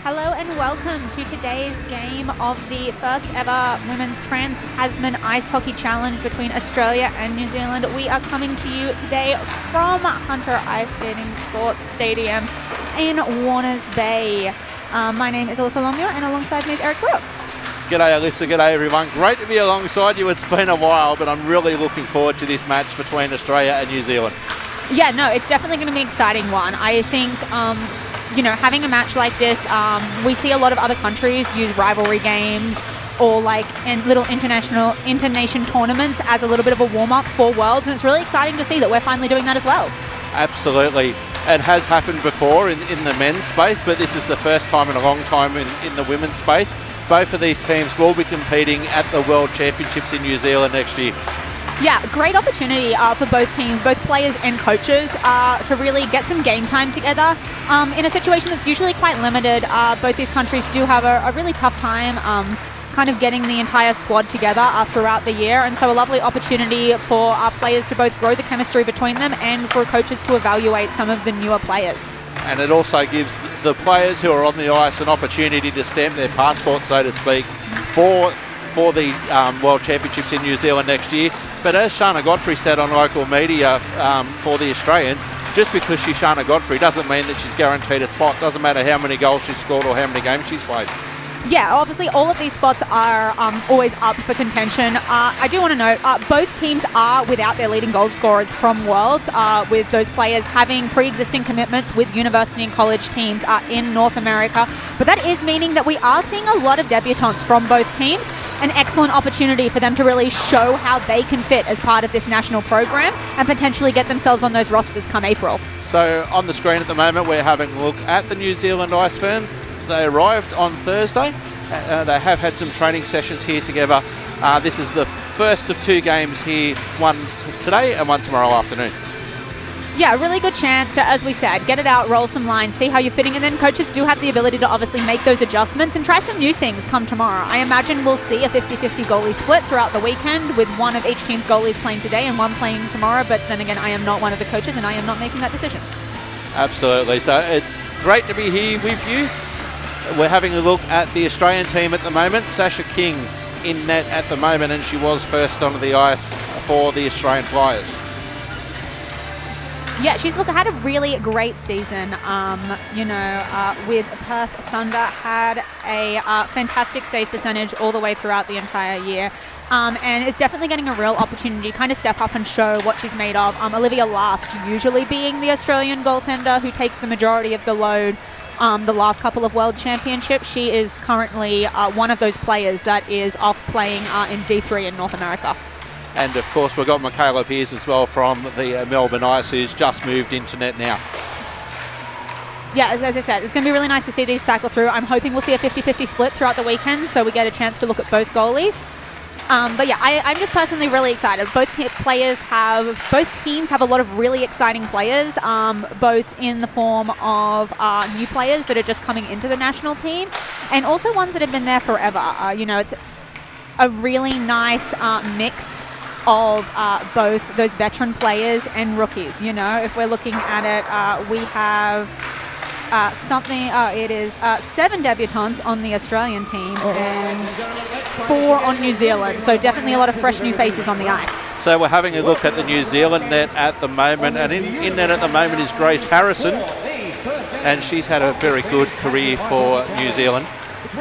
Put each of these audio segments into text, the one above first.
Hello and welcome to today's game of the first ever Women's Trans-Tasman Ice Hockey Challenge between Australia and New Zealand. We are coming to you today from Hunter Ice Skating Sports Stadium in Warners Bay. My name is Alyssa Longmuir and alongside me is Eric Brooks. G'day Alyssa, g'day everyone. Great to be alongside you. It's been a while, but I'm really looking forward to this match between Australia and New Zealand. Yeah, no, it's definitely going to be an exciting one. I think having a match like this, we see a lot of other countries use rivalry games or like in little inter-nation tournaments as a little bit of a warm-up for Worlds, and it's really exciting to see that we're finally doing that as well. Absolutely. It has happened before in the men's space, but this is the first time in a long time in the women's space. Both of these teams will be competing at the World Championships in New Zealand next year. Yeah, great opportunity for both teams, both players and coaches, to really get some game time together in a situation that's usually quite limited. Both these countries do have a really tough time kind of getting the entire squad together throughout the year, and so a lovely opportunity for our players to both grow the chemistry between them and for coaches to evaluate some of the newer players. And it also gives the players who are on the ice an opportunity to stamp their passport, so to speak, for the World Championships in New Zealand next year. But as Shana Godfrey said on local media for the Australians, just because she's Shana Godfrey doesn't mean that she's guaranteed a spot. Doesn't matter how many goals she's scored or how many games she's played. Yeah, obviously all of these spots are always up for contention. I do want to note, both teams are without their leading goal scorers from Worlds, with those players having pre-existing commitments with university and college teams in North America. But that is meaning that we are seeing a lot of debutantes from both teams, an excellent opportunity for them to really show how they can fit as part of this national program and potentially get themselves on those rosters come April. So on the screen at the moment, we're having a look at the New Zealand Ice firm. They arrived on Thursday. They have had some training sessions here together. This is the first of two games here, one today and one tomorrow afternoon. Yeah, a really good chance to, as we said, get it out, roll some lines, see how you're fitting, and then coaches do have the ability to obviously make those adjustments and try some new things come tomorrow. I imagine we'll see a 50-50 goalie split throughout the weekend, with one of each team's goalies playing today and one playing tomorrow, but then again, I am not one of the coaches and I am not making that decision. Absolutely. So it's great to be here with you. We're having a look at the Australian team at the moment. Sasha King in net at the moment, and she was first onto the ice for the Australian Flyers. Yeah, she's had a really great season. With Perth Thunder, had a fantastic save percentage all the way throughout the entire year. And it's definitely getting a real opportunity to kind of step up and show what she's made of. Olivia Last usually being the Australian goaltender who takes the majority of the load the last couple of World Championships. She is currently one of those players that is off playing in D3 in North America. And of course we've got Michaela Pearce as well from the Melbourne Ice, who's just moved into net now. Yeah, as I said, it's going to be really nice to see these cycle through. I'm hoping we'll see a 50-50 split throughout the weekend, so we get a chance to look at both goalies. But yeah, I'm just personally really excited. Both teams have a lot of really exciting players, both in the form of new players that are just coming into the national team, and also ones that have been there forever. It's a really nice mix of both those veteran players and rookies. If we're looking at it, we have it is 7 debutants on the Australian team and 4 on New Zealand. So definitely a lot of fresh new faces on the ice. So we're having a look at the New Zealand net at the moment, and in net at the moment is Grace Harrison, and she's had a very good career for New Zealand.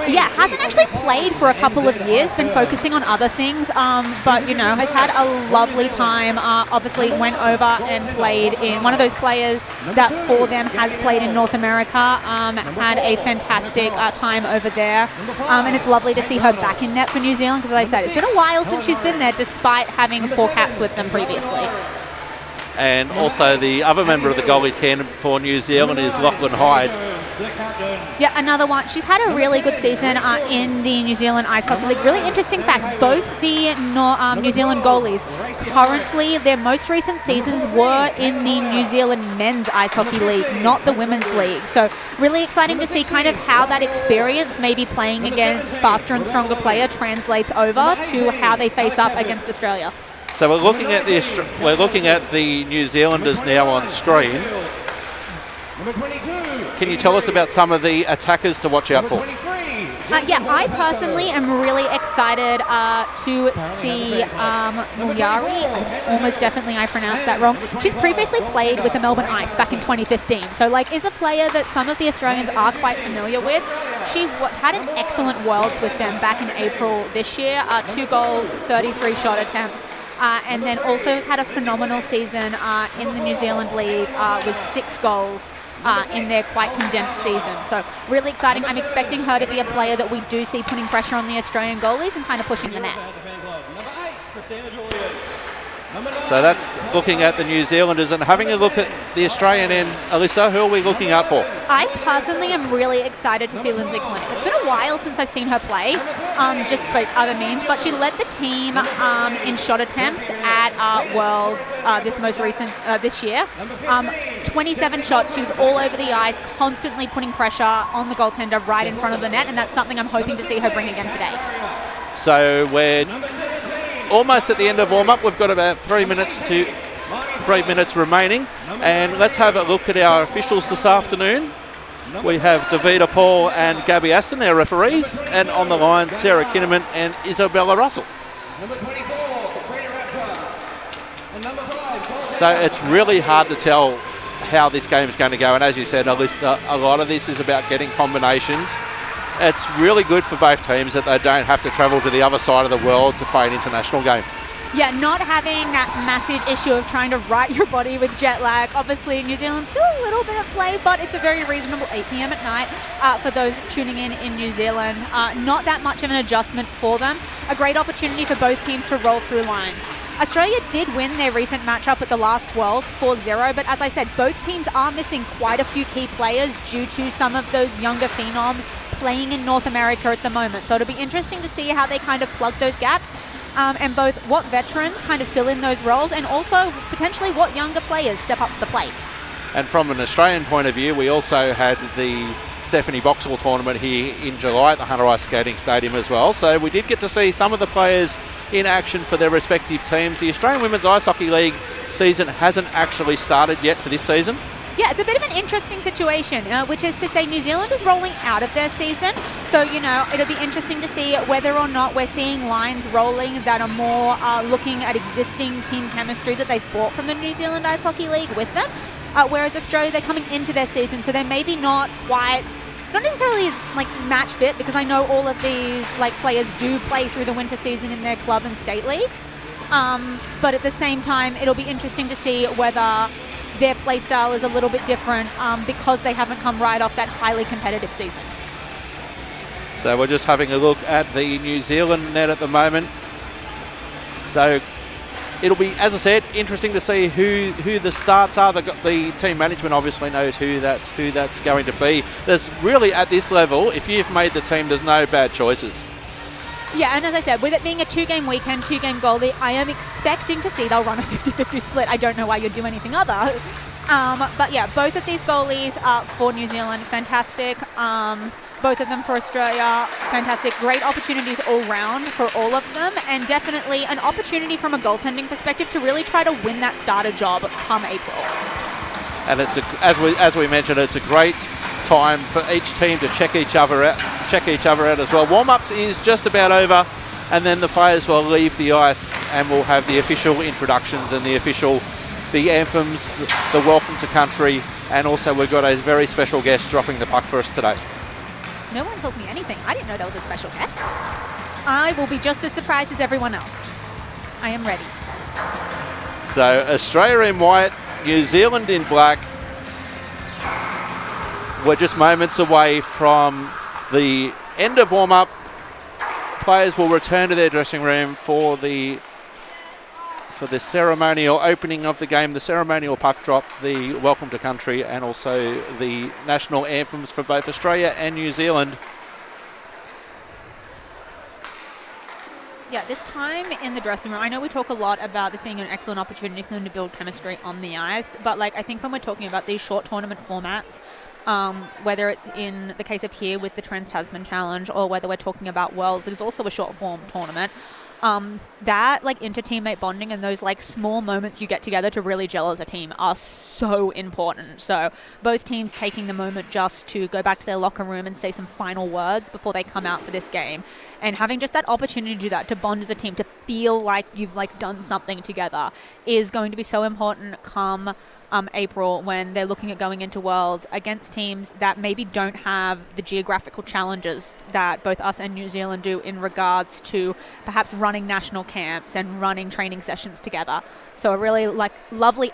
Yeah, hasn't actually played for a couple of years, been focusing on other things, but, has had a lovely time. Obviously went over and played in one of those players that for them has played in North America, had a fantastic time over there, and it's lovely to see her back in net for New Zealand, because as I said, it's been a while since she's been there, despite having 4 caps with them previously. And also the other member of the goalie 10 for New Zealand is Lachlan Hyde. Yeah, another one. She's had a really good season in the New Zealand Ice Hockey League. Really interesting fact, both the New Zealand goalies, currently their most recent seasons were in the New Zealand Men's Ice Hockey League, not the Women's League. So really exciting to see kind of how that experience, maybe playing against faster and stronger player, translates over to how they face up against Australia. So we're looking at the New Zealanders now on screen. Can you tell us about some of the attackers to watch out for? Yeah, I personally am really excited to see Mulyari. Almost definitely I pronounced that wrong. She's previously played with the Melbourne Ice back in 2015. So, like, is a player that some of the Australians are quite familiar with. She had an excellent Worlds with them back in April this year. 2 goals, 33 shot attempts. And then also has had a phenomenal season in the New Zealand League with 6 goals in their quite condensed season. So really exciting. I'm expecting her to be a player that we do see putting pressure on the Australian goalies and kind of pushing the net. So that's looking at the New Zealanders and having a look at the Australian end. Alyssa, who are we looking out for? I personally am really excited to see Lindsay Clinic. It's been a while since I've seen her play, just for other means, but she led the team in shot attempts at Worlds this year. 27 shots. She was all over the ice, constantly putting pressure on the goaltender right in front of the net, and that's something I'm hoping to see her bring again today. So we're almost at the end of warm-up. We've got about 3 minutes remaining, and let's have a look at our officials this afternoon. We have Davida Paul and Gabby Aston, our referees, and on the line Sarah Kinnaman and Isabella Russell. So it's really hard to tell how this game is going to go, and as you said, Alyssa, a lot of this is about getting combinations. It's really good for both teams that they don't have to travel to the other side of the world to play an international game. Yeah, not having that massive issue of trying to right your body with jet lag. Obviously, New Zealand's still a little bit of play, but it's a very reasonable 8 p.m. at night for those tuning in New Zealand. Not that much of an adjustment for them. A great opportunity for both teams to roll through lines. Australia did win their recent matchup at the last Worlds 4-0, but as I said, both teams are missing quite a few key players due to some of those younger phenoms playing in North America at the moment. So it'll be interesting to see how they kind of plug those gaps and both what veterans kind of fill in those roles and also potentially what younger players step up to the plate. And from an Australian point of view, we also had the Stephanie Boxall tournament here in July at the Hunter Ice Skating Stadium as well. So we did get to see some of the players in action for their respective teams. The Australian Women's Ice Hockey League season hasn't actually started yet for this season. Yeah, it's a bit of an interesting situation, which is to say New Zealand is rolling out of their season. So, it'll be interesting to see whether or not we're seeing lines rolling that are more looking at existing team chemistry that they've bought from the New Zealand Ice Hockey League with them. Whereas Australia, they're coming into their season, so they're maybe not necessarily like match fit, because I know all of these players do play through the winter season in their club and state leagues. But at the same time, it'll be interesting to see whether their play style is a little bit different because they haven't come right off that highly competitive season. So we're just having a look at the New Zealand net at the moment. So it'll be, as I said, interesting to see who the starts are. The team management obviously knows who that's going to be. There's really, at this level, if you've made the team, there's no bad choices. Yeah, and as I said, with it being a 2-game weekend, 2-game goalie, I am expecting to see they'll run a 50-50 split. I don't know why you'd do anything other. But yeah, both of these goalies are for New Zealand, fantastic. Both of them for Australia, fantastic. Great opportunities all round for all of them, and definitely an opportunity from a goaltending perspective to really try to win that starter job come April. And it's as we mentioned, it's a great time for each team to check each other out as well. Warm-ups is just about over, and then the players will leave the ice and we'll have the official introductions and the anthems, the welcome to country, and also we've got a very special guest dropping the puck for us today. No one told me anything. I didn't know there was a special guest. I will be just as surprised as everyone else. I am ready. So Australia in white, New Zealand in black. We're just moments away from the end of warm-up. Players will return to their dressing room for the ceremonial opening of the game, the ceremonial puck drop, the welcome to country, and also the national anthems for both Australia and New Zealand. Yeah, this time in the dressing room, I know we talk a lot about this being an excellent opportunity for them to build chemistry on the ice, but I think when we're talking about these short tournament formats, whether it's in the case of here with the Trans-Tasman Challenge or whether we're talking about Worlds, it is also a short form tournament. that like inter-teammate bonding and those like small moments you get together to really gel as a team are so important. So both teams taking the moment just to go back to their locker room and say some final words before they come out for this game, and having just that opportunity to do that, to bond as a team, to feel like you've like done something together, is going to be so important come April, when they're looking at going into Worlds against teams that maybe don't have the geographical challenges that both us and New Zealand do in regards to perhaps running national camps and running training sessions together. So a really like lovely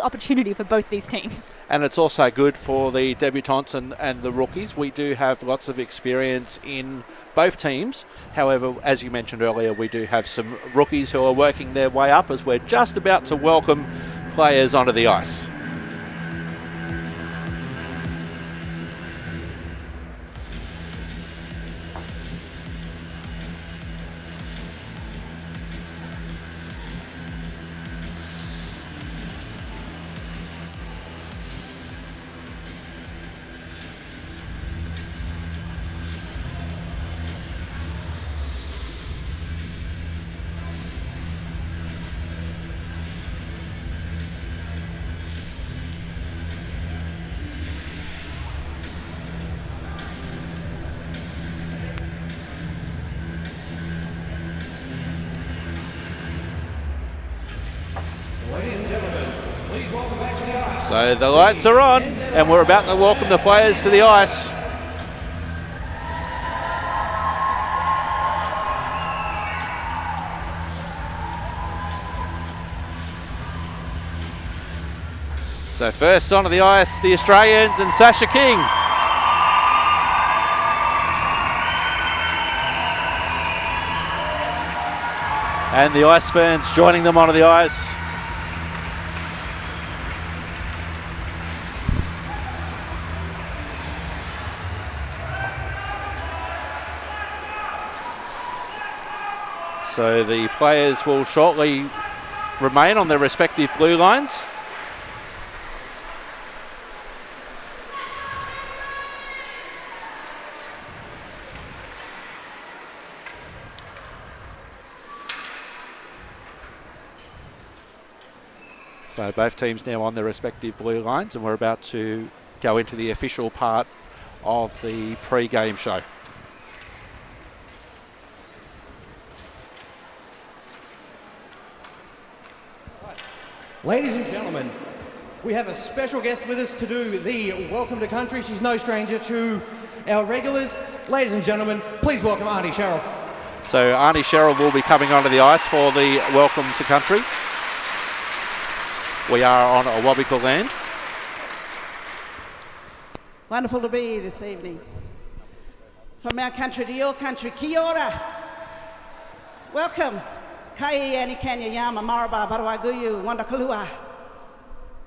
opportunity for both these teams. And it's also good for the debutants and the rookies. We do have lots of experience in both teams. However, as you mentioned earlier, we do have some rookies who are working their way up as we're just about to welcome players onto the ice. So the lights are on and we're about to welcome the players to the ice. So first onto the ice, the Australians and Sasha King. And the Ice Ferns joining them onto the ice. So the players will shortly remain on their respective blue lines. So both teams now on their respective blue lines, and we're about to go into the official part of the pre-game show. Ladies and gentlemen, we have a special guest with us to do the welcome to country. She's no stranger to our regulars. Ladies and gentlemen, please welcome Auntie Cheryl. So Auntie Cheryl will be coming onto the ice for the welcome to country. We are on Awabika land. Wonderful to be here this evening. From our country to your country, kia ora. Welcome. Kai ani kanya yama maraba barawaguyu wandakalua.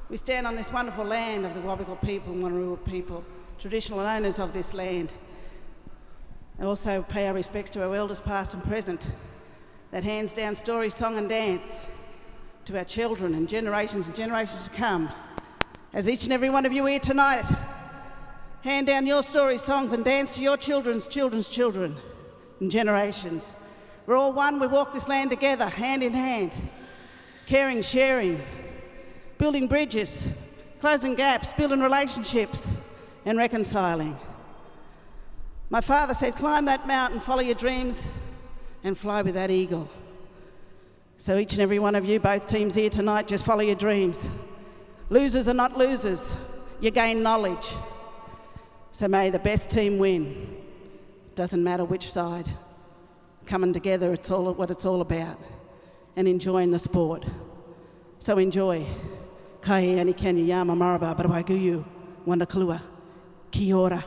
We stand on this wonderful land of the Wabika people, Wanneroo people, traditional owners of this land. And also pay our respects to our elders past and present, that hands down story, song and dance to our children and generations to come. As each and every one of you here tonight, hand down your stories, songs and dance to your children's children and generations. We're all one, we walk this land together, hand in hand, caring, sharing, building bridges, closing gaps, building relationships and reconciling. My father said, climb that mountain, follow your dreams and fly with that eagle. So each and every one of you, both teams here tonight, just follow your dreams. Losers are not losers, you gain knowledge. So may the best team win. Doesn't matter which side. Coming together, it's all what it's all about, and enjoying the sport. So enjoy. Kai ani kanya yama maraba barawaguyu wandakalua. Kia ora.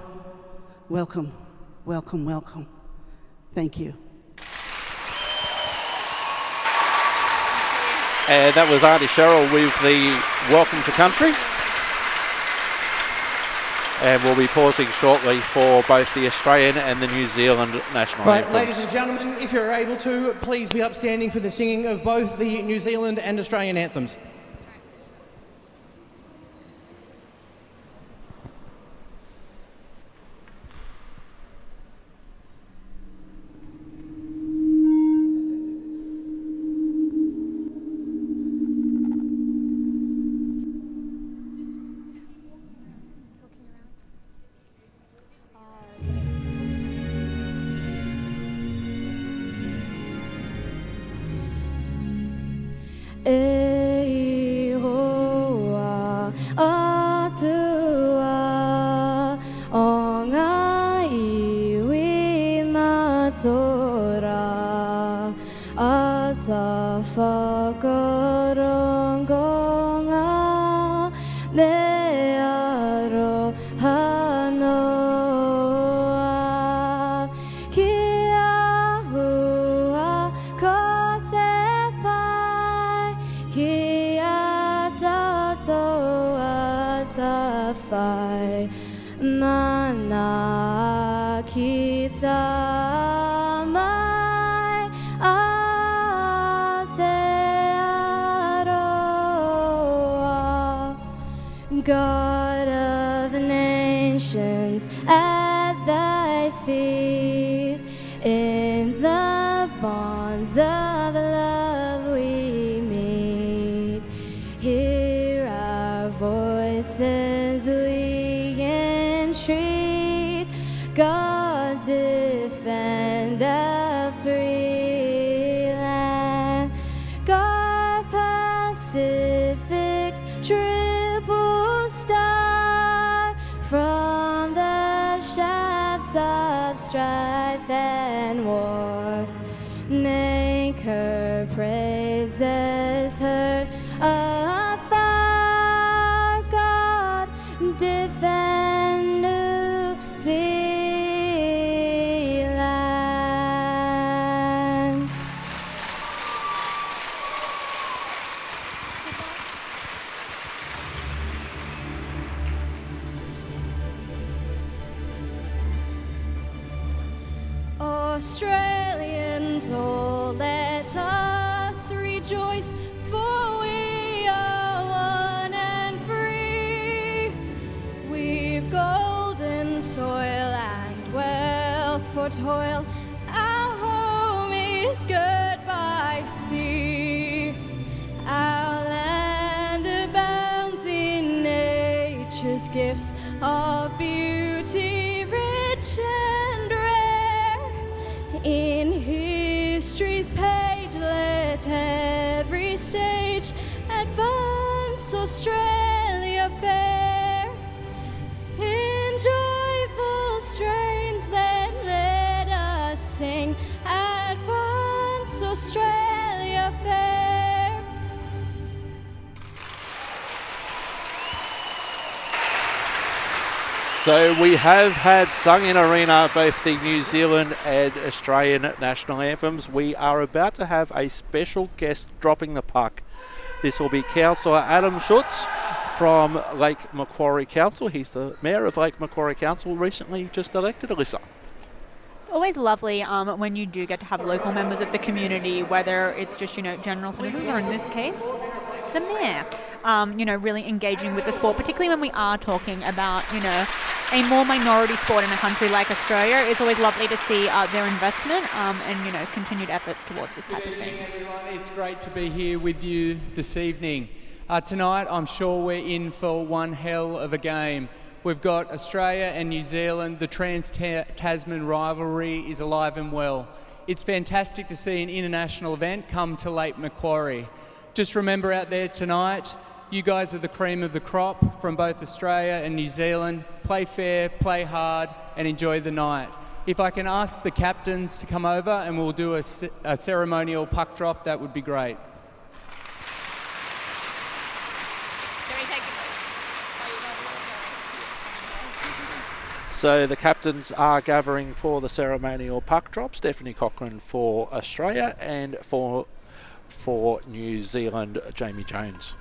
Welcome, welcome, welcome. Thank you. And that was Auntie Cheryl with the welcome to country. And we'll be pausing shortly for both the Australian and the New Zealand national anthems. Ladies and gentlemen, if you're able to, please be upstanding for the singing of both the New Zealand and Australian anthems. Zafakorongonga mearo hanoa kia hua kotepai kia tatoa tafai mana kita mai Aotearoa, God of nations, at thy feet, in the bonds of love we meet. Hear our voices, we entreat. God, defend a free land. God, Pacific's triple star, from the shafts of strife and war, make her praises heard afar. God, defend New Zealand. Australians, oh, let us rejoice, for we are one and free. We've golden soil and wealth for toil. Our home is good by sea. Our land abounds in nature's gifts of beauty, rich and rare. In history's page, let every stage advance Australia fair. In joyful strains, then let us sing, advance Australia fair. So we have had sung in arena both the New Zealand and Australian national anthems. We are about to have a special guest dropping the puck. This will be Councillor Adam Schutz from Lake Macquarie Council. He's the Mayor of Lake Macquarie Council, recently just elected, Alyssa. It's always lovely when you do get to have local members of the community, whether it's just, general citizens, or in this case, the Mayor. Really engaging with the sport, particularly when we are talking about, a more minority sport in a country like Australia. It's always lovely to see their investment and, continued efforts towards this type of thing. Everyone, it's great to be here with you this evening. Tonight, I'm sure we're in for one hell of a game. We've got Australia and New Zealand. The Trans-Tasman rivalry is alive and well. It's fantastic to see an international event come to Lake Macquarie. Just remember out there tonight, you guys are the cream of the crop from both Australia and New Zealand. Play fair, play hard, and enjoy the night. If I can ask the captains to come over and we'll do a ceremonial puck drop, that would be great. So the captains are gathering for the ceremonial puck drop. Stephanie Cochran for Australia, and for New Zealand, Jamie Jones.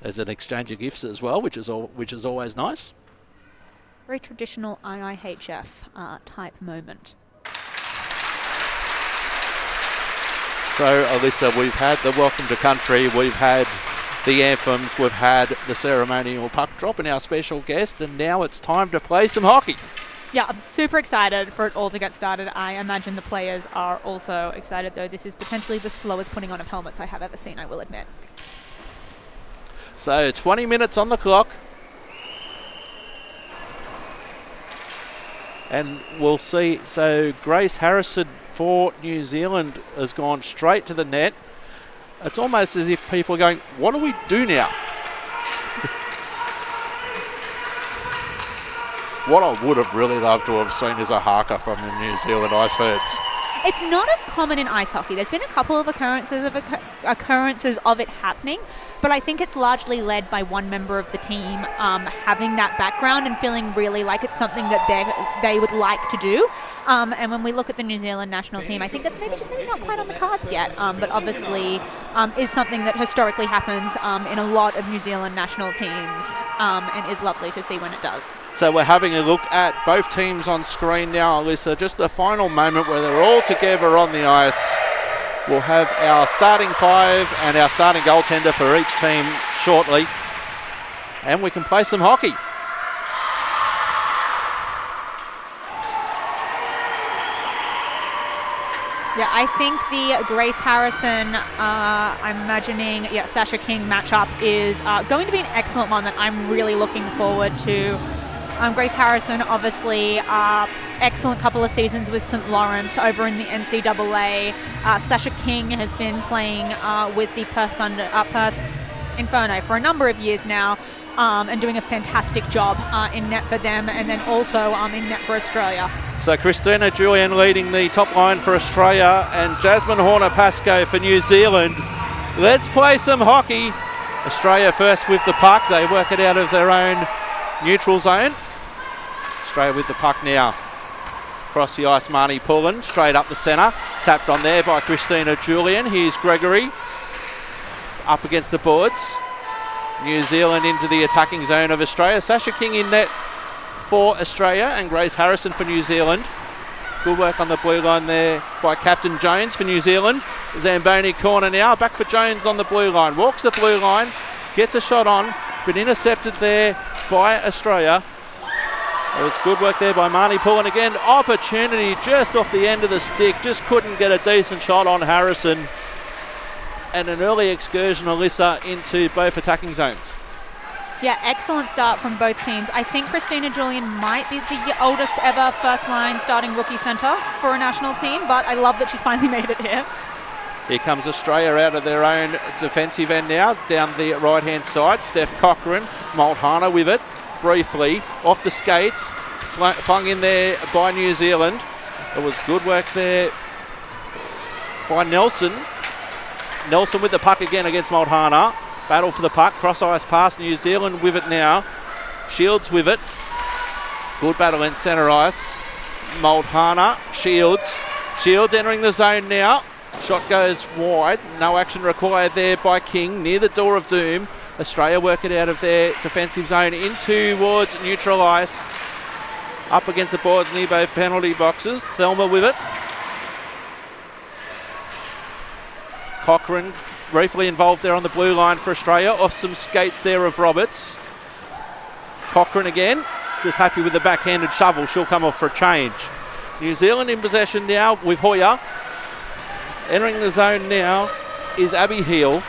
There's an exchange of gifts as well, which is always nice. Very traditional IIHF type moment. So, Alyssa, we've had the Welcome to Country, we've had the anthems, we've had the ceremonial puck drop and our special guest, and now it's time to play some hockey. Yeah, I'm super excited for it all to get started. I imagine the players are also excited, though. This is potentially the slowest putting on of helmets I have ever seen, I will admit. So 20 minutes on the clock. And we'll see. So Grace Harrison for New Zealand has gone straight to the net. It's almost as if people are going, what do we do now? What I would have really loved to have seen is a haka from the New Zealand Ice Ferns. It's not as common in ice hockey. There's been a couple of occurrences of it happening, but I think it's largely led by one member of the team having that background and feeling really like it's something that they would like to do. And when we look at the New Zealand national team, I think that's maybe not quite on the cards yet, but obviously is something that historically happens in a lot of New Zealand national teams and is lovely to see when it does. So we're having a look at both teams on screen now, Alyssa. Just the final moment where they're all together on the ice. We'll have our starting five and our starting goaltender for each team shortly. And we can play some hockey. Yeah, I think the Grace Harrison, I'm imagining, Sasha King matchup is going to be an excellent one that I'm really looking forward to. Grace Harrison, obviously, excellent couple of seasons with St. Lawrence over in the NCAA. Sasha King has been playing with the Perth Inferno for a number of years now and doing a fantastic job in net for them and then also in net for Australia. So Christina Julian leading the top line for Australia and Jasmine Horner-Pascoe for New Zealand. Let's play some hockey. Australia first with the puck. They work it out of their own neutral zone. Australia with the puck now. Across the ice, Marnie Pullen, straight up the centre. Tapped on there by Christina Julian. Here's Gregory. Up against the boards. New Zealand into the attacking zone of Australia. Sasha King in net for Australia and Grace Harrison for New Zealand. Good work on the blue line there by Captain Jones for New Zealand. Zamboni corner now. Back for Jones on the blue line. Walks the blue line. Gets a shot on. But intercepted there by Australia. It was good work there by Marnie Pullen again. Opportunity just off the end of the stick. Just couldn't get a decent shot on Harrison. And an early excursion, Alyssa, into both attacking zones. Yeah, excellent start from both teams. I think Christina Julian might be the oldest ever first line starting rookie centre for a national team, but I love that she's finally made it here. Here comes Australia out of their own defensive end now, down the right-hand side. Steph Cochran, Mulhana with it, briefly, off the skates, flung in there by New Zealand. It was good work there by Nelson. Nelson with the puck again against Mulhana. Battle for the puck, cross-ice pass, New Zealand with it now. Shields with it. Good battle in centre ice. Mulhana, Shields. Shields entering the zone now. Shot goes wide. No action required there by King near the door of doom. Australia work it out of their defensive zone in towards neutral ice. Up against the boards near both penalty boxes. Thelma with it. Cochran briefly involved there on the blue line for Australia. Off some skates there of Roberts. Cochran again. Just happy with the backhanded shovel. She'll come off for a change. New Zealand in possession now with Hoya. Entering the zone now is Abby Heel.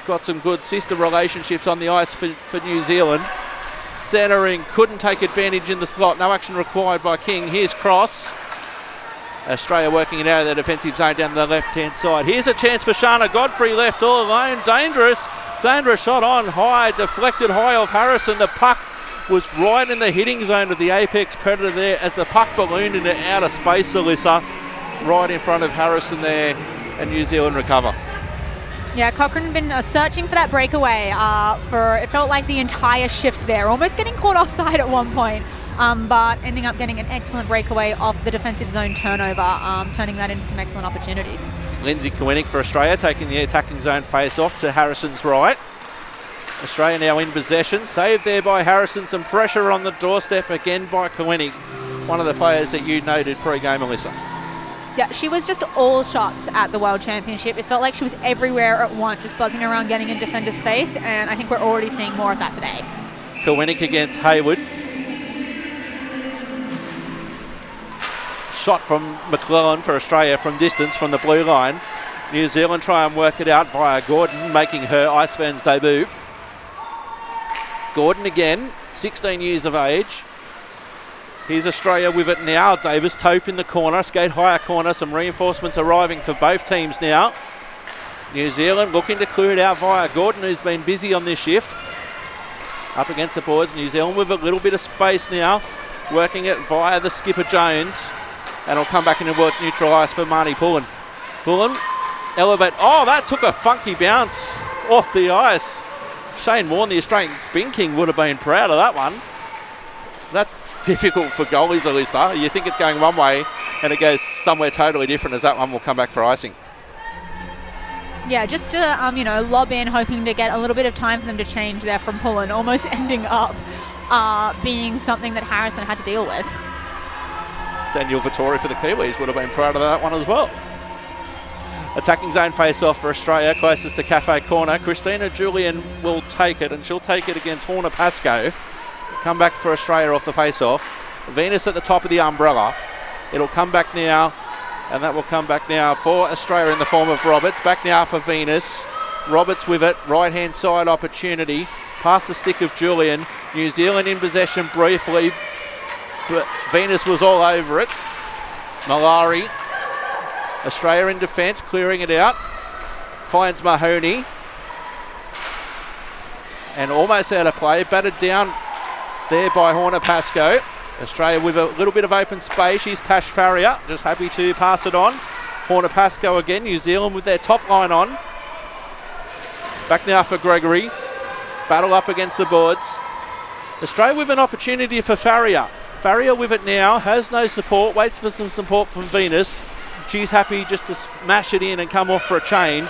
Got some good sister relationships on the ice for New Zealand. Centering, couldn't take advantage in the slot. No action required by King. Here's Cross. Australia working it out of the defensive zone down the left-hand side. Here's a chance for Shana Godfrey, left all alone. Dangerous shot on high, deflected high off Harrison. The puck was right in the hitting zone of the apex predator there as the puck ballooned into outer space, Alyssa. Right in front of Harrison there, and New Zealand recover. Yeah, Cochrane been searching for that breakaway for, it felt like the entire shift there, almost getting caught offside at one point, but ending up getting an excellent breakaway off the defensive zone turnover, turning that into some excellent opportunities. Lindsay Koenig for Australia taking the attacking zone face-off to Harrison's right. Australia now in possession, saved there by Harrison, some pressure on the doorstep again by Koenig, one of the players that you noted pre-game, Alyssa. Yeah, she was just all shots at the World Championship. It felt like she was everywhere at once, just buzzing around getting in defender's face, and I think we're already seeing more of that today. Koenig against Hayward. Shot from McClellan for Australia from distance from the blue line. New Zealand try and work it out via Gordon, making her Ice Ferns debut. Gordon again, 16 years of age. Here's Australia with it now. Davis Tope in the corner, skate higher corner. Some reinforcements arriving for both teams now. New Zealand looking to clear it out via Gordon, who's been busy on this shift. Up against the boards. New Zealand with a little bit of space now. Working it via the skipper Jones. And it'll come back in towards neutral ice for Marnie Pullen. Pullen, elevate. Oh, that took a funky bounce off the ice. Shane Warne, the Australian spin king, would have been proud of that one. That's difficult for goalies, Alyssa. You think it's going one way and it goes somewhere totally different, as that one will come back for icing. Yeah, just to, lob in, hoping to get a little bit of time for them to change there from Pullen, almost ending up being something that Harrison had to deal with. Daniel Vittori for the Kiwis would have been proud of that one as well. Attacking zone face-off for Australia, closest to Cafe Corner. Christina Julian will take it, and she'll take it against Horner Pascoe. Come back for Australia off the face-off. Venus at the top of the umbrella. It'll come back now, and that will come back now for Australia in the form of Roberts. Back now for Venus. Roberts with it, right-hand side opportunity. Past the stick of Julian. New Zealand in possession briefly, but Venus was all over it. Malari. Australia in defence, clearing it out. Finds Mahoney. And almost out of play. Battered down there by Horner Pascoe. Australia with a little bit of open space. Here's Tash Farrier, just happy to pass it on. Horner Pascoe again. New Zealand with their top line on. Back now for Gregory. Battle up against the boards. Australia with an opportunity for Farrier. Farrier with it now. Has no support. Waits for some support from Venus. She's happy just to smash it in and come off for a change.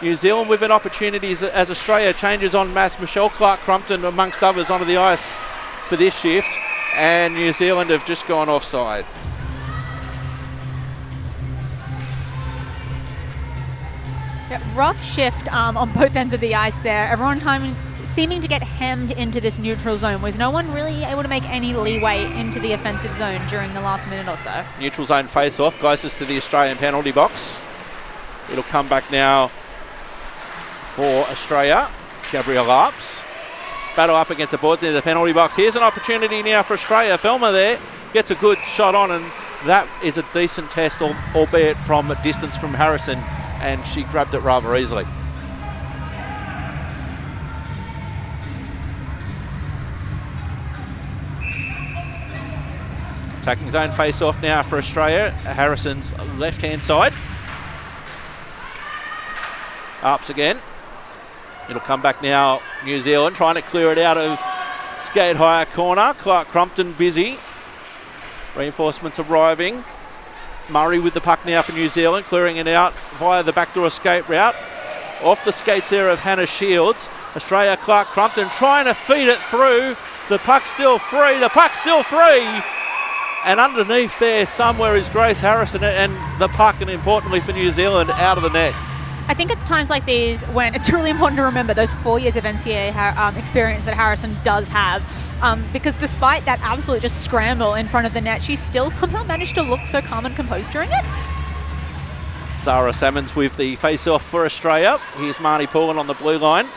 New Zealand with an opportunity as Australia changes on mass. Michelle Clark-Crumpton, amongst others, onto the ice for this shift. And New Zealand have just gone offside. Yeah, rough shift on both ends of the ice there. Everyone seeming to get hemmed into this neutral zone with no one really able to make any leeway into the offensive zone during the last minute or so. Neutral zone face-off, closest to the Australian penalty box. It'll come back now for Australia. Gabrielle Arps. Battle up against the boards into the penalty box. Here's an opportunity now for Australia. Thelma there gets a good shot on, and that is a decent test, albeit from a distance from Harrison, and she grabbed it rather easily. Attacking zone face-off now for Australia. Harrison's left-hand side. Arps again. It'll come back now, New Zealand, trying to clear it out of skate higher corner. Clark-Crumpton busy. Reinforcements arriving. Murray with the puck now for New Zealand, clearing it out via the backdoor escape route. Off the skates there of Hannah Shields. Australia, Clark-Crumpton trying to feed it through. The puck's still free. The puck's still free. And underneath there somewhere is Grace Harrison, and the puck, and importantly for New Zealand, out of the net. I think it's times like these when it's really important to remember those 4 years of NCAA experience that Harrison does have. Because despite that absolute just scramble in front of the net, she still somehow managed to look so calm and composed during it. Sarah Salmons with the face-off for Australia. Here's Marnie Pullen on the blue line.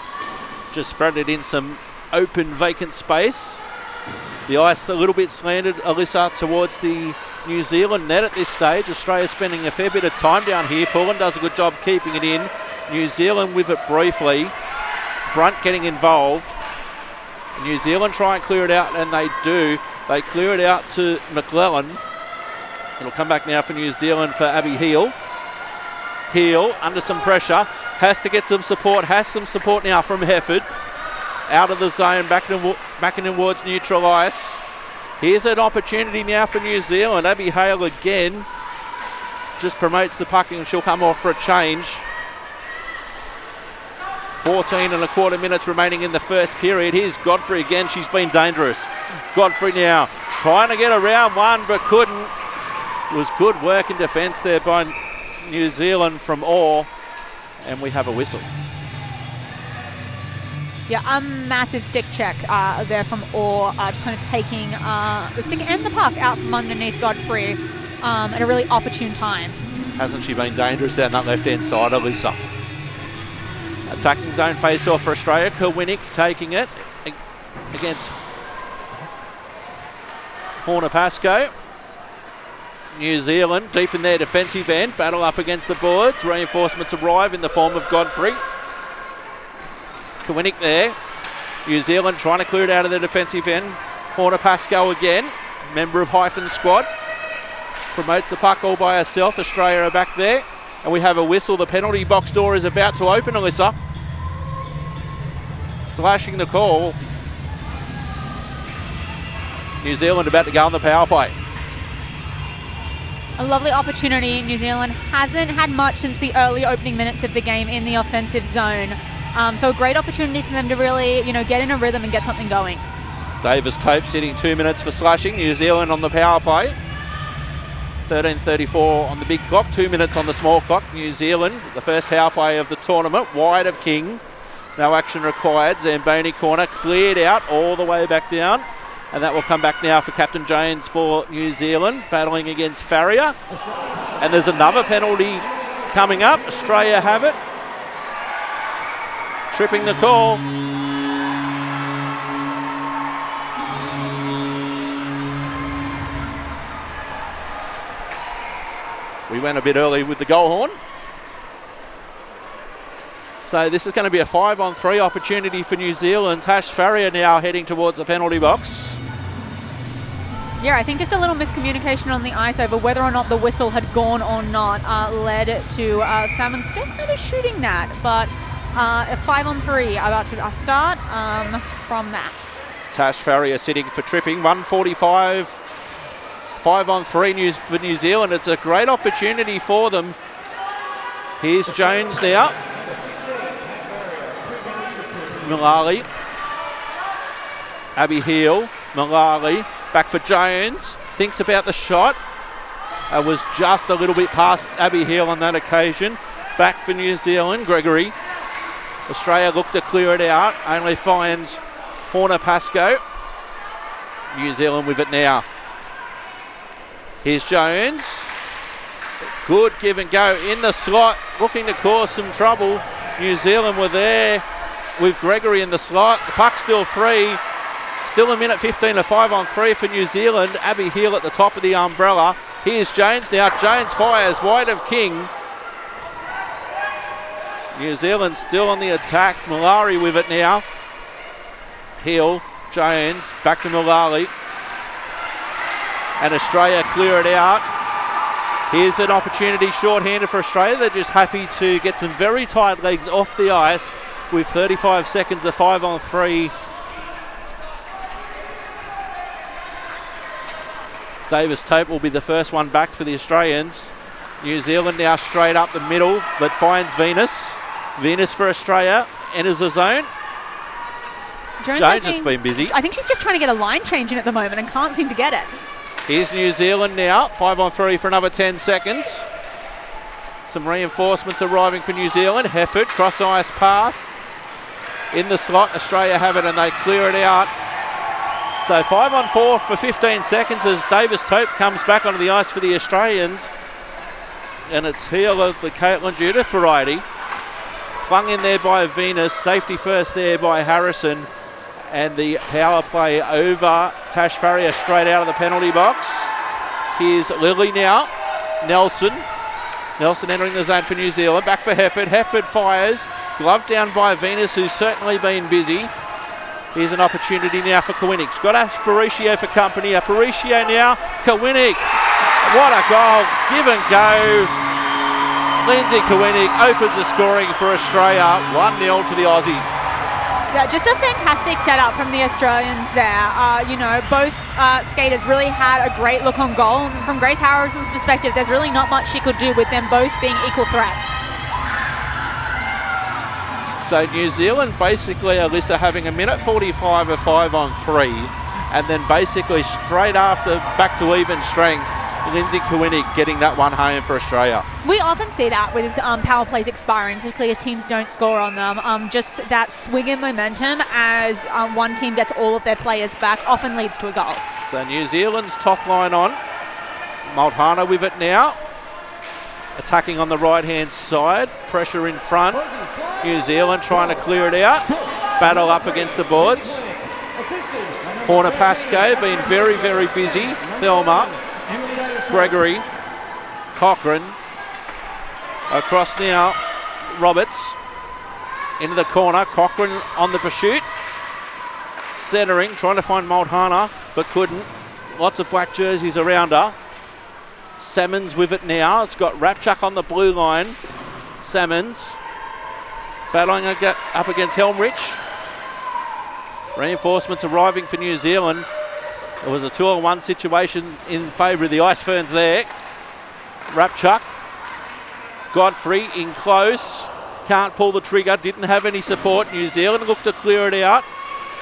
Just threaded in some open vacant space. The ice a little bit slanted, Alyssa, towards the New Zealand net at this stage. Australia spending a fair bit of time down here. Pullen does a good job keeping it in. New Zealand with it briefly. Brunt getting involved. New Zealand try and clear it out, and they do. They clear it out to McClellan. It'll come back now for New Zealand for Abby Heel. Heel under some pressure. Has to get some support. Has some support now from Hefford. Out of the zone, back in towards neutral ice. Here's an opportunity now for New Zealand. Abby Hale again just promotes the puck, and she'll come off for a change. 14 and a quarter minutes remaining in the first period. Here's Godfrey again. She's been dangerous. Godfrey now trying to get around one, but couldn't. It was good work in defence there by New Zealand from Orr, and we have a whistle. Yeah, a massive stick check there from Orr, just kind of taking the stick and the puck out from underneath Godfrey at a really opportune time. Hasn't she been dangerous down that left-hand side, Alyssa? Attacking zone face-off for Australia. Kerwinnick taking it against Horner Pascoe. New Zealand deep in their defensive end. Battle up against the boards. Reinforcements arrive in the form of Godfrey. Kerwinnick there. New Zealand trying to clear it out of the defensive end. Horner Pascoe again, member of Hyphen squad. Promotes the puck all by herself. Australia are back there. And we have a whistle. The penalty box door is about to open, Alyssa. Slashing the call. New Zealand about to go on the power play. A lovely opportunity. New Zealand hasn't had much since the early opening minutes of the game in the offensive zone. So a great opportunity for them to really, get in a rhythm and get something going. Davis Tope sitting 2 minutes for slashing. New Zealand on the power play. 13:34 on the big clock, 2 minutes on the small clock. New Zealand, the first power play of the tournament, wide of King. No action required. Zamboni corner cleared out all the way back down. And that will come back now for Captain Jones for New Zealand, battling against Farrier. And there's another penalty coming up. Australia have it. Tripping the call. We went a bit early with the goal horn. So this is going to be a 5-on-3 opportunity for New Zealand. Tash Farrier now heading towards the penalty box. Yeah, I think just a little miscommunication on the ice over whether or not the whistle had gone or not led to Salmon still kind of shooting that. But a 5-on-3 about to start from that. Tash Farrier sitting for tripping. 1:45. 5-on-3 for New Zealand. It's a great opportunity for them. Here's Jones now. Mullally. Abby Heel. Mullally. Back for Jones. Thinks about the shot. Was just a little bit past Abby Heel on that occasion. Back for New Zealand. Gregory. Australia look to clear it out. Only finds Horner Pascoe. New Zealand with it now. Here's Jones. Good give and go in the slot, looking to cause some trouble. New Zealand were there with Gregory in the slot. The puck's still free. Still a minute 15 to 5-on-3 for New Zealand. Abby Heel at the top of the umbrella. Here's Jones now. Jones fires wide of King. New Zealand still on the attack. Mullally with it now. Heel, Jones, back to Mullally. And Australia clear it out. Here's an opportunity short-handed for Australia. They're just happy to get some very tight legs off the ice with 35 seconds of 5-on-3. Davis Tope will be the first one back for the Australians. New Zealand now straight up the middle, but finds Venus. Venus for Australia, enters the zone. Jones has been busy. I think she's just trying to get a line change in at the moment and can't seem to get it. Here's New Zealand now, 5-on-3 for another 10 seconds. Some reinforcements arriving for New Zealand. Hefford, cross-ice pass. In the slot, Australia have it and they clear it out. So 5-on-4 for 15 seconds as Davis Tope comes back onto the ice for the Australians. And it's heel of the Caitlin Judith variety. Flung in there by Venus, safety first there by Harrison. And the power play over. Tash Farrier straight out of the penalty box. Here's Lily now. Nelson entering the zone for New Zealand. Back for Hefford. Hefford fires. Glove down by Venus, who's certainly been busy. Here's an opportunity now for Kowinnik. Scott Aparicio for company. Aparicio now. Kowinnik. What a goal. Give and go. Lindsay Kowinnik opens the scoring for Australia. 1-0 to the Aussies. Yeah, just a fantastic setup from the Australians there. Both skaters really had a great look on goal. And from Grace Harrison's perspective, there's really not much she could do with them both being equal threats. So New Zealand basically, Alyssa, having a minute 45 of 5-on-3, and then basically straight after back to even strength, Lindsay Kowinnik getting that one home for Australia. We often see that with power plays expiring, particularly if teams don't score on them. Just that swing in momentum as one team gets all of their players back often leads to a goal. So New Zealand's top line on. Mulhana with it now. Attacking on the right-hand side. Pressure in front. New Zealand trying to clear it out. Battle up against the boards. Horner Pascoe being very, very busy. Thelma. Gregory. Cochrane. Across now. Roberts. Into the corner. Cochrane on the pursuit. Centering, trying to find Mulhana, but couldn't. Lots of black jerseys around her. Salmons with it now. It's got Rapchuk on the blue line. Salmons battling up against Helmrich. Reinforcements arriving for New Zealand. It was a 2-on-1 situation in favour of the Ice Ferns there. Rapchuk. Godfrey in close. Can't pull the trigger. Didn't have any support. New Zealand looked to clear it out.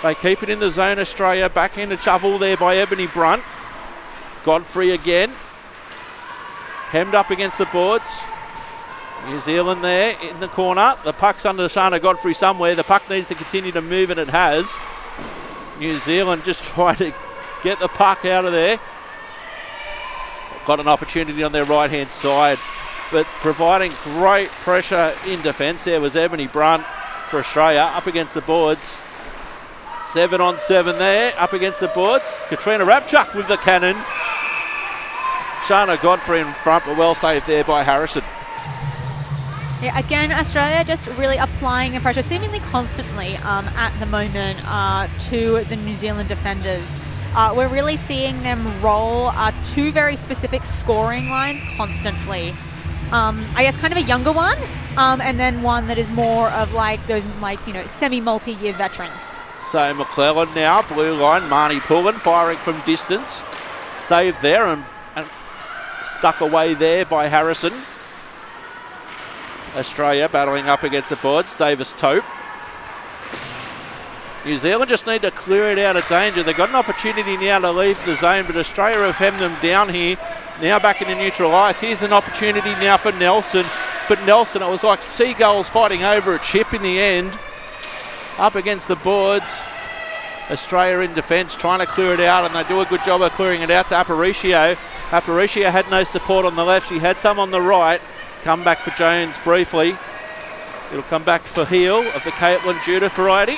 They keep it in the zone, Australia. Backhanded shovel there by Ebony Brunt. Godfrey again. Hemmed up against the boards. New Zealand there in the corner. The puck's under Shana Godfrey somewhere. The puck needs to continue to move, and it has. New Zealand just trying to get the puck out of there. Got an opportunity on their right-hand side, but providing great pressure in defence. There was Ebony Brunt for Australia up against the boards. 7-on-7 there, up against the boards. Katrina Rapchuk with the cannon. Shana Godfrey in front, but well saved there by Harrison. Yeah, again, Australia just really applying the pressure seemingly constantly at the moment to the New Zealand defenders. We're really seeing them roll two very specific scoring lines constantly. I guess kind of a younger one, and then one that is more of like those semi-multi-year veterans. So McClellan now, blue line, Marnie Pullen firing from distance. Saved there and stuck away there by Harrison. Australia battling up against the boards. Davis Tope. New Zealand just need to clear it out of danger. They've got an opportunity now to leave the zone, but Australia have hemmed them down here. Now back into neutral ice. Here's an opportunity now for Nelson. But Nelson, it was like seagulls fighting over a chip in the end. Up against the boards. Australia in defence trying to clear it out, and they do a good job of clearing it out to Aparicio. Aparicio had no support on the left. She had some on the right. Come back for Jones briefly. It'll come back for Heel of the Caitlin Judith variety.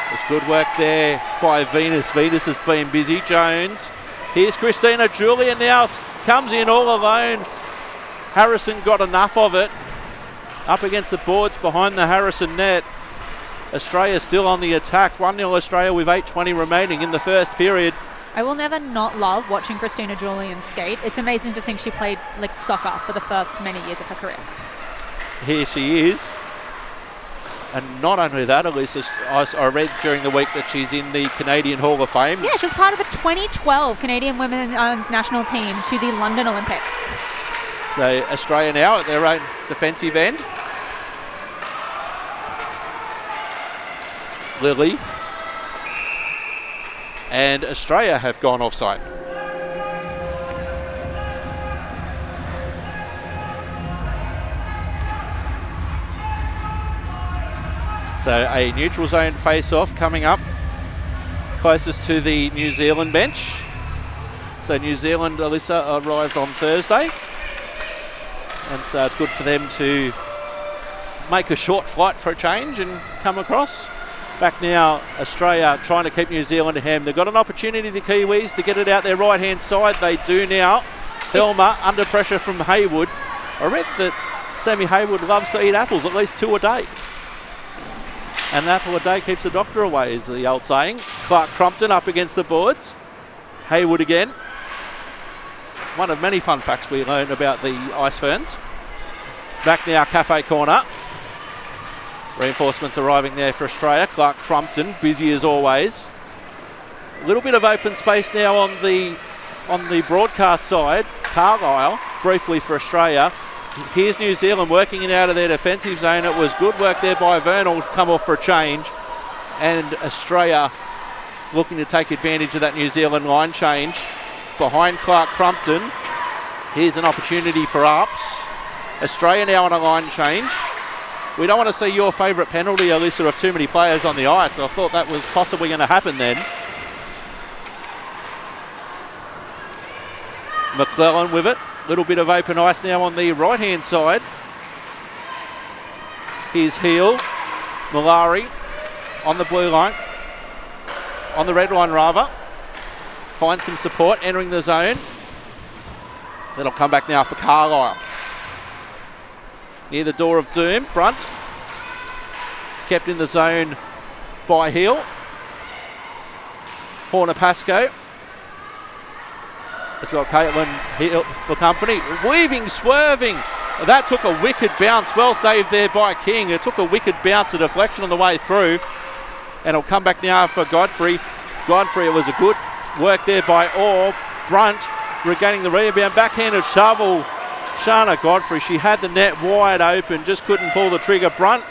There's good work there by Venus. Venus has been busy. Jones. Here's Christina Julia now. Comes in all alone. Harrison got enough of it. Up against the boards behind the Harrison net. Australia still on the attack. 1-0 Australia with 8:20 remaining in the first period. I will never not love watching Christina Julian skate. It's amazing to think she played like soccer for the first many years of her career. Here she is. And not only that, Elisa, I read during the week that she's in the Canadian Hall of Fame. Yeah, she's part of the 2012 Canadian Women's National Team to the London Olympics. So Australia now at their own defensive end. Lily and Australia have gone offside. So a neutral zone face-off coming up closest to the New Zealand bench. So New Zealand, Alyssa, arrived on Thursday. And so it's good for them to make a short flight for a change and come across. Back now, Australia trying to keep New Zealand hemmed. They've got an opportunity, the Kiwis, to get it out their right-hand side. They do now. Thelma under pressure from Haywood. I read that Sammy Haywood loves to eat apples, at least 2 a day. And an apple a day keeps the doctor away, is the old saying. Clark Crumpton up against the boards. Haywood again. One of many fun facts we learned about the Ice Ferns. Back now, Cafe Corner. Reinforcements arriving there for Australia. Clark Crumpton, busy as always. A little bit of open space now on the broadcast side. Carlisle, briefly for Australia. Here's New Zealand working it out of their defensive zone. It was good work there by Vernal to come off for a change. And Australia looking to take advantage of that New Zealand line change. Behind Clark Crumpton. Here's an opportunity for ups. Australia now on a line change. We don't want to see your favourite penalty, Alyssa, of too many players on the ice. I thought that was possibly going to happen then. McClellan with it. Little bit of open ice now on the right-hand side. Here's Heel. Malari on the blue line. On the red line, rather. Finds some support, entering the zone. That'll come back now for Carlisle. Near the door of doom, Brunt. Kept in the zone by heel. Horner Pascoe. It's got Caitlin Hill for company. Weaving, swerving. That took a wicked bounce. Well saved there by King. It took a wicked bounce, a deflection on the way through. And it'll come back now for Godfrey. Godfrey, it was a good work there by Orr. Brunt regaining the rebound. Backhanded shovel. Shana Godfrey, she had the net wide open, just couldn't pull the trigger. Brunt.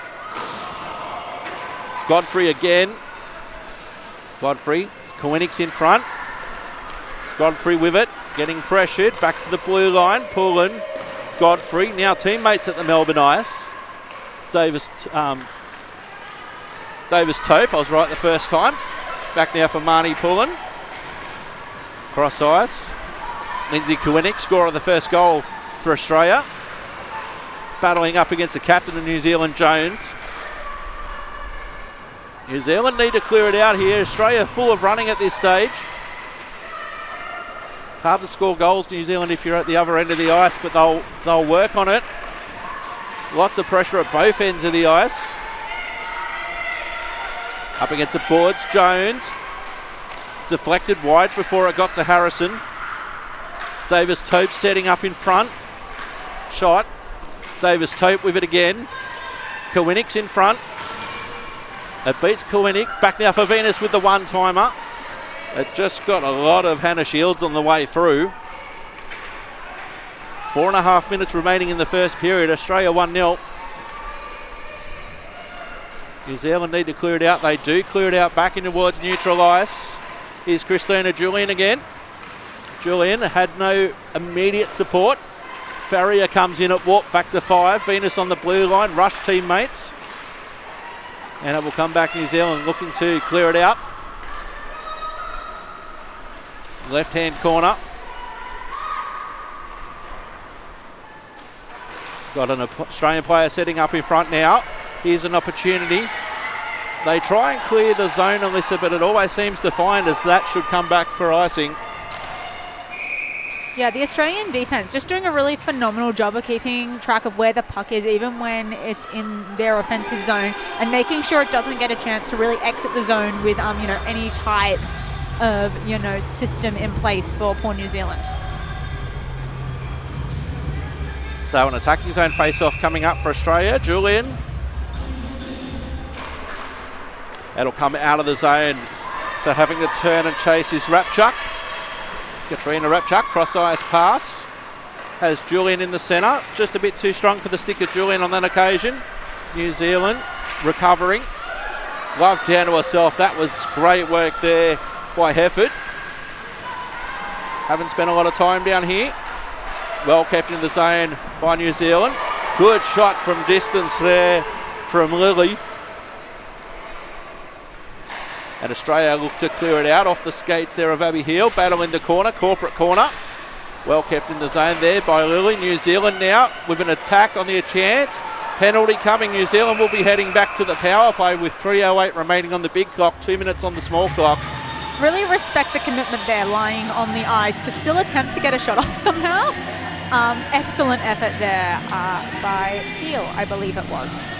Godfrey again. Godfrey. Koenig's in front. Godfrey with it, getting pressured. Back to the blue line. Pulling. Godfrey. Now teammates at the Melbourne ice. Davis Tope. I was right the first time. Back now for Marnie Pullen. Cross ice. Lindsay Koenig, scorer of the first goal for Australia. Battling up against the captain of New Zealand, Jones. New Zealand need to clear it out here. Australia full of running at this stage. It's hard to score goals, New Zealand, if you're at the other end of the ice, but they'll work on it. Lots of pressure at both ends of the ice. Up against the boards, Jones. Deflected wide before it got to Harrison. Davis Tope setting up in front. Shot. Davis Tope with it again. Koenig's in front. It beats Koenig. Back now for Venus with the one-timer. It just got a lot of Hannah Shields on the way through. 4.5 minutes remaining in the first period. Australia 1-0. New Zealand need to clear it out. They do clear it out back in towards neutral ice. Here's Christina Julian again. Julian had no immediate support. Farrier comes in at warp factor 5. Venus on the blue line. Rush teammates. And it will come back New Zealand looking to clear it out. Left-hand corner. Got an Australian player setting up in front now. Here's an opportunity. They try and clear the zone, Alyssa, but it always seems to find as that should come back for icing. Yeah, the Australian defence just doing a really phenomenal job of keeping track of where the puck is, even when it's in their offensive zone, and making sure it doesn't get a chance to really exit the zone with any type of system in place for poor New Zealand. So an attacking zone face-off coming up for Australia. Julian. That'll come out of the zone. So having to turn and chase is Rapchuk. Katrina Rapchuk, cross-ice pass. Has Julian in the centre. Just a bit too strong for the stick of Julian on that occasion. New Zealand recovering. Love down to herself. That was great work there by Hefford. Haven't spent a lot of time down here. Well kept in the zone by New Zealand. Good shot from distance there from Lily. And Australia look to clear it out off the skates there of Abby Heel. Battle in the corner, corporate corner. Well kept in the zone there by Lily. New Zealand now with an attack on their chance. Penalty coming. New Zealand will be heading back to the power play with 3:08 remaining on the big clock, 2 minutes on the small clock. Really respect the commitment there, lying on the ice to still attempt to get a shot off somehow. Excellent effort there by Heel, I believe it was.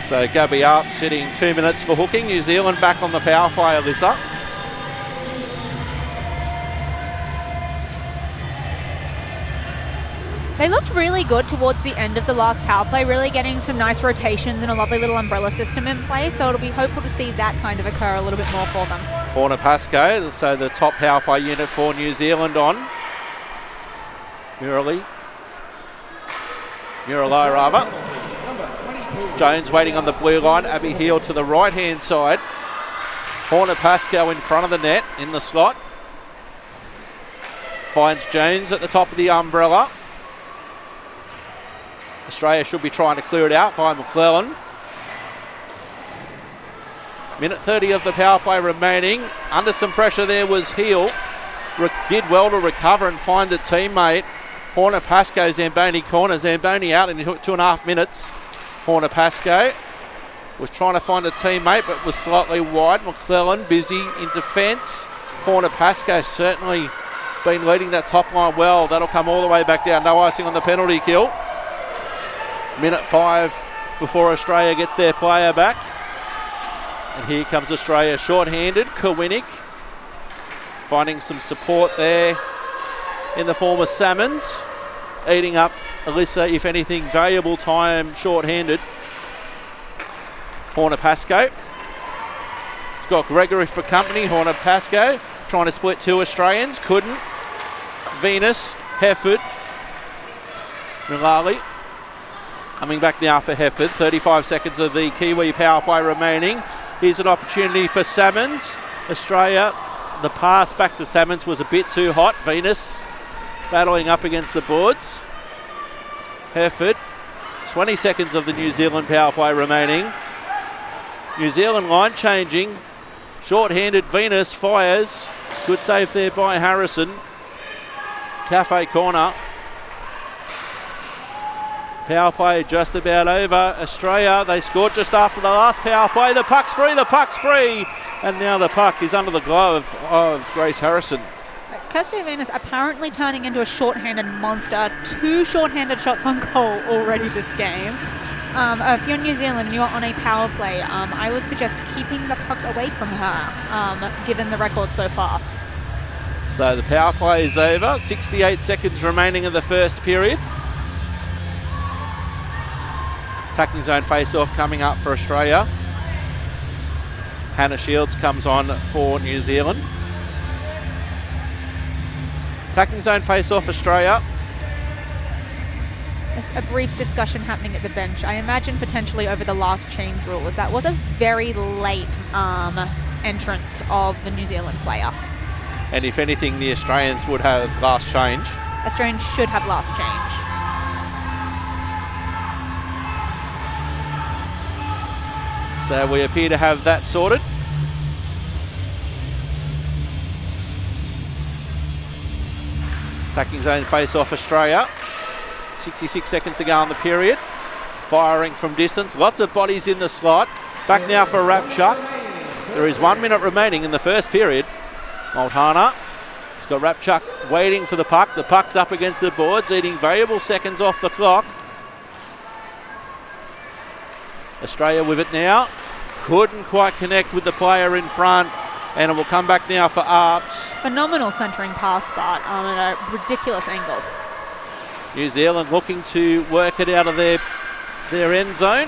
So Gabby Arp sitting 2 minutes for hooking. New Zealand back on the power play, Alyssa. They looked really good towards the end of the last power play, really getting some nice rotations and a lovely little umbrella system in place. So it'll be hopeful to see that kind of occur a little bit more for them. Horner Pascoe, so the top power play unit for New Zealand on. Murali rather. Jones waiting on the blue line. Abby Heel to the right-hand side. Horner Pascoe in front of the net in the slot. Finds Jones at the top of the umbrella. Australia should be trying to clear it out by McClellan. Minute 30 of the power play remaining. Under some pressure there was Heel. Did well to recover and find a teammate. Horner Pascoe, Zamboni corner. Zamboni out in 2.5 minutes. Horner Pascoe was trying to find a teammate but was slightly wide. McClellan busy in defence. Horner Pascoe certainly been leading that top line well. That'll come all the way back down. No icing on the penalty kill. Minute 5 before Australia gets their player back. And here comes Australia short-handed. Kowinnik finding some support there in the form of Salmons, eating up Alyssa, if anything, valuable time short-handed. Horner Pascoe. He's got Gregory for company. Horner Pascoe trying to split two Australians. Couldn't. Venus, Hefford, Milali. Coming back now for Hefford. 35 seconds of the Kiwi power play remaining. Here's an opportunity for Salmons. Australia, the pass back to Salmons was a bit too hot. Venus battling up against the boards. Hefford, 20 seconds of the New Zealand power play remaining. New Zealand line changing. Short-handed Venus fires. Good save there by Harrison. Cafe corner. Power play just about over. Australia, they scored just after the last power play. The puck's free. And now the puck is under the glove of Grace Harrison. Kirsty Venus apparently turning into a short-handed monster. 2 short-handed shots on goal already this game. If you're New Zealand and you're on a power play, I would suggest keeping the puck away from her, given the record so far. So the power play is over. 68 seconds remaining in the first period. Attacking zone face-off coming up for Australia. Hannah Shields comes on for New Zealand. Attacking zone face-off Australia. There's a brief discussion happening at the bench. I imagine potentially over the last change rules. That was a very late entrance of the New Zealand player. And if anything, the Australians would have last change. Australians should have last change. So we appear to have that sorted. Attacking zone face-off Australia. 66 seconds to go in the period. Firing from distance. Lots of bodies in the slot. Back now for Rapchuk. There is 1 minute remaining in the first period. Multana. He's got Rapchuk waiting for the puck. The puck's up against the boards, eating valuable seconds off the clock. Australia with it now. Couldn't quite connect with the player in front. And it will come back now for Arps. Phenomenal centering pass, but at a ridiculous angle. New Zealand looking to work it out of their end zone.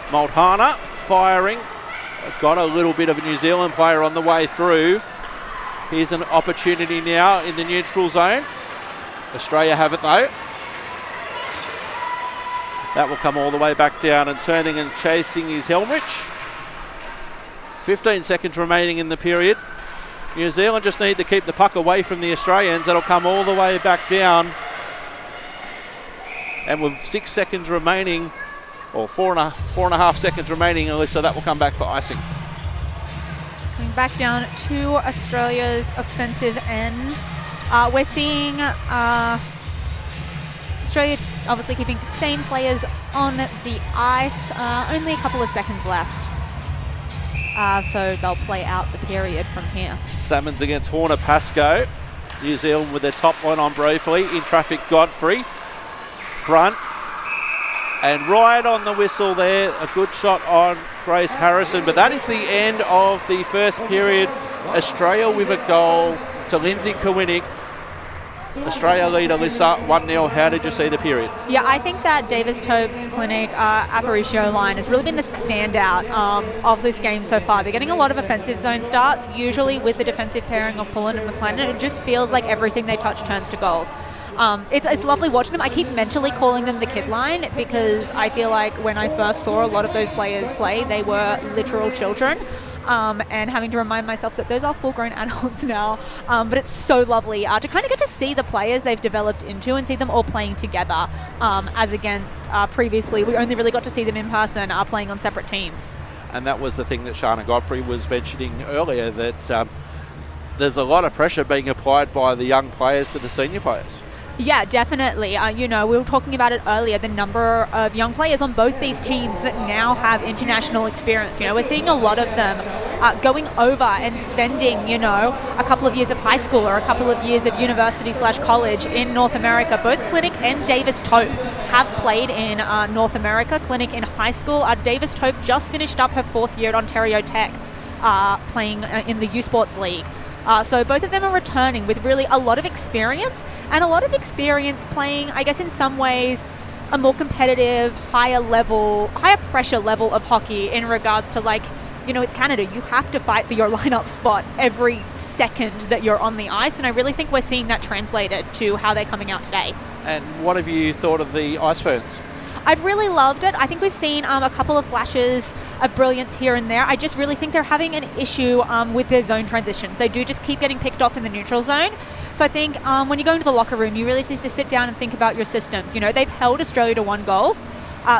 Multana firing. Got a little bit of a New Zealand player on the way through. Here's an opportunity now in the neutral zone. Australia have it though. That will come all the way back down, and turning and chasing is Helmrich. 15 seconds remaining in the period. New Zealand just need to keep the puck away from the Australians. That'll come all the way back down. And with 6 seconds remaining, or four and a half seconds remaining, Alyssa, that will come back for icing. Coming back down to Australia's offensive end. We're seeing Australia obviously keeping the same players on the ice. Only a couple of seconds left. So they'll play out the period from here. Salmons against Horner Pascoe. New Zealand with their top line on briefly. In traffic, Godfrey. Grunt. And right on the whistle there, a good shot on Grace Harrison. But that is the end of the first period. Australia with a goal to Lindsay Kowinnik. Australia lead Alyssa 1-0. How did you see the period? Yeah, I think that Davis Tope Clinic Aparicio line has really been the standout of this game so far. They're getting a lot of offensive zone starts, usually with the defensive pairing of Pullen and McLennan. It just feels like everything they touch turns to gold. It's lovely watching them. I keep mentally calling them the kid line because I feel like when I first saw a lot of those players play, they were literal children. And having to remind myself that those are full-grown adults now. But it's so lovely to kind of get to see the players they've developed into and see them all playing together as against previously. We only really got to see them in person playing on separate teams. And that was the thing that Shana Godfrey was mentioning earlier, that there's a lot of pressure being applied by the young players to the senior players. Yeah, definitely. We were talking about it earlier, the number of young players on both these teams that now have international experience. We're seeing a lot of them going over and spending, you know, a couple of years of high school or a couple of years of university/college in North America. Both Clinic and Davis Tope have played in North America. Clinic in high school. Davis Tope just finished up her 4th year at Ontario Tech, playing in the U Sports League. So both of them are returning with really a lot of experience, and a lot of experience playing, I guess in some ways, a more competitive, higher pressure level of hockey in regards to, like, you know, it's Canada. You have to fight for your lineup spot every second that you're on the ice, and I really think we're seeing that translated to how they're coming out today. And what have you thought of the Ice Ferns? I've really loved it. I think we've seen a couple of flashes of brilliance here and there. I just really think they're having an issue with their zone transitions. They do just keep getting picked off in the neutral zone. So I think when you go into the locker room, you really need to sit down and think about your systems. You know, they've held Australia to 1 goal.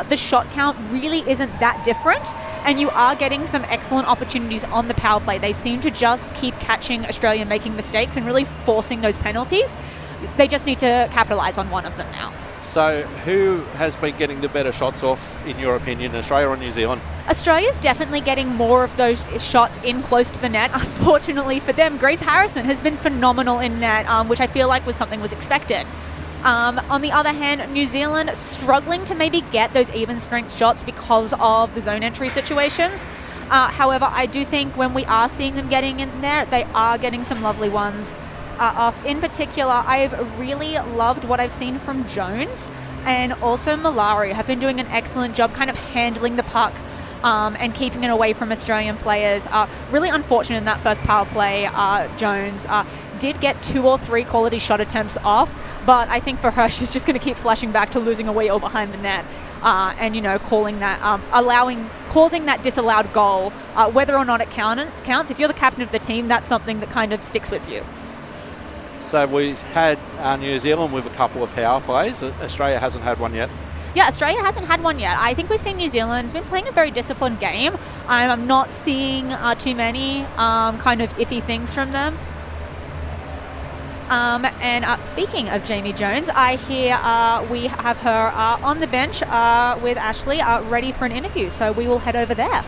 The shot count really isn't that different, and you are getting some excellent opportunities on the power play. They seem to just keep catching Australia making mistakes and really forcing those penalties. They just need to capitalise on one of them now. So who has been getting the better shots off, in your opinion, Australia or New Zealand? Australia's definitely getting more of those shots in close to the net. Unfortunately for them, Grace Harrison has been phenomenal in net, which I feel like was something was expected. On the other hand, New Zealand struggling to maybe get those even strength shots because of the zone entry situations. However, I do think when we are seeing them getting in there, they are getting some lovely ones off. In particular, I've really loved what I've seen from Jones, and also Malari have been doing an excellent job kind of handling the puck and keeping it away from Australian players. Really unfortunate in that first power play, Jones did get 2 or 3 quality shot attempts off, but I think for her, she's just going to keep flashing back to losing a wheel behind the net. And, you know, causing that disallowed goal, whether or not it counts. If you're the captain of the team, that's something that kind of sticks with you. So we've had New Zealand with a couple of power plays. Australia hasn't had one yet. Yeah, Australia hasn't had one yet. I think we've seen New Zealand's been playing a very disciplined game. I'm not seeing too many kind of iffy things from them. And speaking of Jamie Jones, I hear we have her on the bench with Ashley ready for an interview. So we will head over there.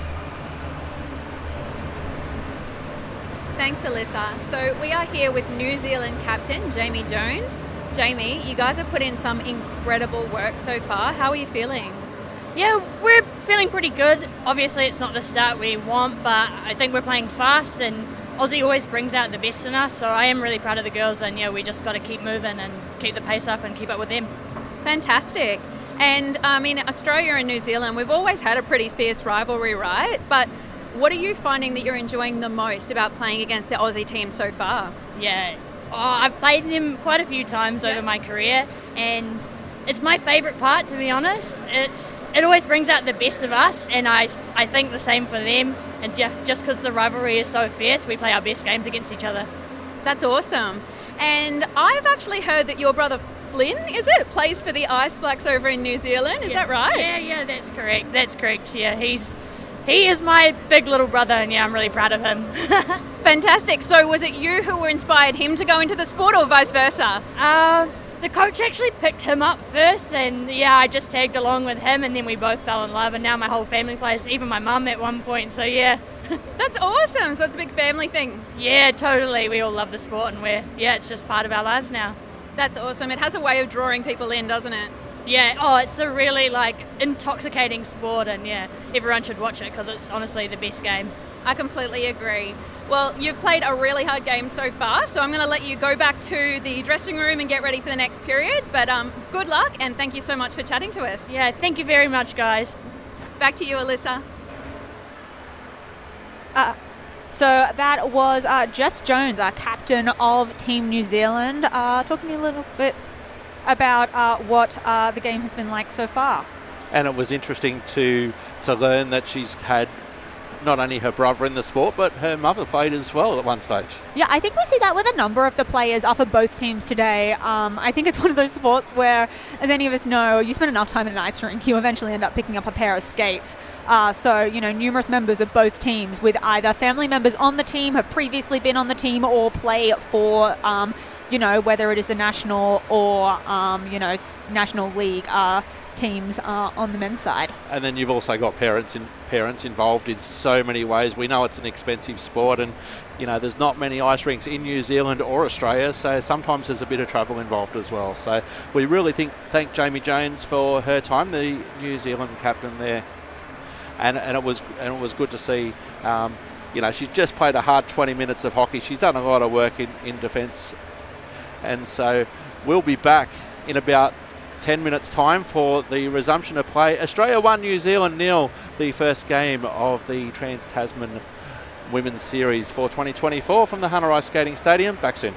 Thanks, Alyssa. So we are here with New Zealand captain Jamie Jones. Jamie, you guys have put in some incredible work so far. How are you feeling? Yeah, we're feeling pretty good. Obviously, it's not the start we want, but I think we're playing fast, and Aussie always brings out the best in us. So I am really proud of the girls, and yeah, we just got to keep moving and keep the pace up and keep up with them. Fantastic. And in Australia and New Zealand, we've always had a pretty fierce rivalry, right? But what are you finding that you're enjoying the most about playing against the Aussie team so far? Yeah, I've played them quite a few times over my career, and it's my favourite part, to be honest. It always brings out the best of us, and I think the same for them. And just because the rivalry is so fierce, we play our best games against each other. That's awesome. And I've actually heard that your brother Flynn, plays for the Ice Blacks over in New Zealand. Is that right? Yeah, that's correct. Yeah, he is my big little brother, and yeah, I'm really proud of him. Fantastic. So was it you who inspired him to go into the sport, or vice versa? The coach actually picked him up first, and yeah, I just tagged along with him, and then we both fell in love, and now my whole family plays, even my mum at one point, so yeah. That's awesome. So it's a big family thing. Yeah, totally. We all love the sport, and it's just part of our lives now. That's awesome. It has a way of drawing people in, doesn't it? Yeah, it's a really intoxicating sport, and yeah, everyone should watch it because it's honestly the best game. I completely agree. Well, you've played a really hard game so far, so I'm going to let you go back to the dressing room and get ready for the next period, but good luck, and thank you so much for chatting to us. Yeah, thank you very much, guys. Back to you, Alyssa. So that was Jess Jones, captain of Team New Zealand, talking a little bit about what the game has been like so far. And it was interesting to learn that she's had not only her brother in the sport, but her mother played as well at one stage. Yeah, I think we see that with a number of the players for both teams today. I think it's one of those sports where, as any of us know, you spend enough time in an ice rink, you eventually end up picking up a pair of skates. So, numerous members of both teams with either family members on the team, have previously been on the team, or play for, whether it is the national or, national league. teams are on the men's side. And then you've also got parents involved in so many ways. We know it's an expensive sport, and there's not many ice rinks in New Zealand or Australia, so sometimes there's a bit of travel involved as well. So we really thank Jamie Jones for her time, the New Zealand captain there, and it was good to see. She's just played a hard 20 minutes of hockey. She's done a lot of work in defence, and so we'll be back in about 10 minutes time for the resumption of play. Australia 1, New Zealand 0, the first game of the Trans-Tasman Women's Series for 2024 from the Hunter Ice Skating Stadium. Back soon.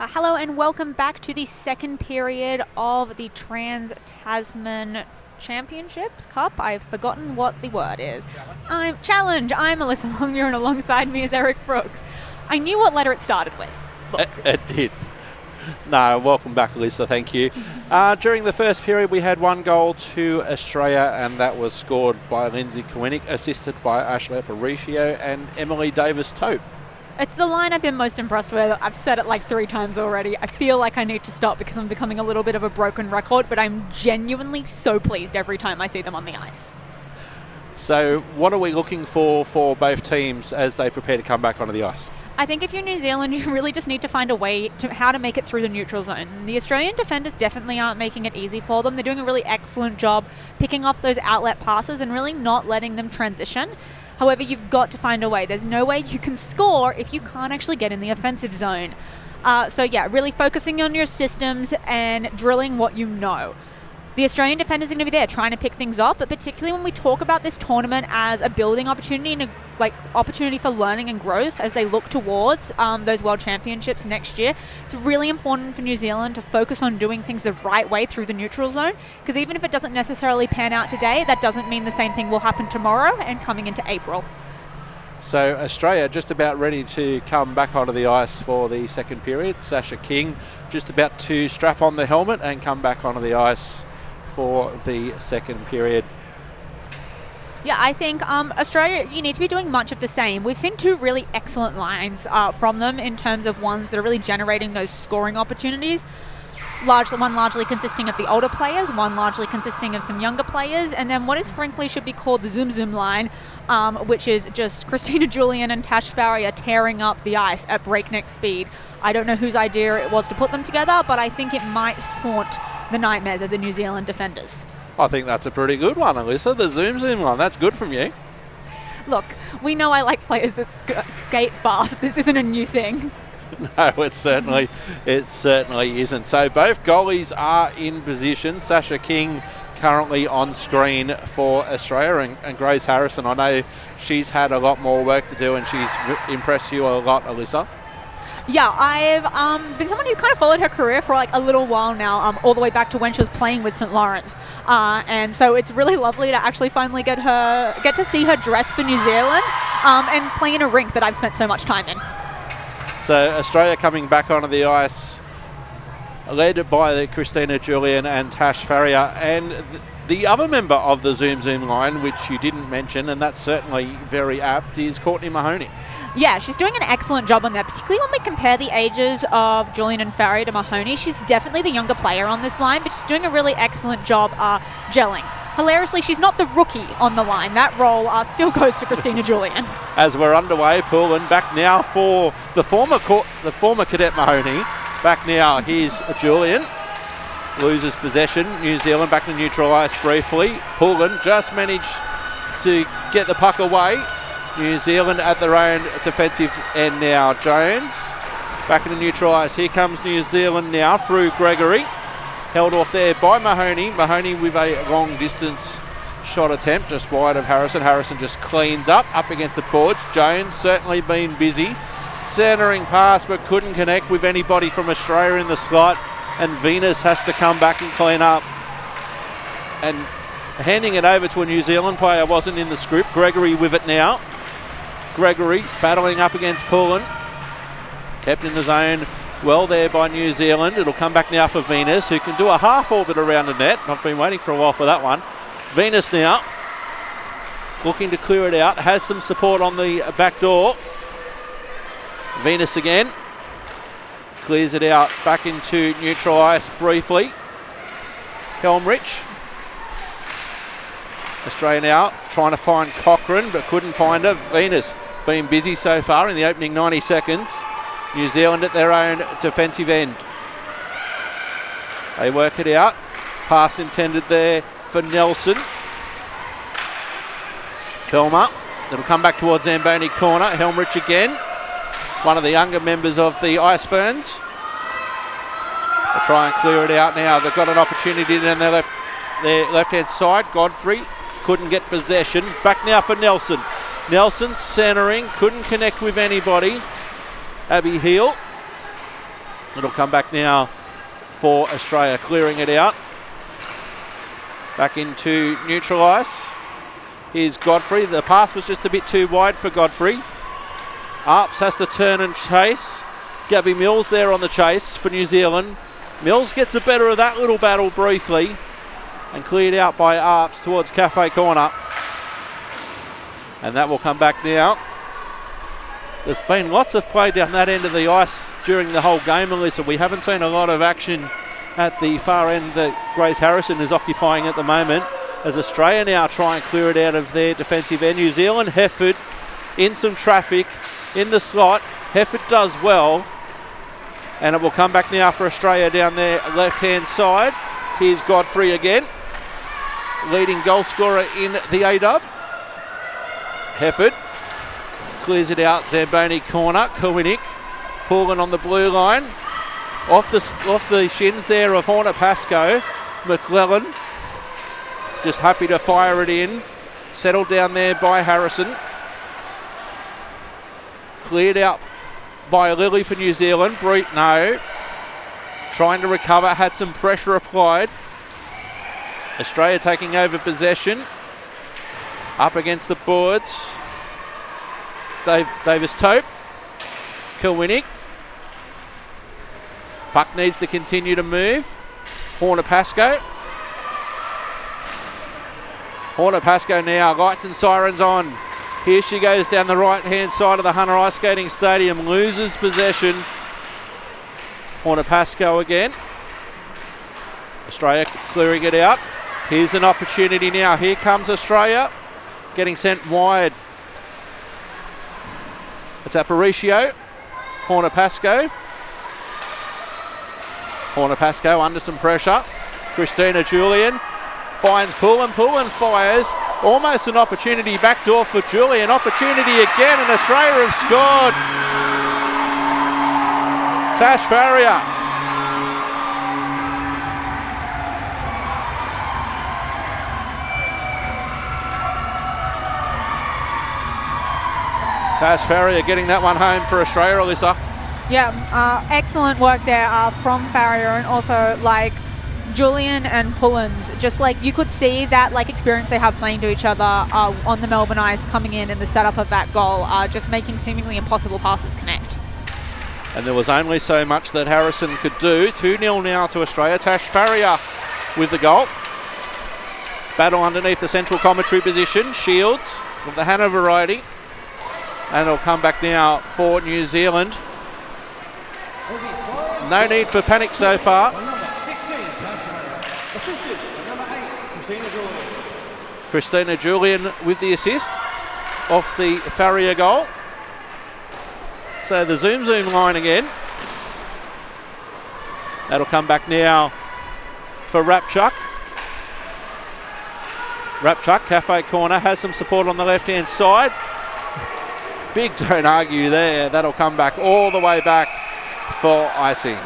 Hello and welcome back to the second period of the Trans-Tasman Championships Cup. I've forgotten what the word is. I'm Alyssa Longmuir, and alongside me is Eric Brooks. I knew what letter it started with. It did. No, welcome back, Alyssa. Thank you. During the first period, we had 1 goal to Australia, and that was scored by Lindsay Kowinick, assisted by Ashley Aparicio and Emily Davis-Tope. It's the line I've been most impressed with. I've said it like 3 times already. I feel like I need to stop because I'm becoming a little bit of a broken record, but I'm genuinely so pleased every time I see them on the ice. So what are we looking for both teams as they prepare to come back onto the ice? I think if you're New Zealand, you really just need to find a way to how to make it through the neutral zone. The Australian defenders definitely aren't making it easy for them. They're doing a really excellent job picking off those outlet passes and really not letting them transition. However, you've got to find a way. There's no way you can score if you can't actually get in the offensive zone. So yeah, really focusing on your systems and drilling what you know. The Australian defenders are going to be there trying to pick things off, but particularly when we talk about this tournament as a building opportunity and a opportunity for learning and growth as they look towards those World Championships next year, it's really important for New Zealand to focus on doing things the right way through the neutral zone, because even if it doesn't necessarily pan out today, that doesn't mean the same thing will happen tomorrow and coming into April. So Australia just about ready to come back onto the ice for the second period. Sasha King just about to strap on the helmet and come back onto the ice for the second period. Yeah, I think Australia, you need to be doing much of the same. We've seen 2 really excellent lines from them in terms of ones that are really generating those scoring opportunities. One largely consisting of the older players, one largely consisting of some younger players, and then what is frankly should be called the Zoom Zoom line, which is just Christina Julian and Tash Farrier tearing up the ice at breakneck speed. I don't know whose idea it was to put them together, but I think it might haunt the nightmares of the New Zealand defenders. I think that's a pretty good one, Alyssa. The Zoom Zoom one. That's good from you. Look, we know I like players that skate fast. This isn't a new thing. No, it certainly isn't. So both goalies are in position. Sasha King currently on screen for Australia, and Grace Harrison, I know she's had a lot more work to do, and she's impressed you a lot, Alyssa. Yeah, I've been someone who's kind of followed her career for like a little while now, all the way back to when she was playing with St. Lawrence. And so it's really lovely to actually finally get to see her dress for New Zealand and play in a rink that I've spent so much time in. So Australia coming back onto the ice, led by Christina Julian and Tash Farrier, and the other member of the Zoom Zoom line, which you didn't mention, and that's certainly very apt, is Courtney Mahoney. Yeah, she's doing an excellent job on that, particularly when we compare the ages of Julian and Farrier to Mahoney. She's definitely the younger player on this line, but she's doing a really excellent job gelling. Hilariously, she's not the rookie on the line. That role still goes to Christina Julian. As we're underway, Poulin back now for the former cadet Mahoney. Back now, here's Julian. Loses possession. New Zealand back to neutral ice briefly. Poulin just managed to get the puck away. New Zealand at their own defensive end now. Jones back into neutral ice. Here comes New Zealand now through Gregory. Held off there by Mahoney. Mahoney with a long distance shot attempt just wide of Harrison. Harrison just cleans up against the boards. Jones certainly been busy. Centering pass but couldn't connect with anybody from Australia in the slot. And Venus has to come back and clean up. And handing it over to a New Zealand player wasn't in the script. Gregory with it now. Gregory battling up against Poulin. Kept in the zone well there by New Zealand. It'll come back now for Venus, who can do a half orbit around the net. I've been waiting for a while for that one. Venus now looking to clear it out. Has some support on the back door. Venus again. Clears it out back into neutral ice briefly. Helmrich. Australia now trying to find Cochrane but couldn't find her. Venus been busy so far in the opening 90 seconds. New Zealand at their own defensive end. They work it out. Pass intended there for Nelson. Filmer. It'll come back towards Zamboni corner. Helmrich again. One of the younger members of the Ice Ferns. They'll try and clear it out now. They've got an opportunity down their left-hand side. Godfrey couldn't get possession. Back now for Nelson. Nelson centering. Couldn't connect with anybody. Abby Heel. It'll come back now for Australia, clearing it out. Back into neutral ice. Here's Godfrey. The pass was just a bit too wide for Godfrey. Arps has to turn and chase. Gabby Mills there on the chase for New Zealand. Mills gets the better of that little battle briefly and cleared out by Arps towards Cafe Corner. And that will come back now. There's been lots of play down that end of the ice during the whole game, Alyssa. We haven't seen a lot of action at the far end that Grace Harrison is occupying at the moment, as Australia now try and clear it out of their defensive end. New Zealand, Hefford in some traffic in the slot. Hefford does well, and it will come back now for Australia down their left-hand side. Here's Godfrey again, leading goal scorer in the A-dub. Hefford clears it out, Zamboni corner. Kowinick pulling on the blue line. Off the shins there of Horner Pascoe. McClellan just happy to fire it in. Settled down there by Harrison. Cleared out by Lilly for New Zealand. No. Trying to recover, had some pressure applied. Australia taking over possession. Up against the boards. Davis-Tope. Kowinick. Puck needs to continue to move. Horner Pascoe. Horner Pascoe now, lights and sirens on. Here she goes down the right-hand side of the Hunter Ice Skating Stadium, loses possession. Horner Pascoe again. Australia clearing it out. Here's an opportunity now. Here comes Australia, getting sent wide. It's Aparicio. Horner Pascoe. Horner Pascoe under some pressure. Christina Julian finds pull and fires. Almost an opportunity backdoor for Julian. Opportunity again, and Australia have scored. Tash Farrier. Tash Farrier getting that one home for Australia, Alyssa. Yeah, excellent work there from Farrier, and also like Julian and Pullins. Just like you could see that like experience they have playing to each other on the Melbourne ice, coming in the setup of that goal, just making seemingly impossible passes connect. And there was only so much that Harrison could do. 2-0 now to Australia. Tash Farrier with the goal. Battle underneath the central commentary position. Shields of the Hannah variety. And it'll come back now for New Zealand. No need for panic so far. Christina Julian with the assist off the Farrier goal. So the zoom line again. That'll come back now for Rapchuk. Rapchuk, Cafe Corner, has some support on the left-hand side. Big don't argue there. That'll come back all the way back for icing.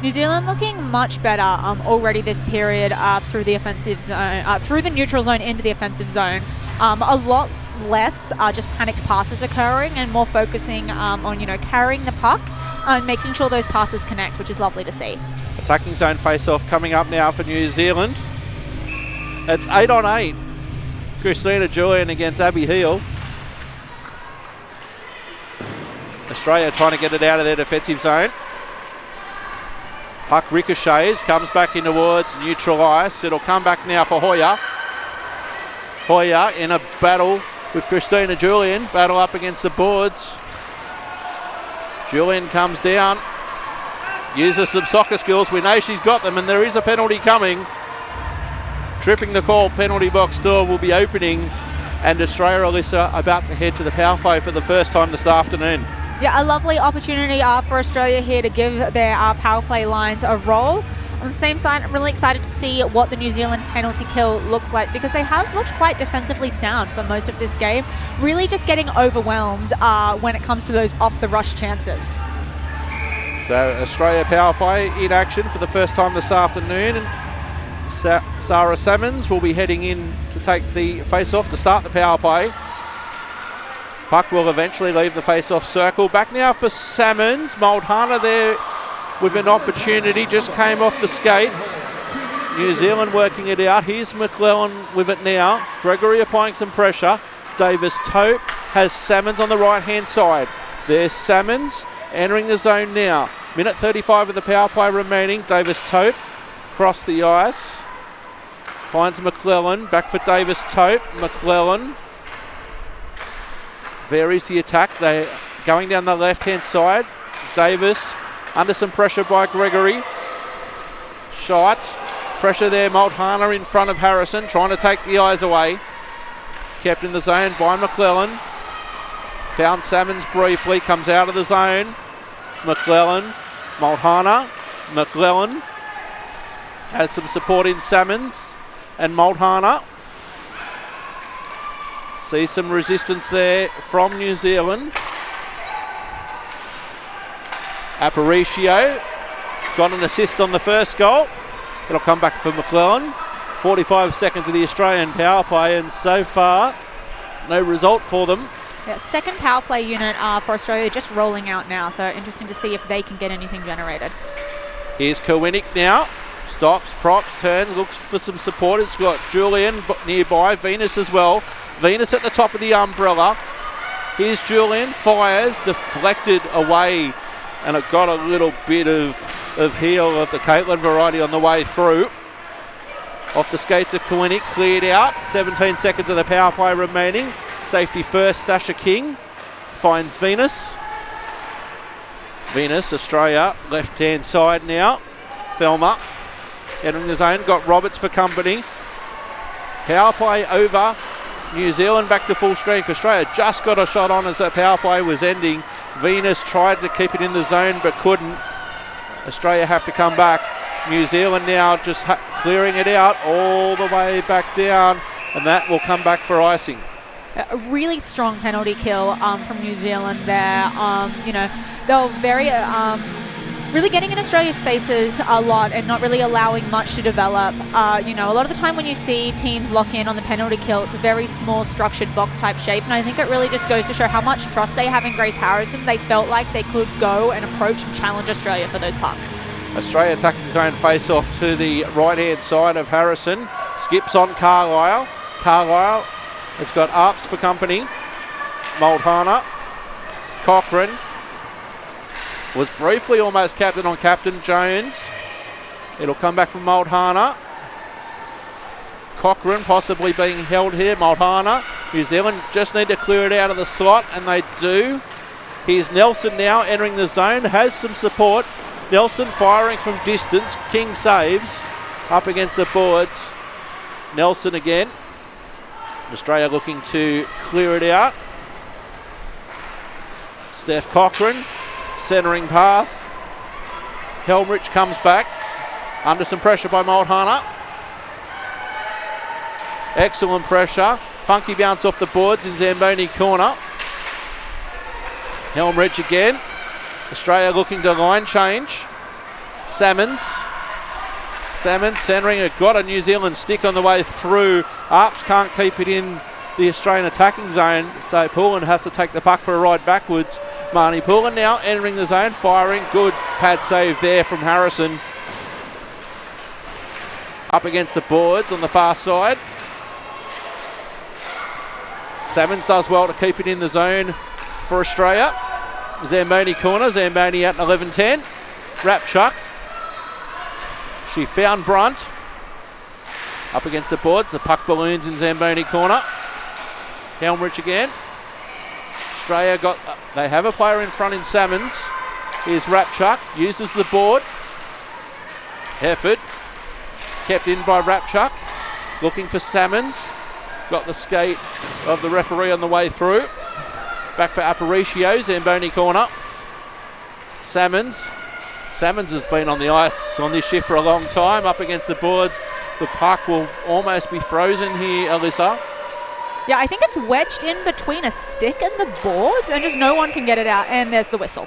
New Zealand looking much better already this period through the offensive zone, through the neutral zone into the offensive zone. A lot less just panicked passes occurring, and more focusing on carrying the puck and making sure those passes connect, which is lovely to see. Attacking zone face-off coming up now for New Zealand. It's 8-on-8. Christina Julian against Abby Heel. Australia trying to get it out of their defensive zone. Puck ricochets, comes back in towards neutral ice. It'll come back now for Hoyer. Hoyer in a battle with Christina Julian. Battle up against the boards. Julian comes down. Uses some soccer skills. We know she's got them, and there is a penalty coming. Tripping the call, penalty box door will be opening, and Australia, Alyssa, about to head to the power play for the first time this afternoon. Yeah, a lovely opportunity for Australia here to give their power play lines a roll. On the same side, I'm really excited to see what the New Zealand penalty kill looks like, because they have looked quite defensively sound for most of this game, really just getting overwhelmed when it comes to those off-the-rush chances. So Australia power play in action for the first time this afternoon. And Sarah Salmons will be heading in to take the face-off to start the power play. Puck will eventually leave the face-off circle. Back now for Salmons. Mulhana there with an opportunity, just came off the skates. New Zealand working it out. Here's McClellan with it now. Gregory applying some pressure. Davis Tope has Salmons on the right-hand side. There's Salmons entering the zone now. Minute 35 of the power play remaining. Davis Tope across the ice. Finds McClellan. Back for Davis Tope. McClellan varies the attack. They're going down the left-hand side. Davis under some pressure by Gregory. Shot. Pressure there. Mulhana in front of Harrison, trying to take the eyes away. Kept in the zone by McClellan. Found Salmons briefly. Comes out of the zone. McClellan. Mulhana. McClellan has some support in Salmons and Mulhana. See some resistance there from New Zealand. Aparicio got an assist on the first goal. It'll come back for McClellan. 45 seconds of the Australian power play, and so far no result for them. Yeah, second power play unit for Australia just rolling out now, so interesting to see if they can get anything generated. Here's Kowinick now. Stops, props, turns, looks for some support. It's got Julian nearby, Venus as well. Venus at the top of the umbrella. Here's Julian, fires, deflected away, and it got a little bit of heel of the Caitlin variety on the way through. Off the skates of Kowinick, cleared out. 17 seconds of the power play remaining. Safety first, Sasha King finds Venus. Venus, Australia, left-hand side now. Thelma entering the zone, got Roberts for company. Power play over. New Zealand back to full strength. Australia just got a shot on as that power play was ending. Venus tried to keep it in the zone but couldn't. Australia have to come back. New Zealand now just clearing it out all the way back down, and that will come back for icing. A really strong penalty kill from New Zealand there. They were very really getting in Australia's faces a lot and not really allowing much to develop. A lot of the time when you see teams lock in on the penalty kill, it's a very small structured box type shape, and I think it really just goes to show how much trust they have in Grace Harrison. They felt like they could go and approach and challenge Australia for those pucks. Australia attacking zone face-off to the right-hand side of Harrison. Skips on Carlisle. Carlisle has got Arps for company. Mulhana. Cochrane was briefly almost captain on Captain Jones. It'll come back from Mulhana. Cochrane possibly being held here. Mulhana. New Zealand just need to clear it out of the slot, and they do. Here's Nelson now entering the zone. Has some support. Nelson firing from distance. King saves. Up against the boards. Nelson again. Australia looking to clear it out. Steph Cochrane. Centering pass. Helmrich comes back. Under some pressure by Mulhana. Excellent pressure. Funky bounce off the boards in Zamboni corner. Helmrich again. Australia looking to line change. Salmons centering. It got a New Zealand stick on the way through. Arps can't keep it in the Australian attacking zone, so Pullen has to take the puck for a ride backwards. Marnie Pullen now entering the zone, firing. Good pad save there from Harrison. Up against the boards on the far side. Salmons does well to keep it in the zone for Australia. Zamboni corner. Zamboni out in 11-10. Rapchuk. She found Brunt. Up against the boards. The puck balloons in Zamboni corner. Helmrich again. Australia they have a player in front in Salmons. Here's Rapchuk. Uses the board. Effort. Kept in by Rapchuk. Looking for Salmons. Got the skate of the referee on the way through. Back for Aparicio, Zamboni corner. Salmons has been on the ice on this shift for a long time. Up against the boards. The puck will almost be frozen here, Alyssa. Yeah, I think it's wedged in between a stick and the boards, and just no one can get it out, and there's the whistle.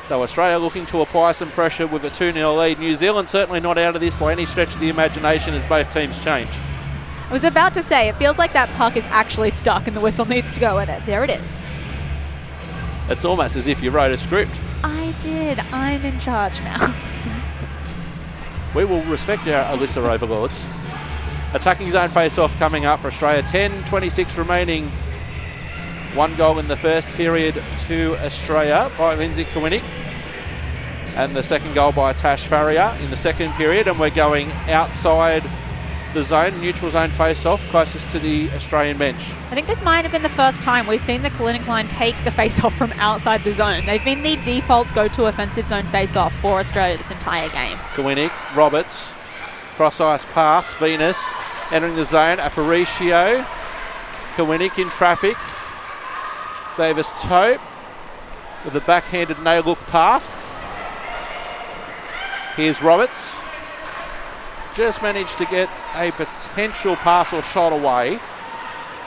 So Australia looking to apply some pressure with a 2-0 lead. New Zealand certainly not out of this by any stretch of the imagination as both teams change. I was about to say, it feels like that puck is actually stuck and the whistle needs to go in it. There it is. It's almost as if you wrote a script. I did. I'm in charge now. We will respect our Alyssa overlords. Attacking zone face-off coming up for Australia. 10:26 remaining. 1 goal in the first period to Australia by Lindsay Kowinick. And the second goal by Tash Farrier in the second period. And we're going outside the zone, neutral zone face-off, closest to the Australian bench. I think this might have been the first time we've seen the Kowinick line take the face-off from outside the zone. They've been the default go-to offensive zone face-off for Australia this entire game. Kowinick, Roberts, cross-ice pass, Venus, entering the zone, Aparicio, Kowinick in traffic, Davis Tope with a backhanded no-look pass. Here's Roberts. Just managed to get a potential pass or shot away.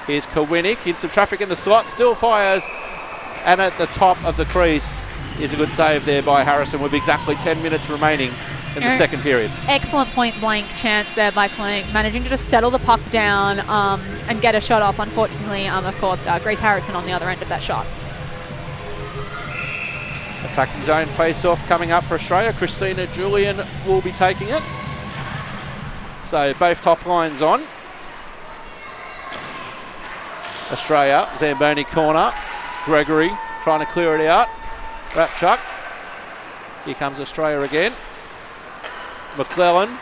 Here's Kowinick in some traffic in the slot, still fires, and at the top of the crease is a good save there by Harrison with exactly 10 minutes remaining in the second period. Excellent point-blank chance there by Kowinick, managing to just settle the puck down and get a shot off. Unfortunately, of course, Grace Harrison on the other end of that shot. Attacking zone face-off coming up for Australia. Christina Julian will be taking it. So both top lines on. Australia, Zamboni corner. Gregory trying to clear it out. Rapchuk. Here comes Australia again. McClellan.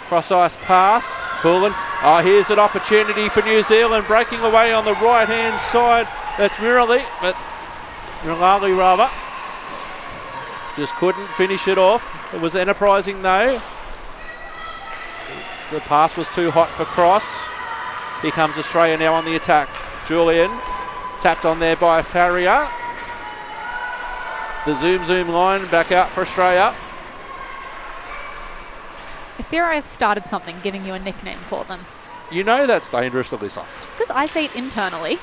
Cross-ice pass. Pullen. Oh, here's an opportunity for New Zealand. Breaking away on the right-hand side. That's Mirali rather. Just couldn't finish it off. It was enterprising though. The pass was too hot for Cross. Here comes Australia now on the attack. Julian tapped on there by Farrier. The zoom line back out for Australia. I fear I have started something, giving you a nickname for them. You know that's dangerous, Alyssa. Just because I say it internally.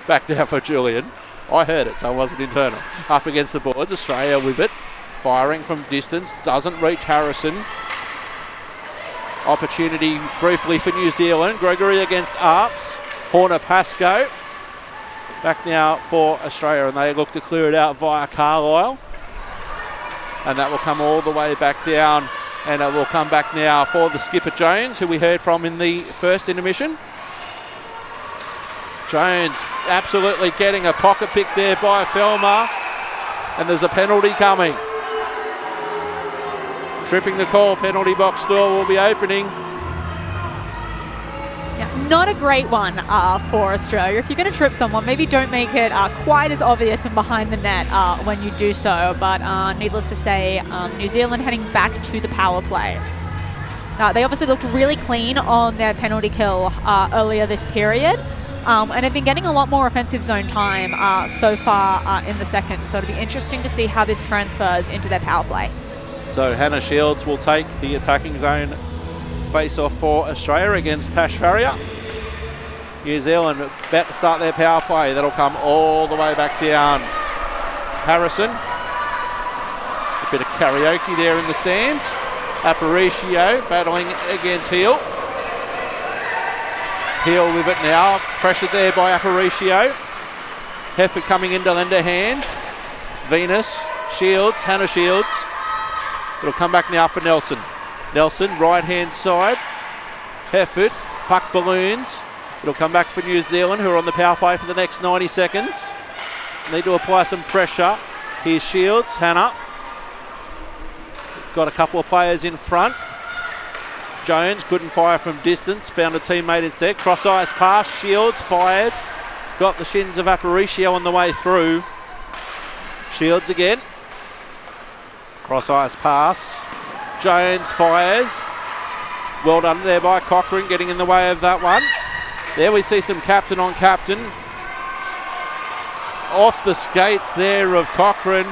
Back down for Julian. I heard it, so it wasn't internal. Up against the boards, Australia with it. Firing from distance, doesn't reach Harrison. Opportunity briefly for New Zealand. Gregory against Arps. Horner Pascoe. Back now for Australia, and they look to clear it out via Carlisle. And that will come all the way back down, and it will come back now for the skipper Jones, who we heard from in the first intermission. Jones absolutely getting a pocket pick there by Felmer, and there's a penalty coming. Tripping the call, penalty box door will be opening. Yeah, not a great one for Australia. If you're going to trip someone, maybe don't make it quite as obvious and behind the net when you do so. But needless to say, New Zealand heading back to the power play. They obviously looked really clean on their penalty kill earlier this period. And have been getting a lot more offensive zone time so far in the second. So it'll be interesting to see how this transfers into their power play. So Hannah Shields will take the attacking zone face-off for Australia against Tash Farrier. New Zealand about to start their power play. That'll come all the way back down. Harrison. A bit of karaoke there in the stands. Aparicio battling against Heel. Heel with it now. Pressured there by Aparicio. Hefford coming into lender hand. Venus. Shields. Hannah Shields. It'll come back now for Nelson. Nelson, right-hand side. Hefford, puck balloons. It'll come back for New Zealand, who are on the power play for the next 90 seconds. Need to apply some pressure. Here's Shields, Hannah. Got a couple of players in front. Jones couldn't fire from distance. Found a teammate instead. Cross-ice pass. Shields fired. Got the shins of Aparicio on the way through. Shields again. Cross-ice pass. Jones fires. Well done there by Cochrane, getting in the way of that one. There we see some captain on captain. Off the skates there of Cochrane.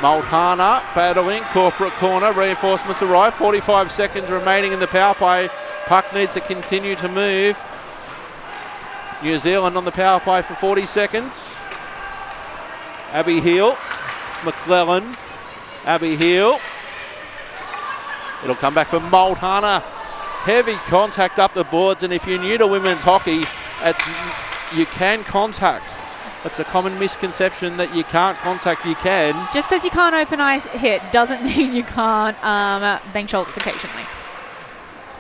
Mulhana battling, corporate corner, reinforcements arrive. 45 seconds remaining in the power play. Puck needs to continue to move. New Zealand on the power play for 40 seconds. Abby Heel, McClellan, Abby Heel. It'll come back for Multana. Heavy contact up the boards, and if you're new to women's hockey, you can contact. It's a common misconception that you can't contact, you can. Just because you can't open ice hit doesn't mean you can't bang shoulders occasionally.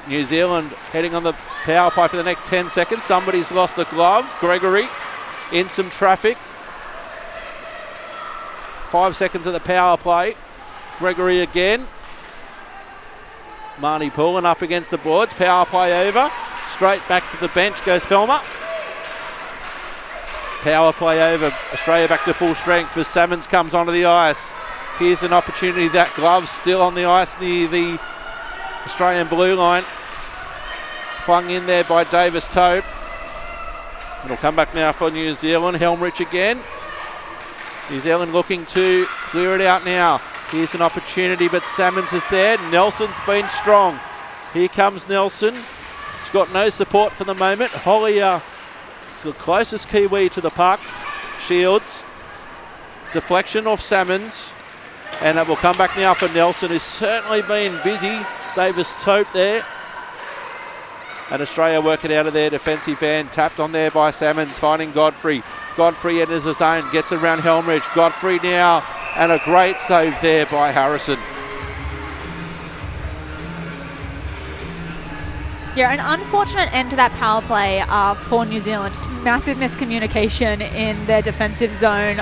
New Zealand heading on the power play for the next 10 seconds. Somebody's lost a glove. Gregory in some traffic. 5 seconds of the power play. Gregory again. Marnie Pullen up against the boards. Power play over. Straight back to the bench goes Felmer. Power play over. Australia back to full strength as Salmons comes onto the ice. Here's an opportunity. That glove still on the ice near the Australian blue line. Flung in there by Davis Tope. It'll come back now for New Zealand. Helmrich again. New Zealand looking to clear it out now. Here's an opportunity, but Salmons is there. Nelson's been strong. Here comes Nelson. He's got no support for the moment. Hollier is the closest Kiwi to the puck. Shields. Deflection off Salmons. And it will come back now for Nelson, who's certainly been busy. Davis Tope there. And Australia work it out of their defensive end. Tapped on there by Salmons, finding Godfrey. Godfrey enters the zone, gets around Helmrich. Godfrey now, and a great save there by Harrison. Yeah, an unfortunate end to that power play for New Zealand. Just massive miscommunication in their defensive zone.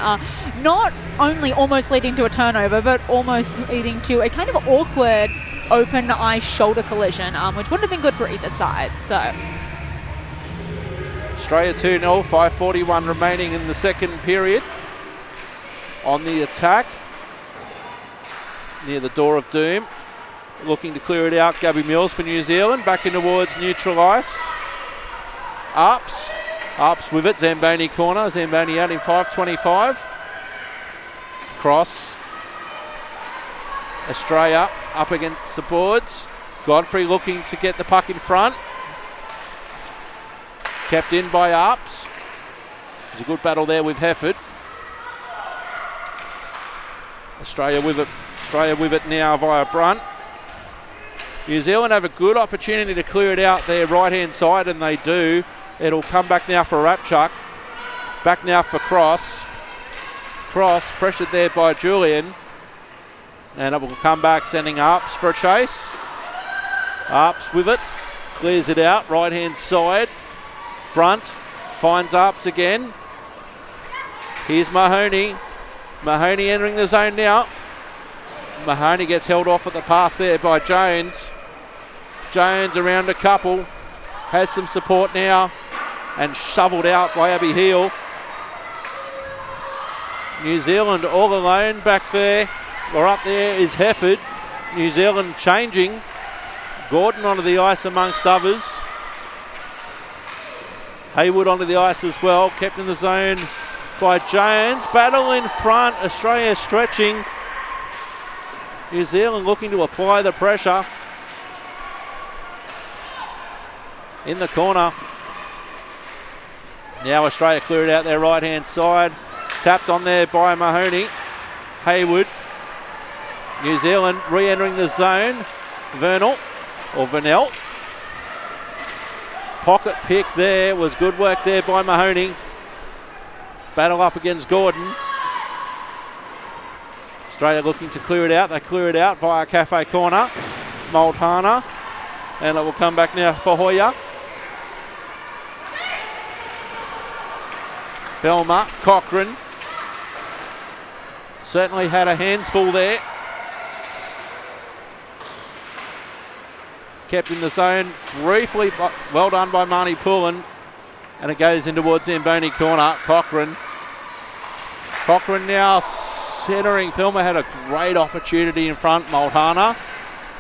Not only almost leading to a turnover, but almost leading to a kind of awkward open ice shoulder collision, which wouldn't have been good for either side. So Australia 2-0, 5:41 remaining in the second period. On the attack, near the door of doom. Looking to clear it out, Gabby Mills for New Zealand. Back in towards neutral ice. Arps with it, Zamboni corner. Zamboni out in 5:25. Cross. Australia up against the boards. Godfrey looking to get the puck in front. Kept in by Arps. There's a good battle there with Hefford. Australia with it now via Brunt. New Zealand have a good opportunity to clear it out their right-hand side, and they do. It'll come back now for Rapchuk. Back now for Cross. Cross pressured there by Julian. And it will come back, sending Arps for a chase. Arps with it. Clears it out, right-hand side. Brunt finds Arps again. Here's Mahoney. Mahoney entering the zone now. Mahoney gets held off at the pass there by Jones. Jones around a couple. Has some support now. And shoveled out by Abby Heel. New Zealand all alone back there. Or up there is Hefford. New Zealand changing. Gordon onto the ice amongst others. Haywood onto the ice as well. Kept in the zone by Jones. Battle in front. Australia stretching. New Zealand looking to apply the pressure. In the corner. Now Australia clear it out their right-hand side. Tapped on there by Mahoney. Haywood. New Zealand re-entering the zone. Vernell. Pocket pick there. Was good work there by Mahoney. Battle up against Gordon. Australia looking to clear it out. They clear it out via Cafe Corner. Multana. And it will come back now for Hoya. Velma. Cochrane. Certainly had a hands full there. Kept in the zone briefly. Well done by Marnie Pullen. And it goes in towards Zamboni corner. Cochrane now centering. Filmer had a great opportunity in front. Multana.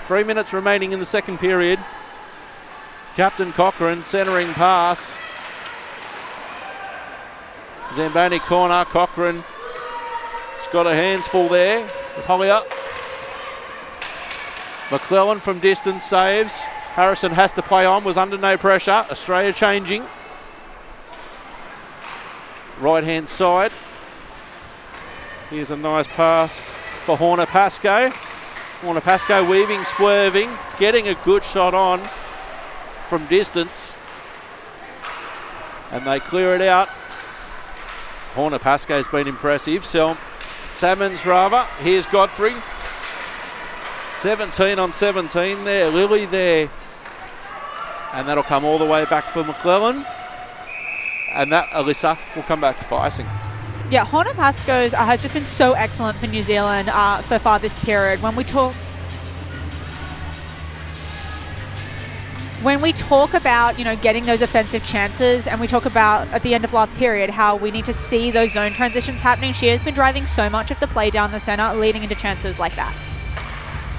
3 minutes remaining in the second period. Captain Cochrane centering pass. Zamboni corner. Cochrane has got a hands full there with Hollier. McClellan from distance saves. Harrison has to play on, was under no pressure. Australia changing. Right-hand side. Here's a nice pass for Horner Pascoe. Pasco weaving, swerving, getting a good shot on from distance. And they clear it out. Pasco's been impressive. Salmons rather. Here's Godfrey. 17 on 17 there. Lily there. And that'll come all the way back for McClellan. And that, Alyssa, will come back for icing. Yeah, Pasco's has just been so excellent for New Zealand so far this period. When we talk about, getting those offensive chances, and we talk about at the end of last period how we need to see those zone transitions happening, she has been driving so much of the play down the centre, leading into chances like that.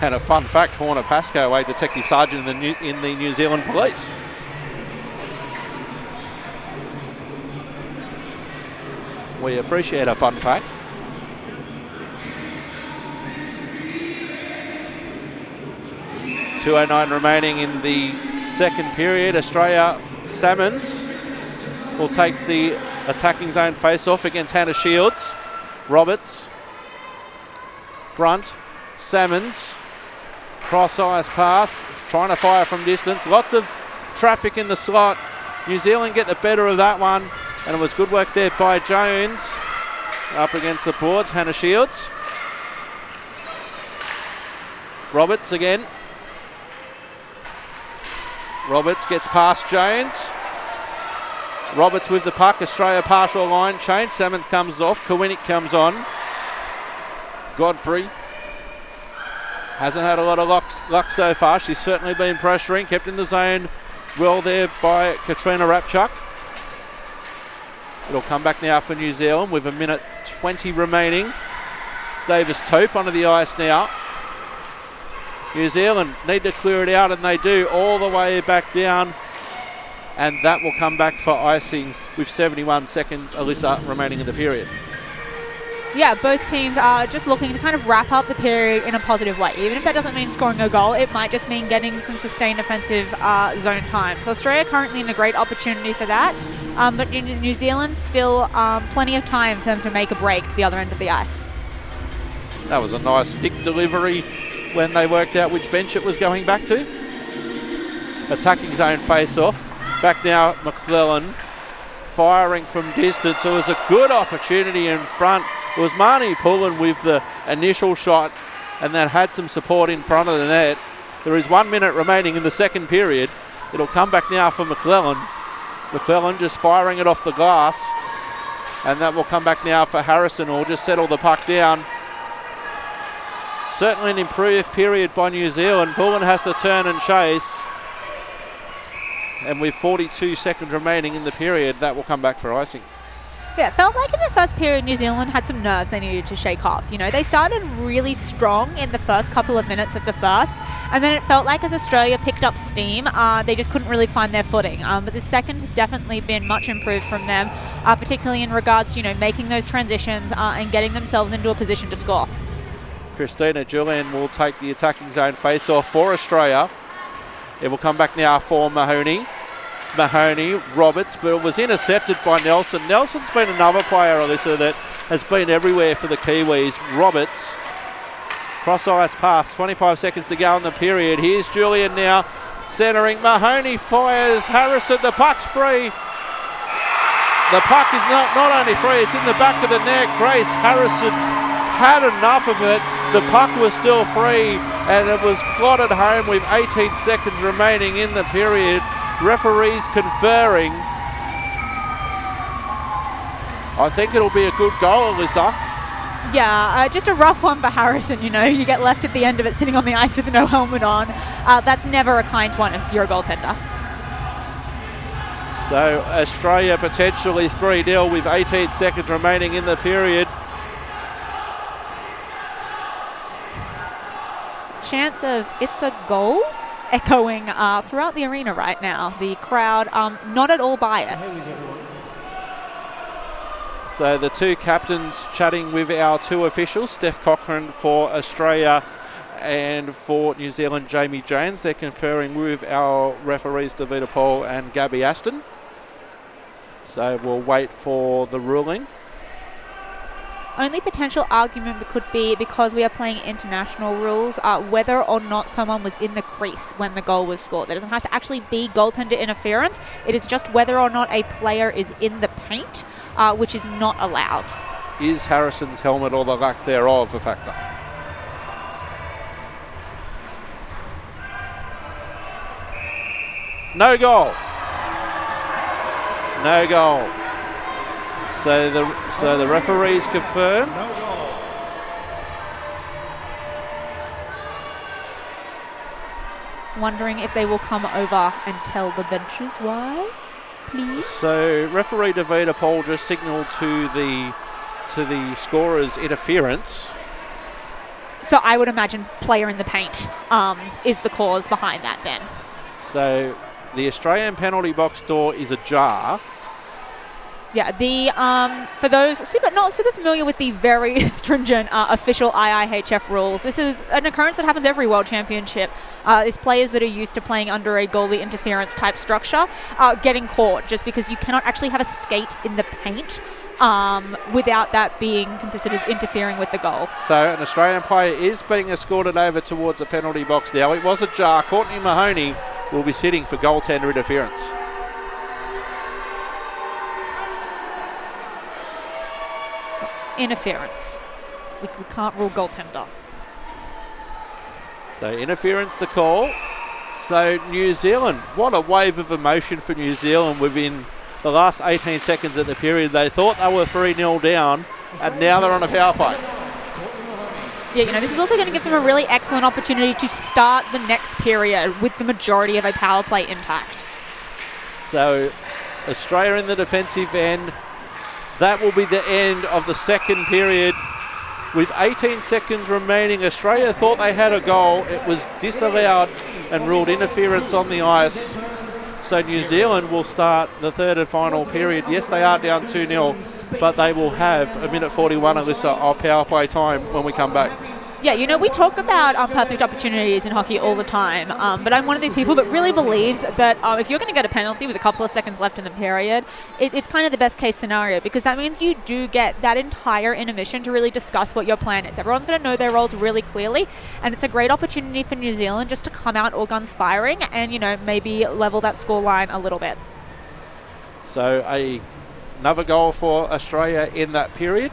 And a fun fact, Pasco, a detective sergeant in the New Zealand Police. We appreciate a fun fact. .209 remaining in the second period. Australia Salmons will take the attacking zone face-off against Hannah Shields. Roberts, Brunt, Salmons, cross-ice pass, trying to fire from distance. Lots of traffic in the slot. New Zealand get the better of that one, and it was good work there by Jones. Up against the boards, Hannah Shields. Roberts again. Roberts gets past Jones. Roberts with the puck. Australia partial line change. Salmons comes off. Kowinick comes on. Godfrey hasn't had a lot of luck so far. She's certainly been pressuring. Kept in the zone well there by Katrina Rapchuk. It'll come back now for New Zealand with 1:20 remaining. Davis Tope onto the ice now. New Zealand need to clear it out, and they do, all the way back down. And that will come back for icing with 71 seconds, Alyssa, remaining in the period. Yeah, both teams are just looking to kind of wrap up the period in a positive way. Even if that doesn't mean scoring a goal, it might just mean getting some sustained offensive zone time. So Australia currently in a great opportunity for that. But in New Zealand, still plenty of time for them to make a break to the other end of the ice. That was a nice stick delivery when they worked out which bench it was going back to. Attacking zone face-off. Back now, McClellan firing from distance. It was a good opportunity in front. It was Marnie Pullen with the initial shot, and that had some support in front of the net. There is 1 minute remaining in the second period. It'll come back now for McClellan. McClellan just firing it off the glass, and that will come back now for Harrison, who will just settle the puck down. Certainly an improved period by New Zealand. Pullen has to turn and chase. And with 42 seconds remaining in the period, that will come back for icing. Yeah, it felt like in the first period, New Zealand had some nerves they needed to shake off. They started really strong in the first couple of minutes of the first, and then it felt like as Australia picked up steam, they just couldn't really find their footing. But the second has definitely been much improved from them, particularly in regards to, making those transitions and getting themselves into a position to score. Christina Julian will take the attacking zone face-off for Australia. It will come back now for Mahoney, Roberts, but it was intercepted by Nelson. Nelson's been another player, Alyssa, that has been everywhere for the Kiwis. Roberts, cross-ice pass, 25 seconds to go in the period. Here's Julian now, centering. Mahoney fires. Harrison, the puck's free. The puck is not only free, it's in the back of the net. Grace Harrison had enough of it. The puck was still free, and it was plotted home with 18 seconds remaining in the period. Referees conferring. I think it'll be a good goal, Alyssa. Yeah, just a rough one for Harrison. You get left at the end of it sitting on the ice with no helmet on. That's never a kind one if you're a goaltender. So Australia potentially 3-0 with 18 seconds remaining in the period. Chance of it's a goal echoing throughout the arena right now. The crowd not at all biased. So the two captains chatting with our two officials, Steph Cochran for Australia and for New Zealand, Jamie Jones. They're conferring with our referees, Davida Paul and Gabby Aston. So we'll wait for the ruling. only potential argument could be, because we are playing international rules, whether or not someone was in the crease when the goal was scored. There doesn't have to actually be goaltender interference. It is just whether or not a player is in the paint, which is not allowed. Is Harrison's helmet or the lack thereof a factor? No goal. No goal. So the referees confirm. No goal. Wondering if they will come over and tell the benches why, please. So referee Davida Paul just signalled to the scorer's interference. So I would imagine player in the paint is the cause behind that then. So the Australian penalty box door is ajar. Yeah, the for those not super familiar with the very stringent official IIHF rules, this is an occurrence that happens every World Championship. Is players that are used to playing under a goalie interference type structure getting caught, just because you cannot actually have a skate in the paint without that being considered interfering with the goal. So an Australian player is being escorted over towards the penalty box now. It was ajar. Courtney Mahoney will be sitting for goaltender interference. Interference. We can't rule goaltender. So interference the call. So New Zealand, what a wave of emotion for New Zealand within the last 18 seconds of the period. They thought they were 3-0 down, and now they're on a power play. Yeah, this is also going to give them a really excellent opportunity to start the next period with the majority of a power play intact. So Australia in the defensive end. That will be the end of the second period. With 18 seconds remaining, Australia thought they had a goal. It was disallowed and ruled interference on the ice. So New Zealand will start the third and final period. Yes, they are down 2-0, but they will have a minute 41, Alyssa, of power play time when we come back. Yeah, we talk about perfect opportunities in hockey all the time, but I'm one of these people that really believes that if you're going to get a penalty with a couple of seconds left in the period, it's kind of the best case scenario, because that means you do get that entire intermission to really discuss what your plan is. Everyone's going to know their roles really clearly, and it's a great opportunity for New Zealand just to come out all guns firing and, maybe level that scoreline a little bit. So another goal for Australia in that period.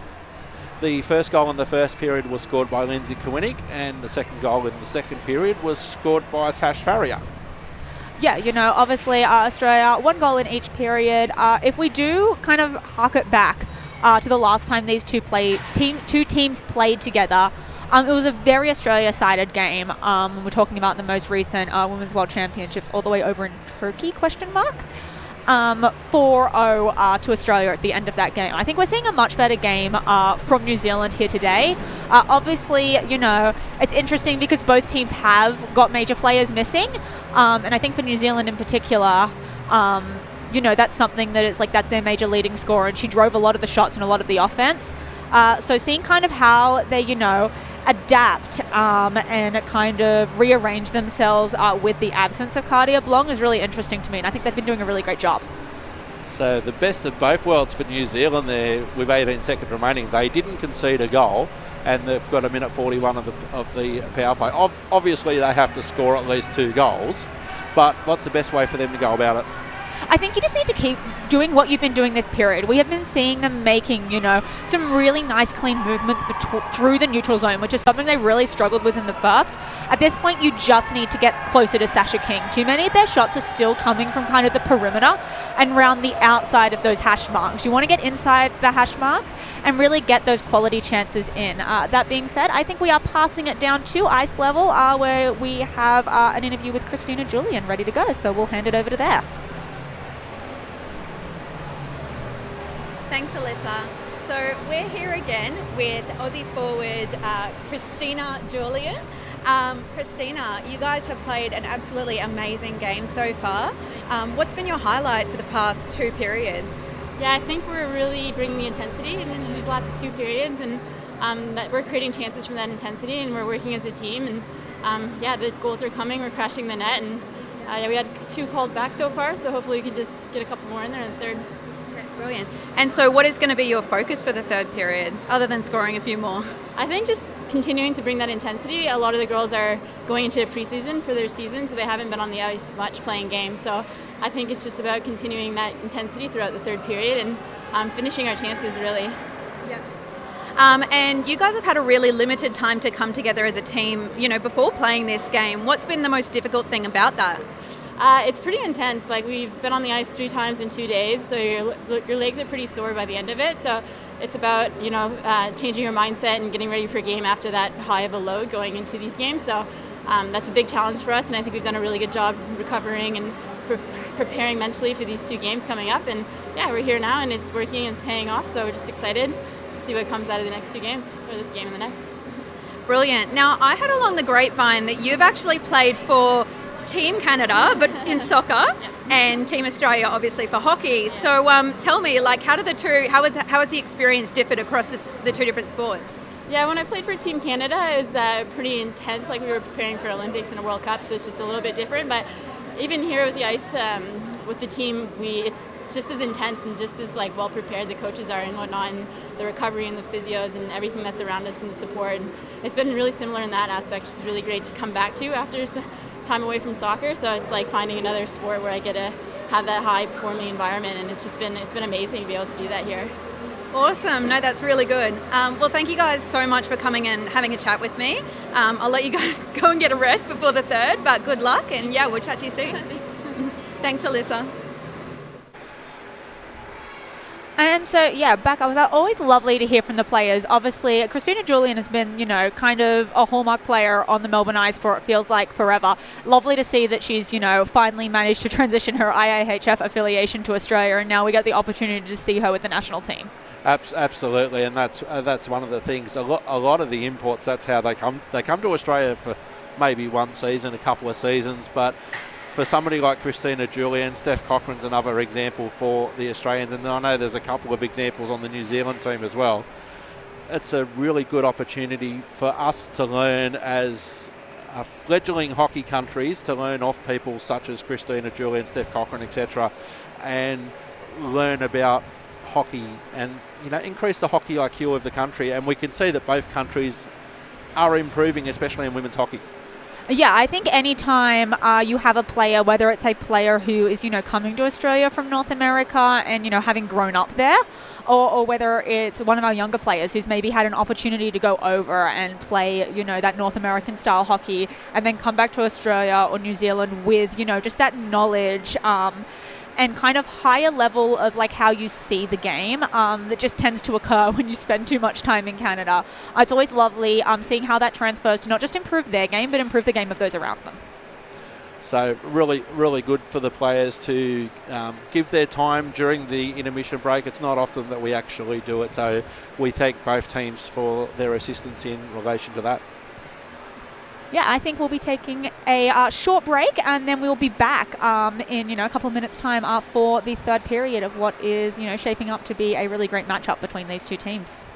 The first goal in the first period was scored by Lindsay Koenig, and the second goal in the second period was scored by Tash Farrier. Yeah, obviously Australia, one goal in each period. If we do kind of hark it back to the last time these two teams played together, it was a very Australia-sided game. We're talking about the most recent Women's World Championships all the way over in Turkey, ? 4-0 to Australia at the end of that game. I think we're seeing a much better game from New Zealand here today. Obviously, it's interesting because both teams have got major players missing. And I think for New Zealand in particular, that's something that it's like that's their major leading scorer, and she drove a lot of the shots and a lot of the offense. So seeing kind of how they, adapt and kind of rearrange themselves with the absence of Cardia Blong is really interesting to me, and I think they've been doing a really great job. So the best of both worlds for New Zealand there with 18 seconds remaining. They didn't concede a goal, and they've got a minute 41 of the power play. Obviously, they have to score at least 2 goals, but what's the best way for them to go about it? I think you just need to keep doing what you've been doing this period. We have been seeing them making, some really nice clean movements through the neutral zone, which is something they really struggled with in the first. At this point, you just need to get closer to Sasha King. Too many of their shots are still coming from kind of the perimeter and around the outside of those hash marks. You want to get inside the hash marks and really get those quality chances in. That being said, I think we are passing it down to ice level where we have an interview with Christina Julian ready to go. So we'll hand it over to there. Thanks, Alyssa. So we're here again with Aussie forward Christina Julian. Christina, you guys have played an absolutely amazing game so far. What's been your highlight for the past 2 periods? Yeah, I think we're really bringing the intensity in these last 2 periods, and that we're creating chances from that intensity, and we're working as a team. And the goals are coming. We're crashing the net, and we had 2 called back so far. So hopefully we can just get a couple more in there in the third. Brilliant. And so what is going to be your focus for the third period, other than scoring a few more? I think just continuing to bring that intensity. A lot of the girls are going into a preseason for their season, so they haven't been on the ice much playing games. So I think it's just about continuing that intensity throughout the third period and finishing our chances, really. Yeah. And you guys have had a really limited time to come together as a team, before playing this game. What's been the most difficult thing about that? It's pretty intense. Like, we've been on the ice 3 times in 2 days, so your legs are pretty sore by the end of it. So it's about changing your mindset and getting ready for a game after that high of a load going into these games. So that's a big challenge for us, and I think we've done a really good job recovering and preparing mentally for these 2 games coming up. And yeah, we're here now, and it's working and it's paying off. So we're just excited to see what comes out of the next 2 games, or this game and the next. Brilliant. Now, I heard along the grapevine that you've actually played for Team Canada, but in soccer, and Team Australia, obviously, for hockey. So tell me, how has the experience differed across the 2 different sports? Yeah, when I played for Team Canada, it was pretty intense. Like, we were preparing for Olympics and a World Cup, so it's just a little bit different. But even here with the ice, with the team, it's just as intense and just as well prepared the coaches are and whatnot, and the recovery and the physios and everything that's around us and the support. And it's been really similar in that aspect. It's really great to come back to after time away from soccer. So it's like finding another sport where I get to have that high performing environment, and it's been amazing to be able to do that here. Awesome. No, that's really good. Well, thank you guys so much for coming and having a chat with me. I'll let you guys go and get a rest before the third, but good luck, and yeah, we'll chat to you soon. Thanks, Alyssa. And so, yeah, back up. It's always lovely to hear from the players. Obviously, Christina Julian has been, kind of a hallmark player on the Melbourne Ice for, it feels like, forever. Lovely to see that she's, finally managed to transition her IIHF affiliation to Australia, and now we get the opportunity to see her with the national team. Absolutely, and that's one of the things. A lot of the imports, that's how they come. They come to Australia for maybe 1 season, a couple of seasons, but for somebody like Christina Julian, Steph Cochran's another example for the Australians, and I know there's a couple of examples on the New Zealand team as well. It's a really good opportunity for us to learn as fledgling hockey countries, to learn off people such as Christina Julian, Steph Cochran, etc., and learn about hockey and increase the hockey IQ of the country. And we can see that both countries are improving, especially in women's hockey. Yeah, I think anytime you have a player, whether it's a player who is, coming to Australia from North America and, having grown up there, or whether it's one of our younger players who's maybe had an opportunity to go over and play, that North American style hockey and then come back to Australia or New Zealand with, just that knowledge and kind of higher level of how you see the game that just tends to occur when you spend too much time in Canada. It's always lovely seeing how that transfers to not just improve their game, but improve the game of those around them. So really, really good for the players to give their time during the intermission break. It's not often that we actually do it, so we thank both teams for their assistance in relation to that. Yeah, I think we'll be taking a short break, and then we'll be back in a couple of minutes' time for the third period of what is shaping up to be a really great matchup between these 2 teams.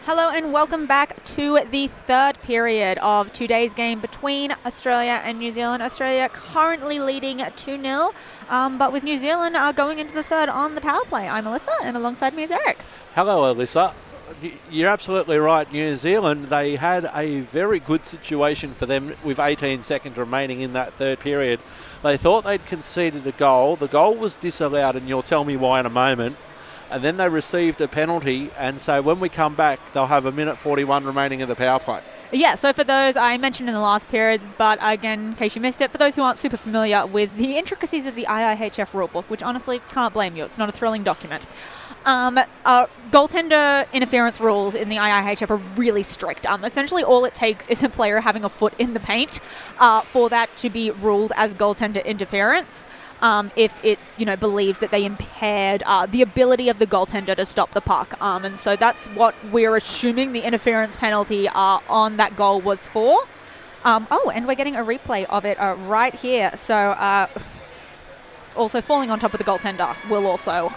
Hello and welcome back to the third period of today's game between Australia and New Zealand. Australia currently leading 2-0, but with New Zealand going into the third on the power play. I'm Alyssa, and alongside me is Eric. Hello, Alyssa. You're absolutely right. New Zealand, they had a very good situation for them with 18 seconds remaining in that third period. They thought they'd conceded a goal. The goal was disallowed, and you'll tell me why in a moment. And then they received a penalty, and so when we come back, they'll have a minute 41 remaining in the power play. Yeah, so for those, I mentioned in the last period, but again, in case you missed it, for those who aren't super familiar with the intricacies of the IIHF rulebook, which honestly can't blame you, it's not a thrilling document. Goaltender interference rules in the IIHF are really strict. Essentially, all it takes is a player having a foot in the paint for that to be ruled as goaltender interference. If it's, believed that they impaired the ability of the goaltender to stop the puck. And so that's what we're assuming the interference penalty on that goal was for. And we're getting a replay of it right here. So also falling on top of the goaltender will also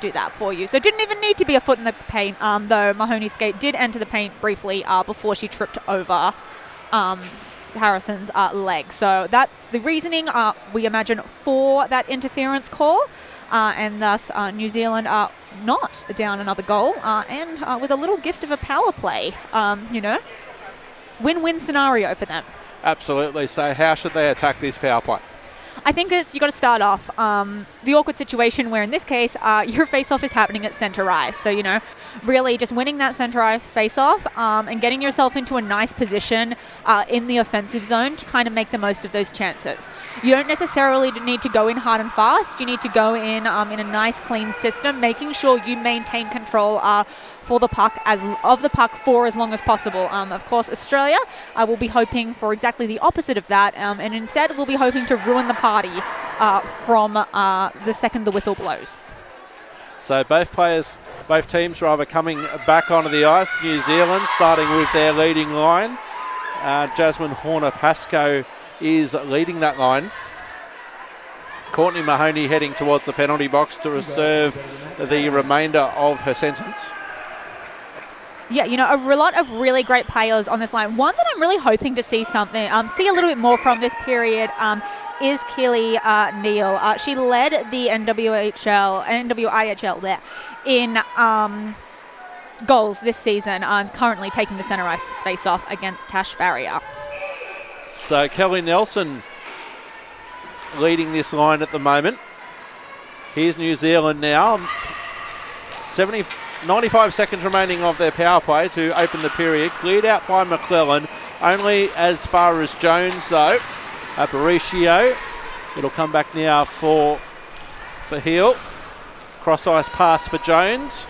do that for you. So it didn't even need to be a foot in the paint, though Mahoney's skate did enter the paint briefly before she tripped over Harrison's leg. So that's the reasoning, we imagine, for that interference call, and thus New Zealand are not down another goal, and with a little gift of a power play, win-win scenario for them. Absolutely. So how should they attack this power play? I think you've got to start off the awkward situation where in this case your face-off is happening at centre ice. So, really just winning that centre ice face-off and getting yourself into a nice position in the offensive zone to kind of make the most of those chances. You don't necessarily need to go in hard and fast. You need to go in a nice clean system, making sure you maintain control for the puck for as long as possible. Of course, Australia will be hoping for exactly the opposite of that, and instead we'll be hoping to ruin the party from the second the whistle blows. So both teams rather coming back onto the ice. New Zealand starting with their leading line. Jasmine Horner-Pascoe is leading that line. Courtney Mahoney heading towards the penalty box to serve the remainder of her sentence. Yeah, a lot of really great players on this line. One that I'm really hoping to see a little bit more from this period is Keely Neal. She led the NWIHL there in goals this season, currently taking the centre ice face-off against Tash Farrier. So Kelly Nelson leading this line at the moment. Here's New Zealand now. 95 seconds remaining of their power play to open the period. Cleared out by McClellan. Only as far as Jones, though. Aparicio. It'll come back now for Hill. Cross-ice pass for Jones.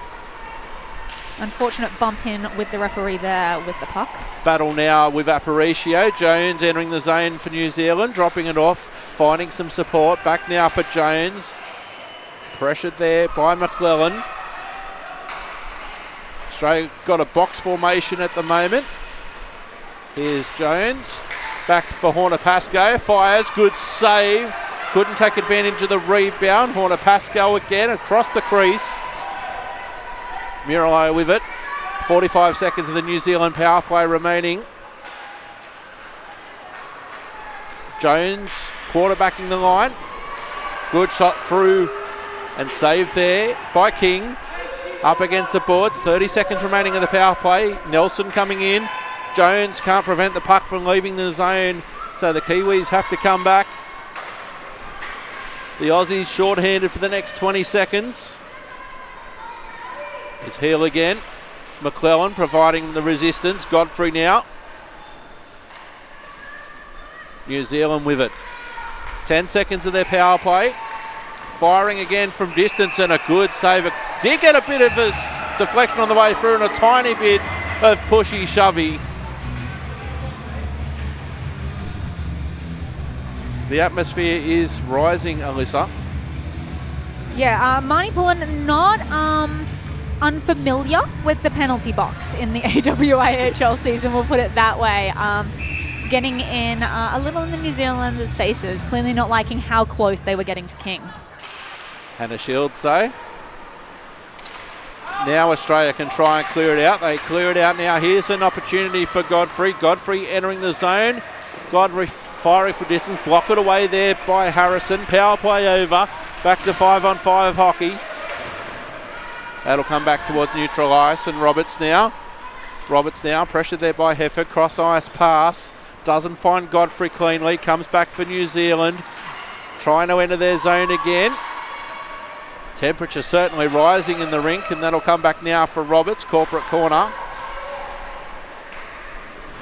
Unfortunate bump in with the referee there with the puck. Battle now with Aparicio. Jones entering the zone for New Zealand. Dropping it off. Finding some support. Back now for Jones. Pressured there by McClellan. Australia got a box formation at the moment. Here's Jones. Back for Horner-Pascoe. Fires. Good save. Couldn't take advantage of the rebound. Horner-Pascoe again across the crease. Murillo with it. 45 seconds of the New Zealand power play remaining. Jones quarterbacking the line. Good shot through and saved there by King. Up against the boards. 30 seconds remaining of the power play. Nelson coming in. Jones can't prevent the puck from leaving the zone, so the Kiwis have to come back. The Aussies short-handed for the next 20 seconds. It's Heel again. McClellan providing the resistance. Godfrey now. New Zealand with it. 10 seconds of their power play. Firing again from distance and a good save. Did get a bit of a deflection on the way through and a tiny bit of pushy-shovey. The atmosphere is rising, Alyssa. Yeah, Marnie Pullen not unfamiliar with the penalty box in the AWIHL season, we'll put it that way. Getting in a little in the New Zealanders' faces, clearly not liking how close they were getting to King. Hannah Shields, though. Now Australia can try and clear it out. They clear it out now. Here's an opportunity for Godfrey. Godfrey entering the zone. Godfrey firing for distance. Block it away there by Harrison. Power play over. Back to 5-on-5 hockey. That'll come back towards neutral ice, and Roberts now pressured there by Hefford. Cross ice pass. Doesn't find Godfrey cleanly. Comes back for New Zealand. Trying to enter their zone again. Temperature certainly rising in the rink, and that'll come back now for Roberts. Corporate corner.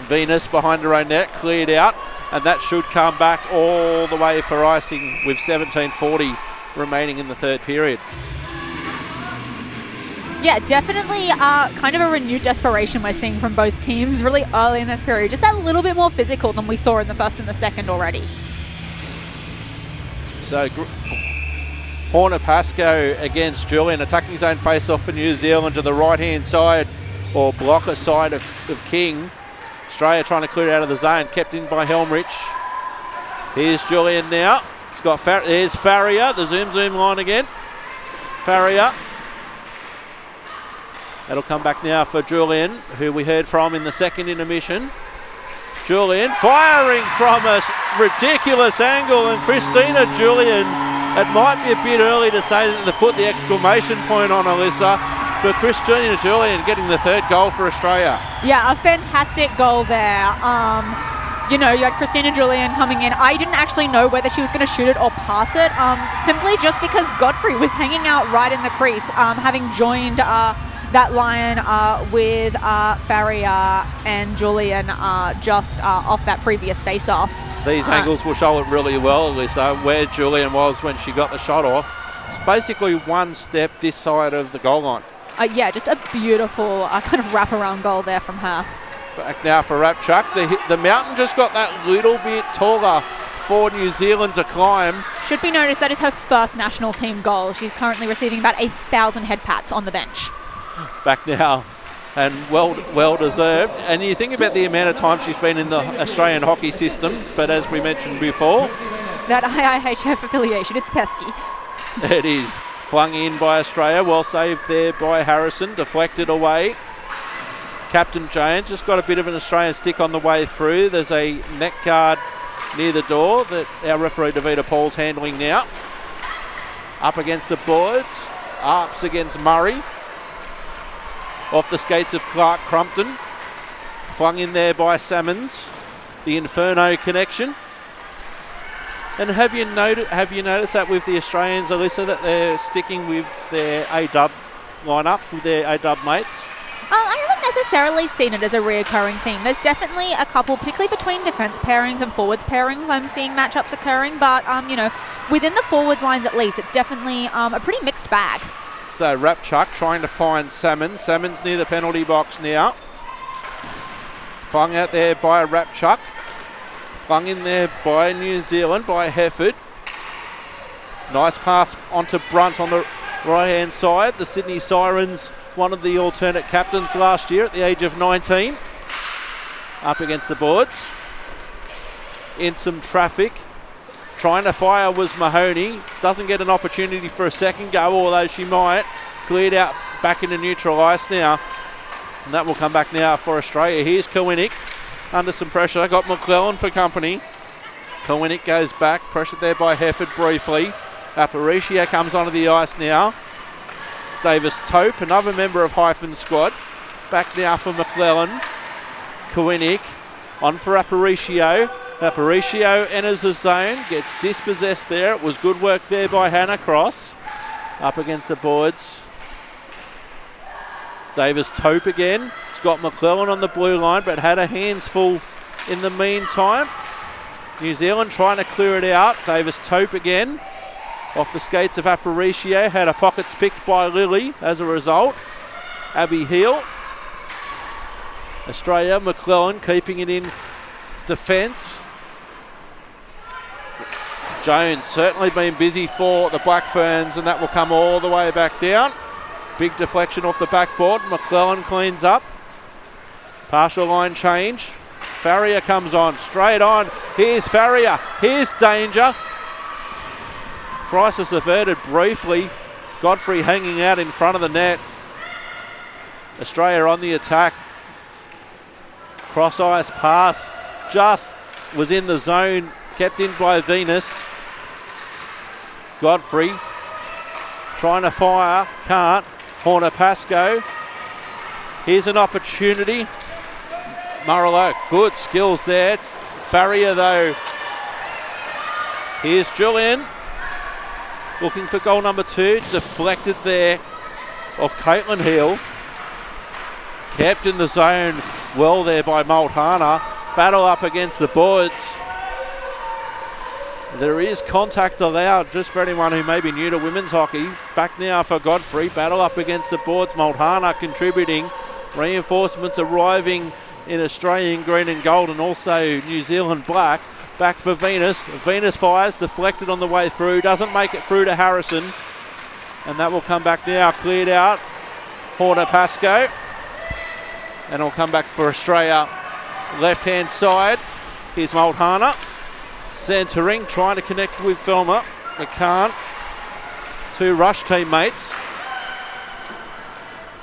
Venus behind her own net, cleared out, and that should come back all the way for icing with 17:40 remaining in the third period. Yeah, definitely kind of a renewed desperation we're seeing from both teams really early in this period. Just that little bit more physical than we saw in the first and the second already. So Horner Pascoe against Julian, attacking zone face-off for New Zealand to the right-hand side, or blocker side of King. Australia trying to clear it out of the zone, kept in by Helmrich. Here's Julian now. He's got there's Farrier, the zoom line again. Farrier. That'll come back now for Julian, who we heard from in the second intermission. Julian firing from a ridiculous angle, and Christina Julian, it might be a bit early to say that they put the exclamation point on Alyssa, but Christina Julian getting the third goal for Australia. Yeah, a fantastic goal there. You know, you had Christina Julian coming in. I didn't actually know whether she was going to shoot it or pass it, simply just because Godfrey was hanging out right in the crease, having joined that line with Farrier and Julian just off that previous face-off. These angles will show it really well, Alyssa, where Julian was when she got the shot off. It's basically one step this side of the goal line. Yeah, just a beautiful kind of wraparound goal there from her. Back now for Rapchuk. The mountain just got that little bit taller for New Zealand to climb. Should be noticed that is her first national team goal. She's currently receiving about 1,000 head pats on the bench. Back now, and well deserved. And you think about the amount of time she's been in the Australian hockey system, but as we mentioned before, that IIHF affiliation, it's pesky. It is. Flung in by Australia, well saved there by Harrison, deflected away. Captain Jones just got a bit of an Australian stick on the way through. There's a net guard near the door that our referee Davida Paul's handling now. Up against the boards, ups against Murray. Off the skates of Clark Crumpton. Flung in there by Salmons. The Inferno connection. And have you noticed that with the Australians, Alyssa, that they're sticking with their A-dub lineups, with their A-dub mates? I haven't necessarily seen it as a reoccurring theme. There's definitely a couple, particularly between defence pairings and forwards pairings, I'm seeing matchups occurring. But, you know, within the forwards lines at least, it's definitely a pretty mixed bag. So Rapchuk trying to find Salmons. Salmons near the penalty box now. Flung out there by Rapchuk. Flung in there by New Zealand, by Hefford. Nice pass onto Brunt on the right-hand side. The Sydney Sirens, one of the alternate captains last year at the age of 19. Up against the boards. In some traffic. Trying to fire was Mahoney. Doesn't get an opportunity for a second go, although she might. Cleared out back into neutral ice now. And that will come back now for Australia. Here's Kowinick under some pressure. Got McClellan for company. Kowinick goes back. Pressured there by Hefford briefly. Aparicio comes onto the ice now. Davis Tope, another member of Hyphen squad. Back now for McClellan. Kowinick on for Aparicio. Aparicio enters the zone, gets dispossessed there. It was good work there by Hannah Cross. Up against the boards. Davis Tope again. He's got McClellan on the blue line, but had her hands full in the meantime. New Zealand trying to clear it out. Davis Tope again. Off the skates of Aparicio. Had her pockets picked by Lily as a result. Abby Heel. Australia, McClellan keeping it in defence. Jones certainly been busy for the Black Ferns, and that will come all the way back down. Big deflection off the backboard. McClellan cleans up. Partial line change. Farrier comes on, straight on. Here's Farrier. Here's danger. Crisis averted briefly. Godfrey hanging out in front of the net. Australia on the attack. Cross ice pass just was in the zone, kept in by Venus. Godfrey trying to fire, can't. Horner Pascoe. Here's an opportunity. Murrello, good skills there. It's Farrier though. Here's Julian looking for goal number 2. Deflected there of Caitlin Hill. Kept in the zone well there by Multana. Battle up against the boards. There is contact allowed just for anyone who may be new to women's hockey. Back now for Godfrey. Battle up against the boards. Multana contributing. Reinforcements arriving in Australian green and gold and also New Zealand black. Back for Venus. Venus fires, deflected on the way through. Doesn't make it through to Harrison. And that will come back now. Cleared out. Horner Pascoe. And it'll come back for Australia. Left-hand side. Here's Multana. Centering, trying to connect with Filmer. They can't. 2 rush teammates.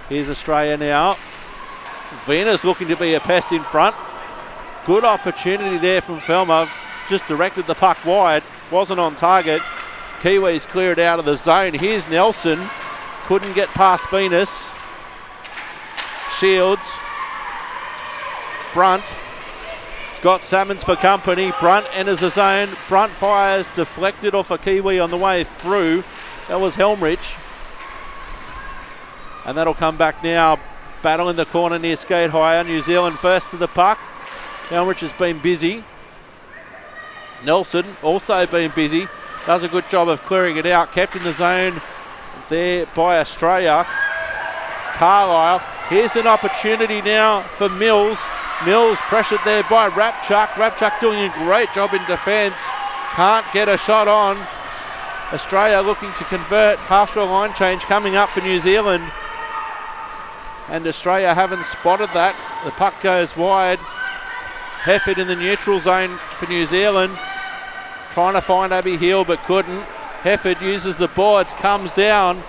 Here's Australia now. Venus looking to be a pest in front. Good opportunity there from Filmer. Just directed the puck wide. Wasn't on target. Kiwis cleared out of the zone. Here's Nelson. Couldn't get past Venus. Shields. Brunt. Got Salmons for company. Brunt enters the zone. Brunt fires, deflected off a Kiwi on the way through. That was Helmrich. And that'll come back now. Battle in the corner near Skate Hire. New Zealand first to the puck. Helmrich has been busy. Nelson also been busy. Does a good job of clearing it out. Kept in the zone there by Australia. Carlisle. Here's an opportunity now for Mills. Mills pressured there by Rapchuk. Rapchuk doing a great job in defence. Can't get a shot on. Australia looking to convert. Partial line change coming up for New Zealand. And Australia haven't spotted that. The puck goes wide. Hefford in the neutral zone for New Zealand. Trying to find Abby Hill but couldn't. Hefford uses the boards, comes down.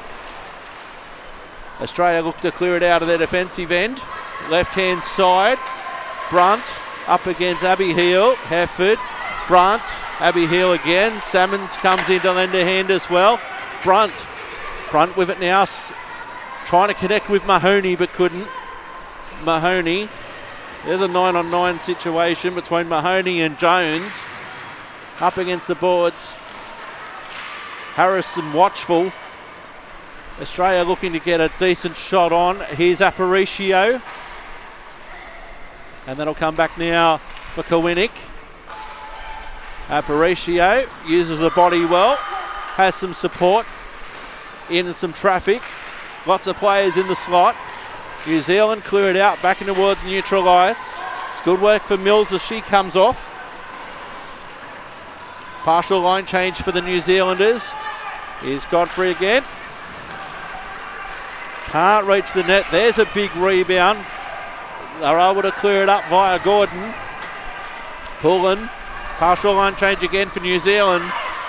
Australia look to clear it out of their defensive end. Left-hand side. Brunt up against Abby Hill. Hefford. Brunt. Abby Hill again. Salmons comes in to lend a hand as well. Brunt with it now. Trying to connect with Mahoney but couldn't. Mahoney. There's a 9-on-9 situation between Mahoney and Jones. Up against the boards. Harrison watchful. Australia looking to get a decent shot on. Here's Aparicio. And that'll come back now for Kowinick. Aparicio uses the body well. Has some support. In some traffic. Lots of players in the slot. New Zealand clear it out back in towards neutral ice. It's good work for Mills as she comes off. Partial line change for the New Zealanders. Here's Godfrey again. Can't reach the net. There's a big rebound. They're able to clear it up via Gordon. Pullen. Partial line change again for New Zealand.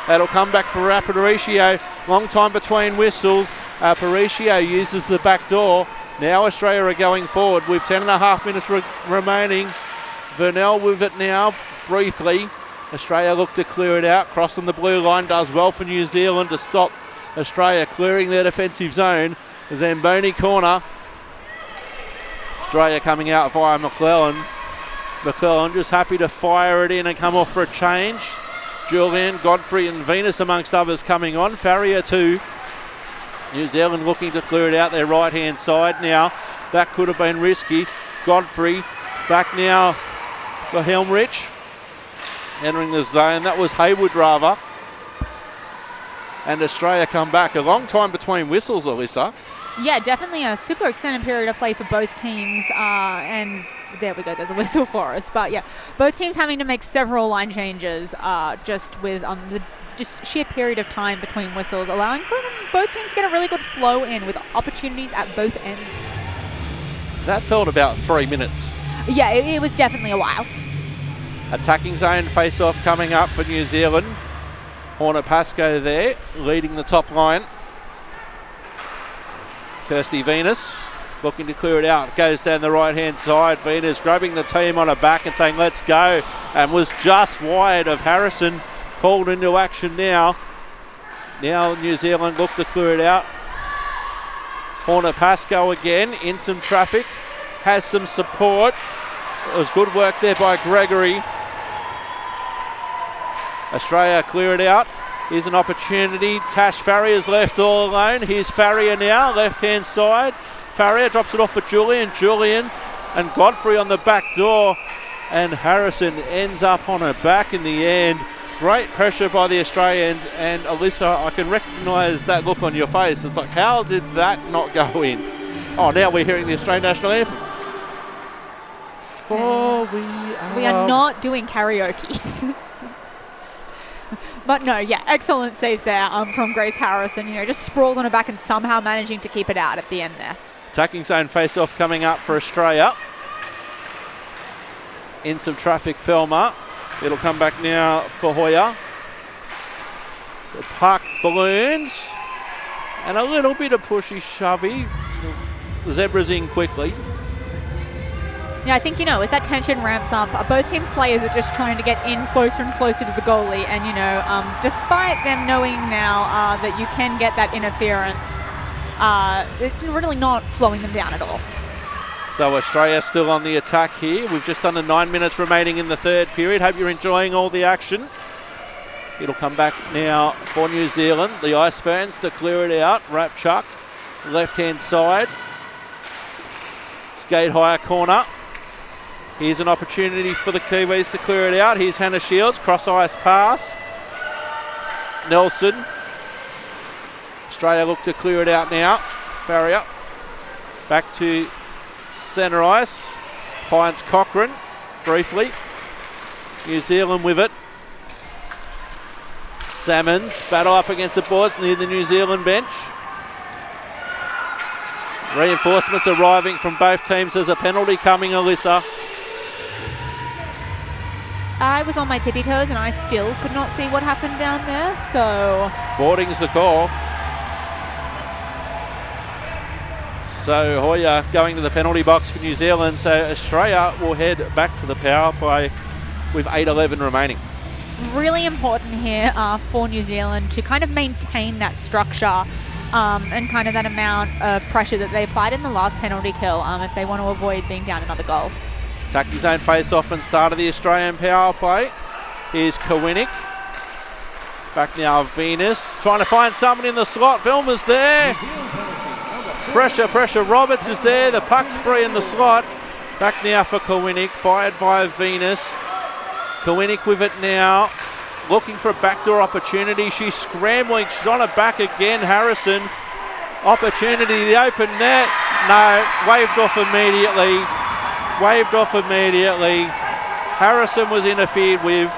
That'll come back for Aparicio. Long time between whistles. Aparicio uses the back door. Now Australia are going forward with 10.5 minutes remaining. Vernell with it now, briefly. Australia look to clear it out. Crossing the blue line does well for New Zealand to stop Australia clearing their defensive zone. Zamboni corner. Australia coming out via McClellan. McClellan just happy to fire it in and come off for a change. Julian, Godfrey and Venus amongst others coming on. Farrier too. New Zealand looking to clear it out their right-hand side now. That could have been risky. Godfrey back now for Helmrich. Entering the zone. That was Haywood rather. And Australia come back. A long time between whistles, Alyssa. Yeah, definitely a super extended period of play for both teams. And there we go, there's a whistle for us. But yeah, both teams having to make several line changes just with the just sheer period of time between whistles, allowing for them both teams to get a really good flow in with opportunities at both ends. That felt about 3 minutes. Yeah, it was definitely a while. Attacking zone face-off coming up for New Zealand. Horner Pascoe there, leading the top line. Kirsty Venus looking to clear it out. Goes down the right-hand side. Venus grabbing the team on her back and saying, let's go, and was just wide of Harrison. Called into action now. Now New Zealand look to clear it out. Horner Pascoe again in some traffic. Has some support. It was good work there by Gregory. Australia clear it out. Here's an opportunity. Tash Farrier's left all alone. Here's Farrier now, left-hand side. Farrier drops it off for Julian. Julian and Godfrey on the back door. And Harrison ends up on her back in the end. Great pressure by the Australians. And Alyssa, I can recognise that look on your face. It's like, how did that not go in? Oh, now we're hearing the Australian national anthem. For we are not doing karaoke. But no, yeah, excellent saves there from Grace Harrison. You know, just sprawled on her back and somehow managing to keep it out at the end there. Attacking zone face-off coming up for Australia. In some traffic, Felmer. It'll come back now for Hoya. The puck balloons. And a little bit of pushy-shovey. The Zebras in quickly. Yeah, I think, you know, as that tension ramps up, both teams' players are just trying to get in closer and closer to the goalie. And, you know, despite them knowing now that you can get that interference, it's really not slowing them down at all. So Australia still on the attack here. We've just under 9 minutes remaining in the third period. Hope you're enjoying all the action. It'll come back now for New Zealand. The Ice fans to clear it out. Rapchuk, left-hand side. Skate higher corner. Here's an opportunity for the Kiwis to clear it out. Here's Hannah Shields, cross-ice pass. Nelson. Australia look to clear it out now. Farrier. Back to centre ice. Finds Cochrane briefly. New Zealand with it. Salmons battle up against the boards near the New Zealand bench. Reinforcements arriving from both teams. There's a penalty coming, Alyssa. I was on my tippy toes and I still could not see what happened down there, so... Boarding's the call. So Hoya going to the penalty box for New Zealand. So Australia will head back to the power play with 8:11 remaining. Really important here for New Zealand to kind of maintain that structure and kind of that amount of pressure that they applied in the last penalty kill if they want to avoid being down another goal. Attacking zone face-off and start of the Australian power play. Here's Kowinick. Back now, Venus. Trying to find someone in the slot. Vilma's there. Pressure. Roberts is there. The puck's free in the slot. Back now for Kowinick. Fired by Venus. Kowinick with it now. Looking for a backdoor opportunity. She's scrambling. She's on her back again. Harrison. Opportunity. The open net. No. Waved off immediately. Harrison was interfered with.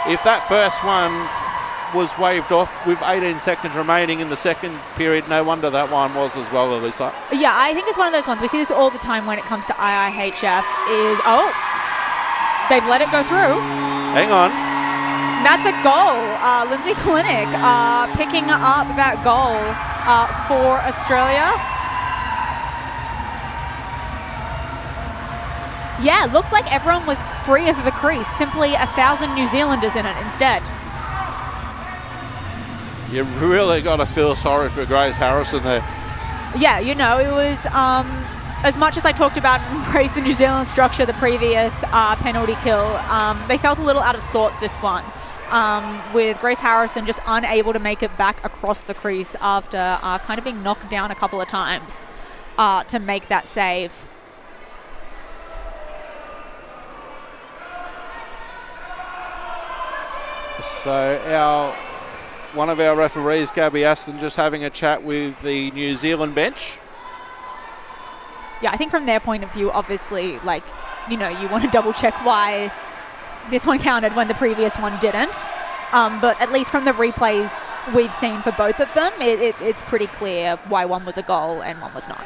If that first one was waved off with 18 seconds remaining in the second period, no wonder that one was as well, Alyssa. Yeah, I think it's one of those ones. We see this all the time when it comes to IIHF is, they've let it go through. Hang on. That's a goal. Lindsay Klinick picking up that goal for Australia. Yeah, looks like everyone was free of the crease. Simply 1,000 New Zealanders in it instead. You really got to feel sorry for Grace Harrison there. Yeah, you know, it was, as much as I talked about and praised the New Zealand structure, the previous penalty kill, they felt a little out of sorts this one, with Grace Harrison just unable to make it back across the crease after kind of being knocked down a couple of times to make that save. So one of our referees, Gabby Aston, just having a chat with the New Zealand bench. Yeah, I think from their point of view, obviously, like, you know, you want to double check why this one counted when the previous one didn't. But at least from the replays we've seen for both of them, it's pretty clear why one was a goal and one was not.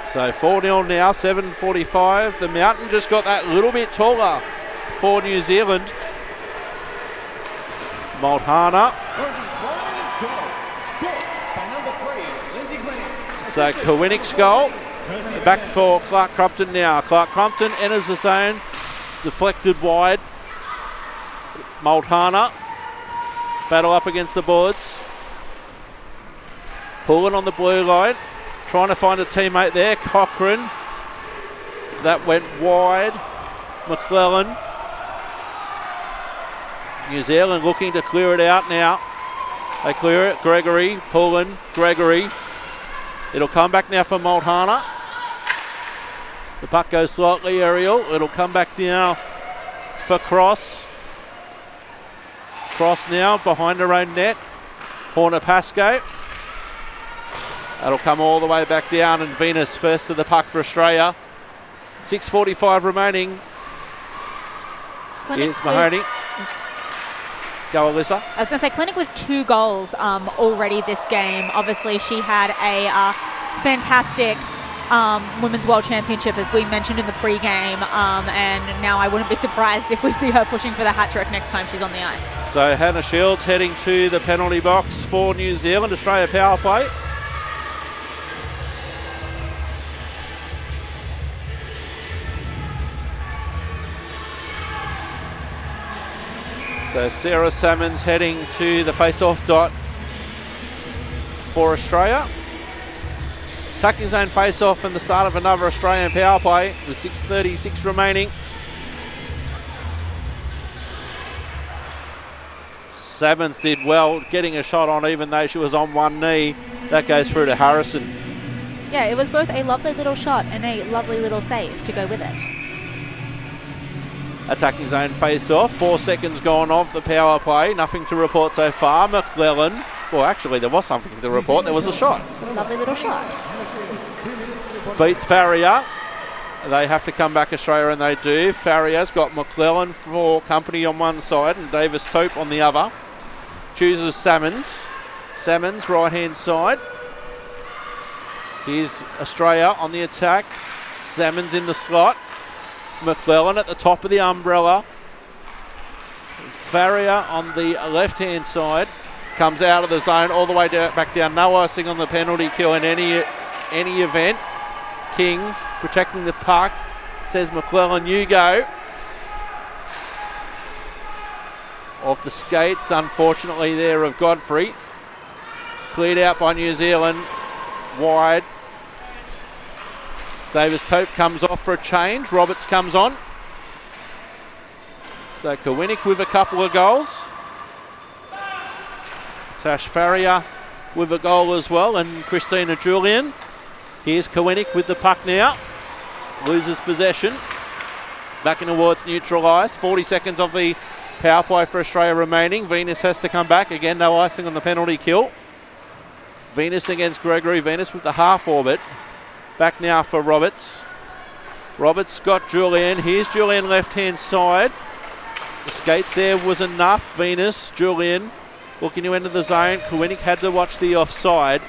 So 4-0 now, 7:45. The mountain just got that little bit taller for New Zealand. Mulhana. Scored by number 3, So Koenig goal. Back for Clark Crumpton now. Clark Crumpton enters the zone. Deflected wide. Multana. Battle up against the boards. Pulling on the blue line. Trying to find a teammate there. Cochrane. That went wide. McClellan. New Zealand looking to clear it out now. They clear it. Gregory. Pulling. Gregory. It'll come back now for Multana. The puck goes slightly aerial. It'll come back now for Cross. Cross now behind her own net. Horner Pascoe. That'll come all the way back down, and Venus first to the puck for Australia. 6:45 remaining. Here's Mahoney. Go, Alyssa. I was going to say, Clinic with 2 goals already this game. Obviously, she had a fantastic Women's World Championship, as we mentioned in the pre-game, and now I wouldn't be surprised if we see her pushing for the hat-trick next time she's on the ice. So Hannah Shields heading to the penalty box for New Zealand. Australia power play. So Sarah Salmons heading to the face-off dot for Australia. Tucking zone face-off and the start of another Australian power play with 6:36 remaining. Salmons did well getting a shot on, even though she was on one knee. That goes through to Harrison. Yeah, it was both a lovely little shot and a lovely little save to go with it. Attacking zone face-off. 4 seconds gone of the power play. Nothing to report so far. McClellan. Well, actually, there was something to report. There was a shot. It's a lovely little shot. Beats Farrier. They have to come back, Australia, and they do. Farrier's got McClellan for company on one side and Davis Tope on the other. Chooses Salmons. Salmons, right-hand side. Here's Australia on the attack. Salmons in the slot. McClellan at the top of the umbrella. Farrier on the left-hand side. Comes out of the zone all the way back down. No icing on the penalty kill in any event. King protecting the puck. Says McClellan, you go. Off the skates, unfortunately, there of Godfrey. Cleared out by New Zealand. Wide. Davis Tope comes off for a change. Roberts comes on. So Koenig with a couple of goals. Tash Farrier with a goal as well, and Christina Julian. Here's Koenig with the puck now. Loses possession. Back in towards neutral ice. 40 seconds of the power play for Australia remaining. Venus has to come back. Again, no icing on the penalty kill. Venus against Gregory. Venus with the half orbit. Back now for Roberts. Roberts got Julian. Here's Julian left-hand side. The skates there was enough. Venus, Julian looking to enter the zone. Koenig had to watch the offside.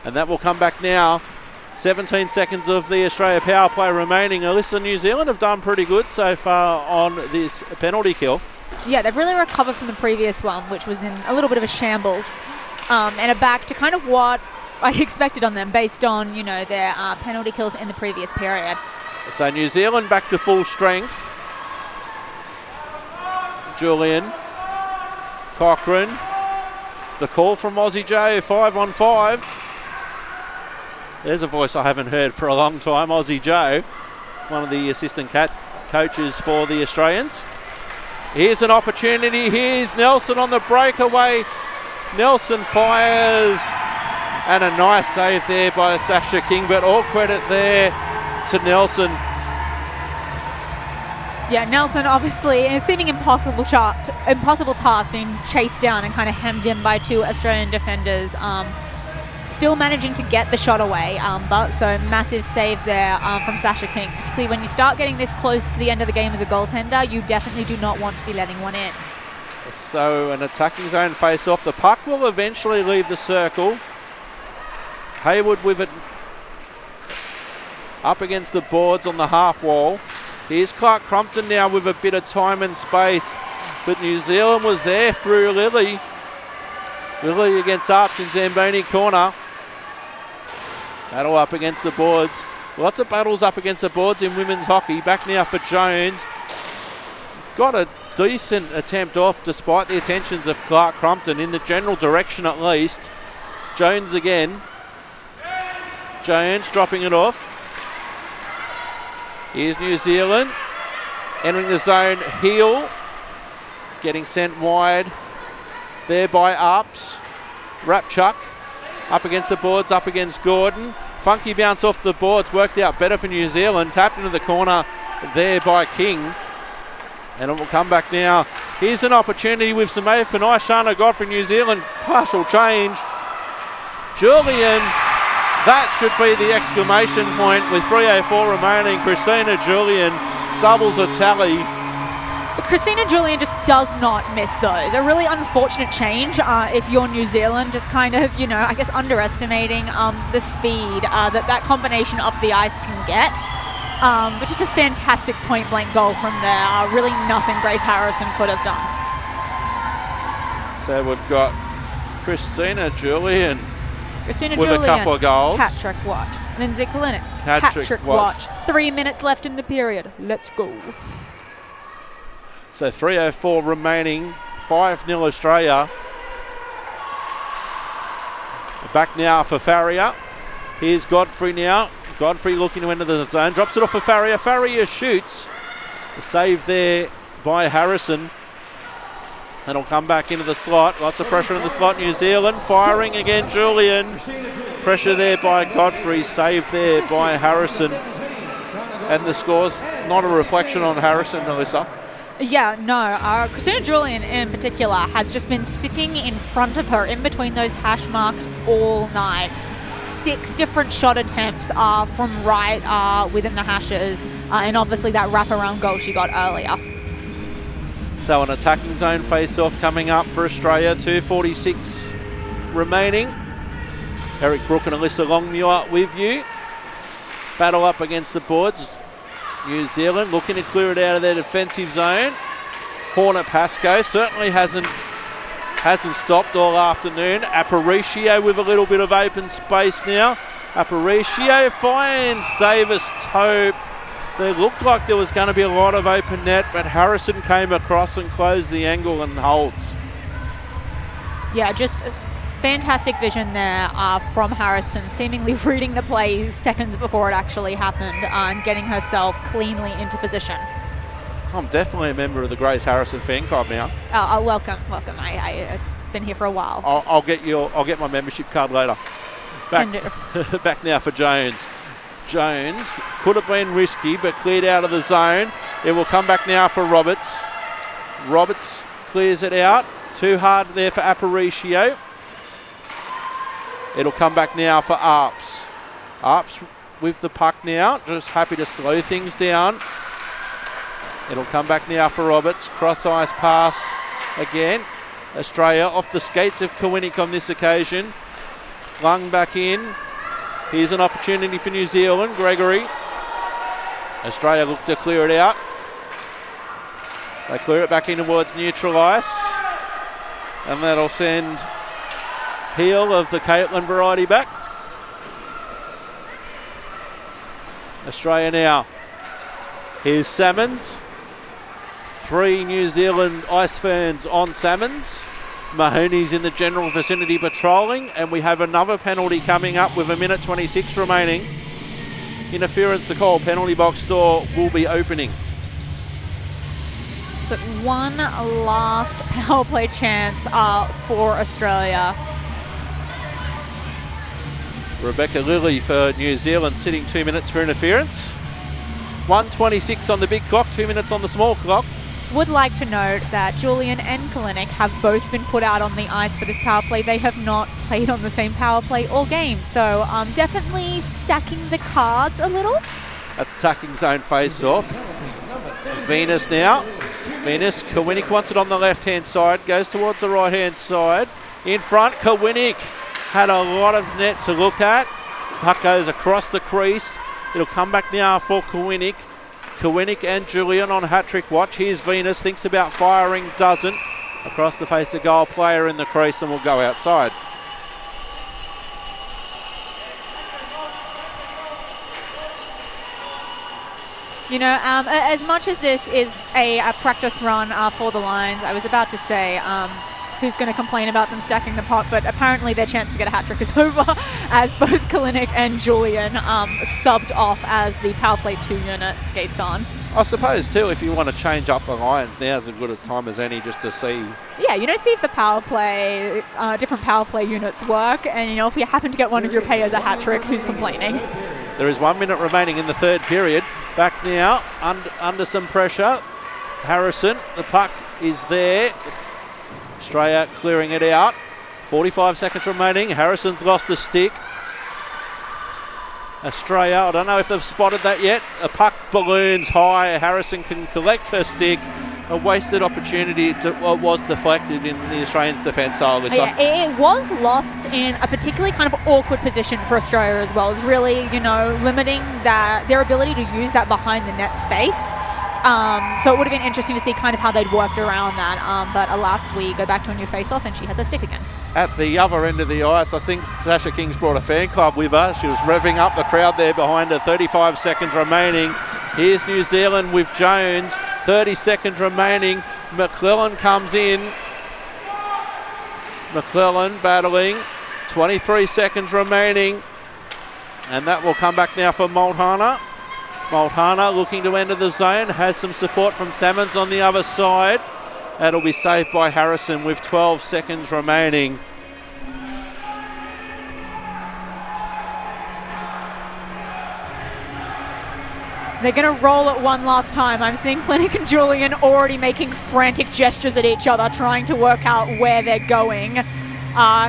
And that will come back now. 17 seconds of the Australia power play remaining. Alyssa, New Zealand have done pretty good so far on this penalty kill. Yeah, they've really recovered from the previous one, which was in a little bit of a shambles, and are back to kind of what I expected on them based on, their penalty kills in the previous period. So New Zealand back to full strength. Julian. Cochrane. The call from Aussie Joe, 5-on-5. There's a voice I haven't heard for a long time. Aussie Joe, one of the assistant coaches for the Australians. Here's an opportunity. Here's Nelson on the breakaway. Nelson fires. And a nice save there by Sasha King, but all credit there to Nelson. Yeah, Nelson obviously in a seeming impossible task, being chased down and kind of hemmed in by 2 Australian defenders. Still managing to get the shot away, but so massive save there from Sasha King. Particularly when you start getting this close to the end of the game as a goaltender, you definitely do not want to be letting one in. So an attacking zone face-off. The puck will eventually leave the circle. Hayward with it up against the boards on the half wall. Here's Clark Crumpton now with a bit of time and space, but New Zealand was there through Lily. Lily against Arps in Zamboni corner. Battle up against the boards. Lots of battles up against the boards in women's hockey. Back now for Jones. Got a decent attempt off despite the attentions of Clark Crumpton in the general direction at least. Jones again. Jones dropping it off. Here's New Zealand. Entering the zone. Heel. Getting sent wide. There by Arps. Rapchuk. Up against the boards. Up against Gordon. Funky bounce off the boards. Worked out better for New Zealand. Tapped into the corner there by King. And it will come back now. Here's an opportunity with Sameev Panay. Shana Godfrey, New Zealand. Partial change. Julian. That should be the exclamation point with 3:04 remaining. Christina Julian doubles a tally. Christina Julian just does not miss those. A really unfortunate change if you're New Zealand, just kind of, I guess underestimating the speed that combination up the ice can get. But just a fantastic point-blank goal from there. Really nothing Grace Harrison could have done. So we've got Christina Julian with Julian, a couple of goals. Hat-trick watch. Lindsay Kalinick, Hat-trick watch. 3 minutes left in the period. Let's go. So 3:04 remaining. 5-0 Australia. Back now for Farrier. Here's Godfrey now. Godfrey looking to enter the zone. Drops it off for Farrier. Farrier shoots. The save there by Harrison. And he'll come back into the slot. Lots of pressure in the slot. New Zealand firing again. Julian. Pressure there by Godfrey. Save there by Harrison. And the score's not a reflection on Harrison, Alyssa. Yeah, no. Christina Julian in particular has just been sitting in front of her in between those hash marks all night. 6 different shot attempts from right within the hashes. And obviously that wraparound goal she got earlier. So an attacking zone face-off coming up for Australia. 2:46 remaining. Eric Brook and Alyssa Longmuir with you. Battle up against the boards. New Zealand looking to clear it out of their defensive zone. Horner Pascoe certainly hasn't stopped all afternoon. Aparicio with a little bit of open space now. Aparicio finds Davis Tope. There looked like there was going to be a lot of open net, but Harrison came across and closed the angle and holds. Yeah, just fantastic vision there from Harrison, seemingly reading the play seconds before it actually happened and getting herself cleanly into position. I'm definitely a member of the Grace Harrison fan club now. Welcome. I've been here for a while. I'll get my membership card later. Back now for Jones. Jones could have been risky, but cleared out of the zone. It will come back now for Roberts. Roberts clears it out. Too hard there for Aparicio. It'll come back now for Arps. Arps with the puck now, just happy to slow things down. It'll come back now for Roberts. Cross ice pass again. Australia off the skates of Kowinick on this occasion. Flung back in. Here's an opportunity for New Zealand. Gregory. Australia look to clear it out. They clear it back in towards neutral ice. And that'll send Heel of the Caitlin variety back. Australia now. Here's Salmons. 3 New Zealand Ice fans on Salmons. Mahoney's in the general vicinity patrolling, and we have another penalty coming up with 1:26 remaining. Interference to call. Penalty box door will be opening. So one last power play chance for Australia. Rebecca Lilly for New Zealand sitting 2 minutes for interference. 1:26 on the big clock, 2 minutes on the small clock. Would like to note that Julian and Kalinick have both been put out on the ice for this power play. They have not played on the same power play all game. So definitely stacking the cards a little. Attacking zone face-off. Venus now. Venus, Kowinick wants it on the left-hand side. Goes towards the right-hand side. In front, Kowinick had a lot of net to look at. Puck goes across the crease. It'll come back now for Kowinick. Kowinick and Julian on hat-trick watch. Here's Venus, thinks about firing, doesn't. Across the face of goal, player in the crease, and will go outside. You know, as much as this is a practice run for the Lions, I was about to say who's going to complain about them stacking the pot, but apparently their chance to get a hat trick is over as both Kalinick and Julian subbed off as the power play 2 unit skates on. I suppose, too, if you want to change up the Lions, now's as good a time as any just to see. Yeah, you know, see if the power play, different power play units work, and, you know, if you happen to get one of your payers a hat trick, who's complaining? There is 1 minute remaining in the third period. Back now, under some pressure. Harrison, the puck is there. Australia clearing it out. 45 seconds remaining. Harrison's lost a stick. Australia, I don't know if they've spotted that yet. A puck balloons high. Harrison can collect her stick. A wasted opportunity was deflected in the Australians' defence, Alyssa. Yeah, it was lost in a particularly kind of awkward position for Australia as well. It's really, you know, limiting their ability to use that behind the net space. So it would have been interesting to see kind of how they'd worked around that. But alas, we go back to a new face-off and she has her stick again. At the other end of the ice, I think Sasha King's brought a fan club with her. She was revving up the crowd there behind her. 35 seconds remaining. Here's New Zealand with Jones. 30 seconds remaining. McClellan comes in. McClellan battling. 23 seconds remaining. And that will come back now for Mulhana. Mulhana looking to enter the zone. Has some support from Salmons on the other side. That'll be saved by Harrison with 12 seconds remaining. They're going to roll it one last time. I'm seeing Kalinick and Julian already making frantic gestures at each other, trying to work out where they're going.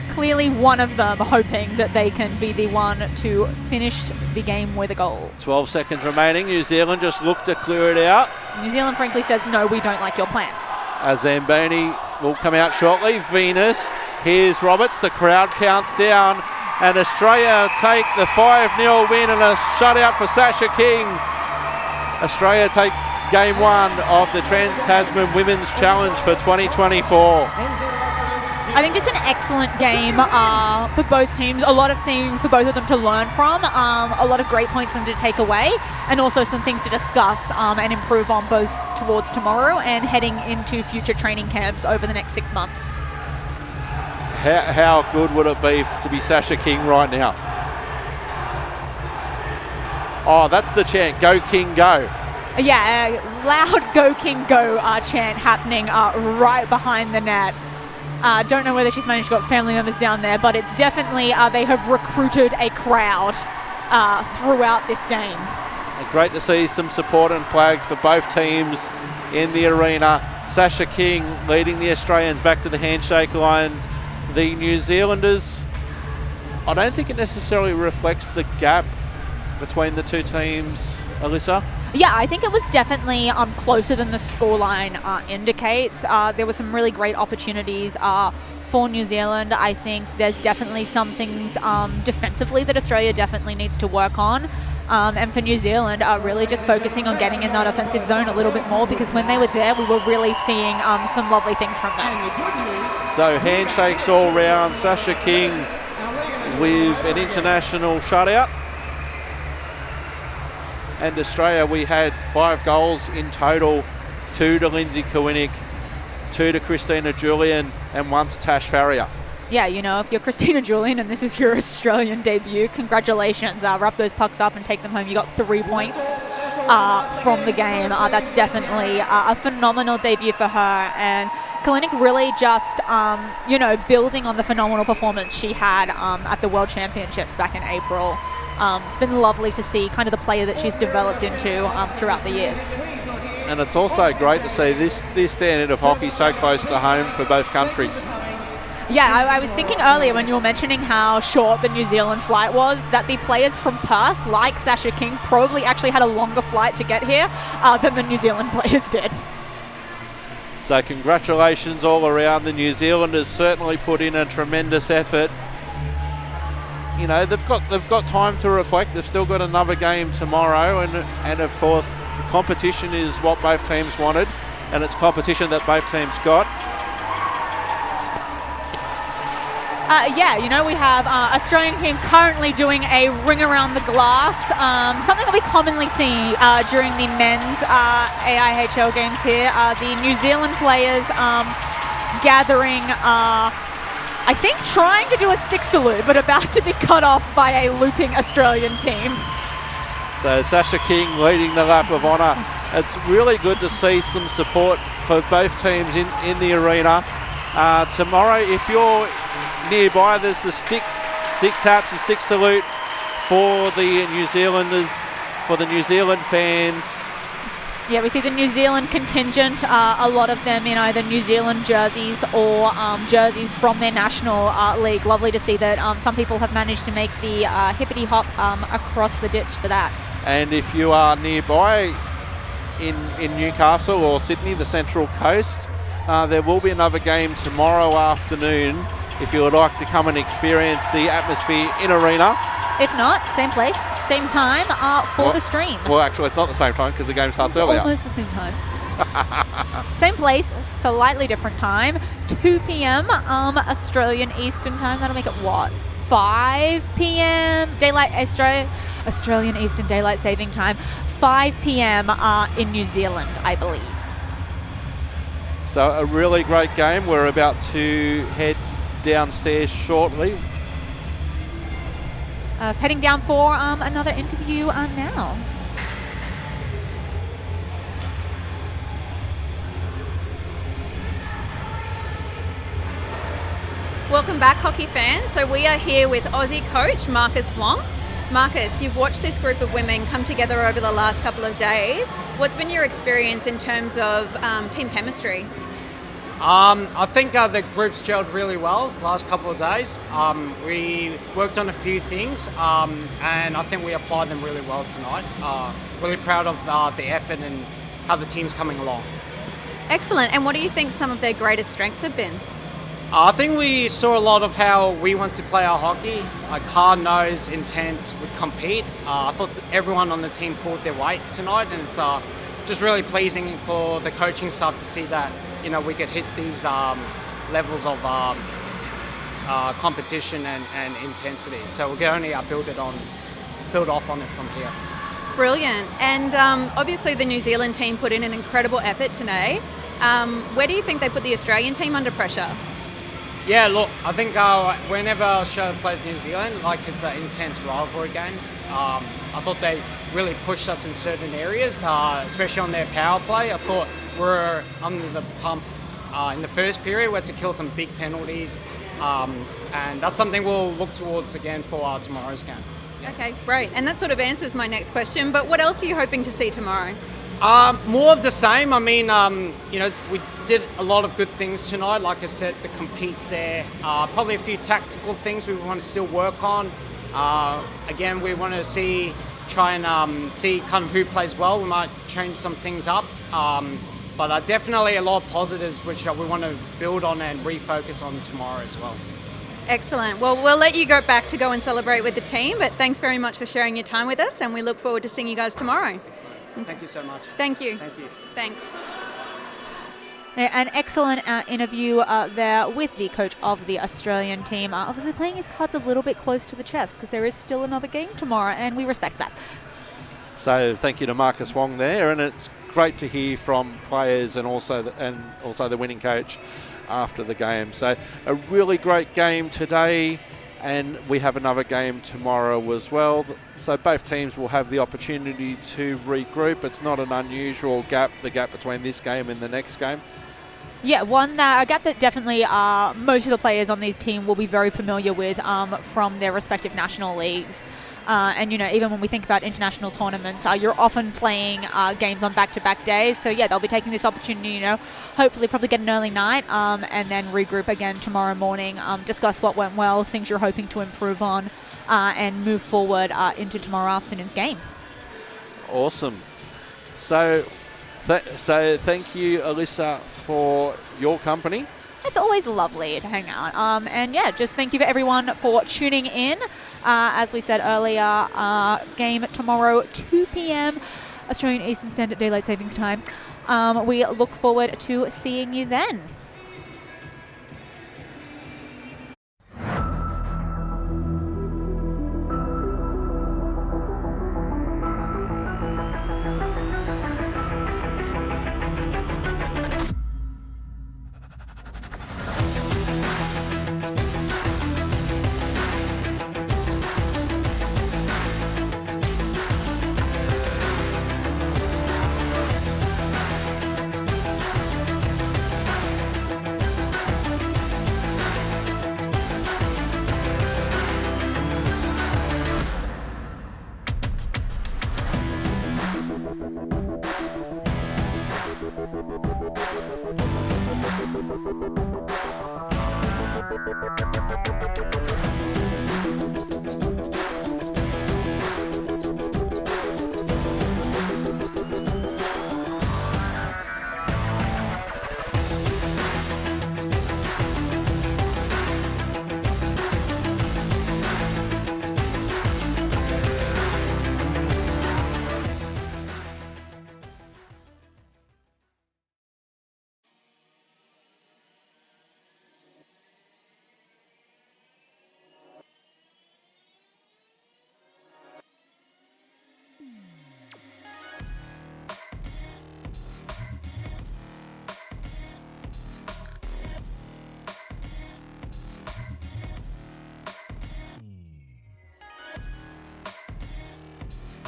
Clearly one of them hoping that they can be the one to finish the game with a goal. 12 seconds remaining. New Zealand just look to clear it out. New Zealand frankly says, no, we don't like your plan. Zamboni will come out shortly. Venus. Here's Roberts. The crowd counts down. And Australia take the 5-0 win and a shutout for Sasha King. Australia take game 1 of the Trans-Tasman Women's Challenge for 2024. I think just an excellent game for both teams. A lot of things for both of them to learn from. A lot of great points for them to take away. And also some things to discuss and improve on both towards tomorrow and heading into future training camps over the next 6 months. How good would it be to be Sasha King right now? Oh, that's the chant, Go King Go. Yeah, loud Go King Go chant happening right behind the net. Don't know whether she's managed to get family members down there, but it's definitely, they have recruited a crowd throughout this game. Great to see some support and flags for both teams in the arena. Sasha King leading the Australians back to the handshake line. The New Zealanders, I don't think it necessarily reflects the gap between the two teams, Alyssa. Yeah, I think it was definitely closer than the scoreline indicates. There were some really great opportunities for New Zealand. I think there's definitely some things defensively that Australia definitely needs to work on. And for New Zealand, really just focusing on getting in that offensive zone a little bit more, because when they were there, we were really seeing some lovely things from them. So handshakes all round. Sasha King with an international shutout. And Australia, we had 5 goals in total, 2 to Lindsay Kalinick, 2 to Christina Julian, and 1 to Tash Farrier. Yeah, you know, if you're Christina Julian and this is your Australian debut, congratulations. Wrap those pucks up and take them home. You got 3 points from the game. That's definitely a phenomenal debut for her. And Kalinick really just, you know, building on the phenomenal performance she had at the World Championships back in April. It's been lovely to see kind of the player that she's developed into throughout the years. And it's also great to see this standard of hockey so close to home for both countries. Yeah, I was thinking earlier when you were mentioning how short the New Zealand flight was, that the players from Perth, like Sasha King, probably actually had a longer flight to get here than the New Zealand players did. So congratulations all around. The New Zealanders certainly put in a tremendous effort. You know, they've got time to reflect. They've still got another game tomorrow, and of course the competition is what both teams wanted, and it's competition that both teams got. Yeah, you know, we have Australian team currently doing a ring around the glass, something that we commonly see during the men's AIHL games here. The New Zealand players gathering, I think trying to do a stick salute, but about to be cut off by a looping Australian team. So Sasha King leading the lap of honour. It's really good to see some support for both teams in the arena. Tomorrow, if you're nearby, there's the stick taps and stick salute for the New Zealanders, for the New Zealand fans. Yeah, we see the New Zealand contingent, a lot of them in either New Zealand jerseys or jerseys from their national league. Lovely to see that some people have managed to make the hippity hop across the ditch for that. And if you are nearby in Newcastle or Sydney, the Central Coast, there will be another game tomorrow afternoon if you would like to come and experience the atmosphere in arena. If not, same place, same time for the stream. Well, actually, it's not the same time because the game starts earlier. Almost the same time. Same place, slightly different time. 2 p.m. Australian Eastern time. That'll make it what? 5 p.m. Australian Eastern Daylight Saving Time. 5 p.m. In New Zealand, I believe. So a really great game. We're about to head downstairs shortly. Heading down for another interview now. Welcome back, hockey fans. So we are here with Aussie coach Marcus Wong. Marcus, you've watched this group of women come together over the last couple of days. What's been your experience in terms of team chemistry? I think the group's gelled really well the last couple of days. We worked on a few things and I think we applied them really well tonight. Really proud of the effort and how the team's coming along. Excellent. And what do you think some of their greatest strengths have been? I think we saw a lot of how we want to play our hockey, like hard-nosed, intense, we compete. I thought everyone on the team pulled their weight tonight, and it's just really pleasing for the coaching staff to see that, you know, we could hit these levels of competition and intensity. So we can only build off on it from here. Brilliant. And obviously the New Zealand team put in an incredible effort today. Where do you think they put the Australian team under pressure? Yeah, look, I think whenever Australia plays New Zealand, like it's an intense rivalry game. I thought they really pushed us in certain areas, especially on their power play. I thought we were under the pump in the first period. We had to kill some big penalties, and that's something we'll look towards again for tomorrow's game. Yeah. Okay, great. And that sort of answers my next question, but what else are you hoping to see tomorrow? More of the same. I mean, you know, we did a lot of good things tonight. Like I said, the compete's there. Probably a few tactical things we want to still work on. Again, we want to try and see kind of who plays well. We might change some things up. But definitely a lot of positives which we want to build on and refocus on tomorrow as well. Excellent. Well, we'll let you go back to go and celebrate with the team, but thanks very much for sharing your time with us, and we look forward to seeing you guys tomorrow. Thank you so much. Thank you. Thank you. Thanks. An excellent interview there with the coach of the Australian team. Obviously playing his cards a little bit close to the chest because there is still another game tomorrow, and we respect that. So thank you to Marcus Wong there, and it's great to hear from players and also the winning coach after the game. So a really great game today, and we have another game tomorrow as well. So both teams will have the opportunity to regroup. It's not an unusual gap, the gap between this game and the next game. Yeah, a gap that definitely most of the players on these teams will be very familiar with from their respective national leagues. And, you know, even when we think about international tournaments, you're often playing games on back-to-back days. So, yeah, they'll be taking this opportunity, you know, hopefully probably get an early night and then regroup again tomorrow morning, discuss what went well, things you're hoping to improve on, and move forward into tomorrow afternoon's game. Awesome. So thank you, Alyssa, for your company. It's always lovely to hang out. And yeah, just thank you for everyone for tuning in. As we said earlier, game tomorrow, 2 p.m. Australian Eastern Standard Daylight Savings Time. We look forward to seeing you then.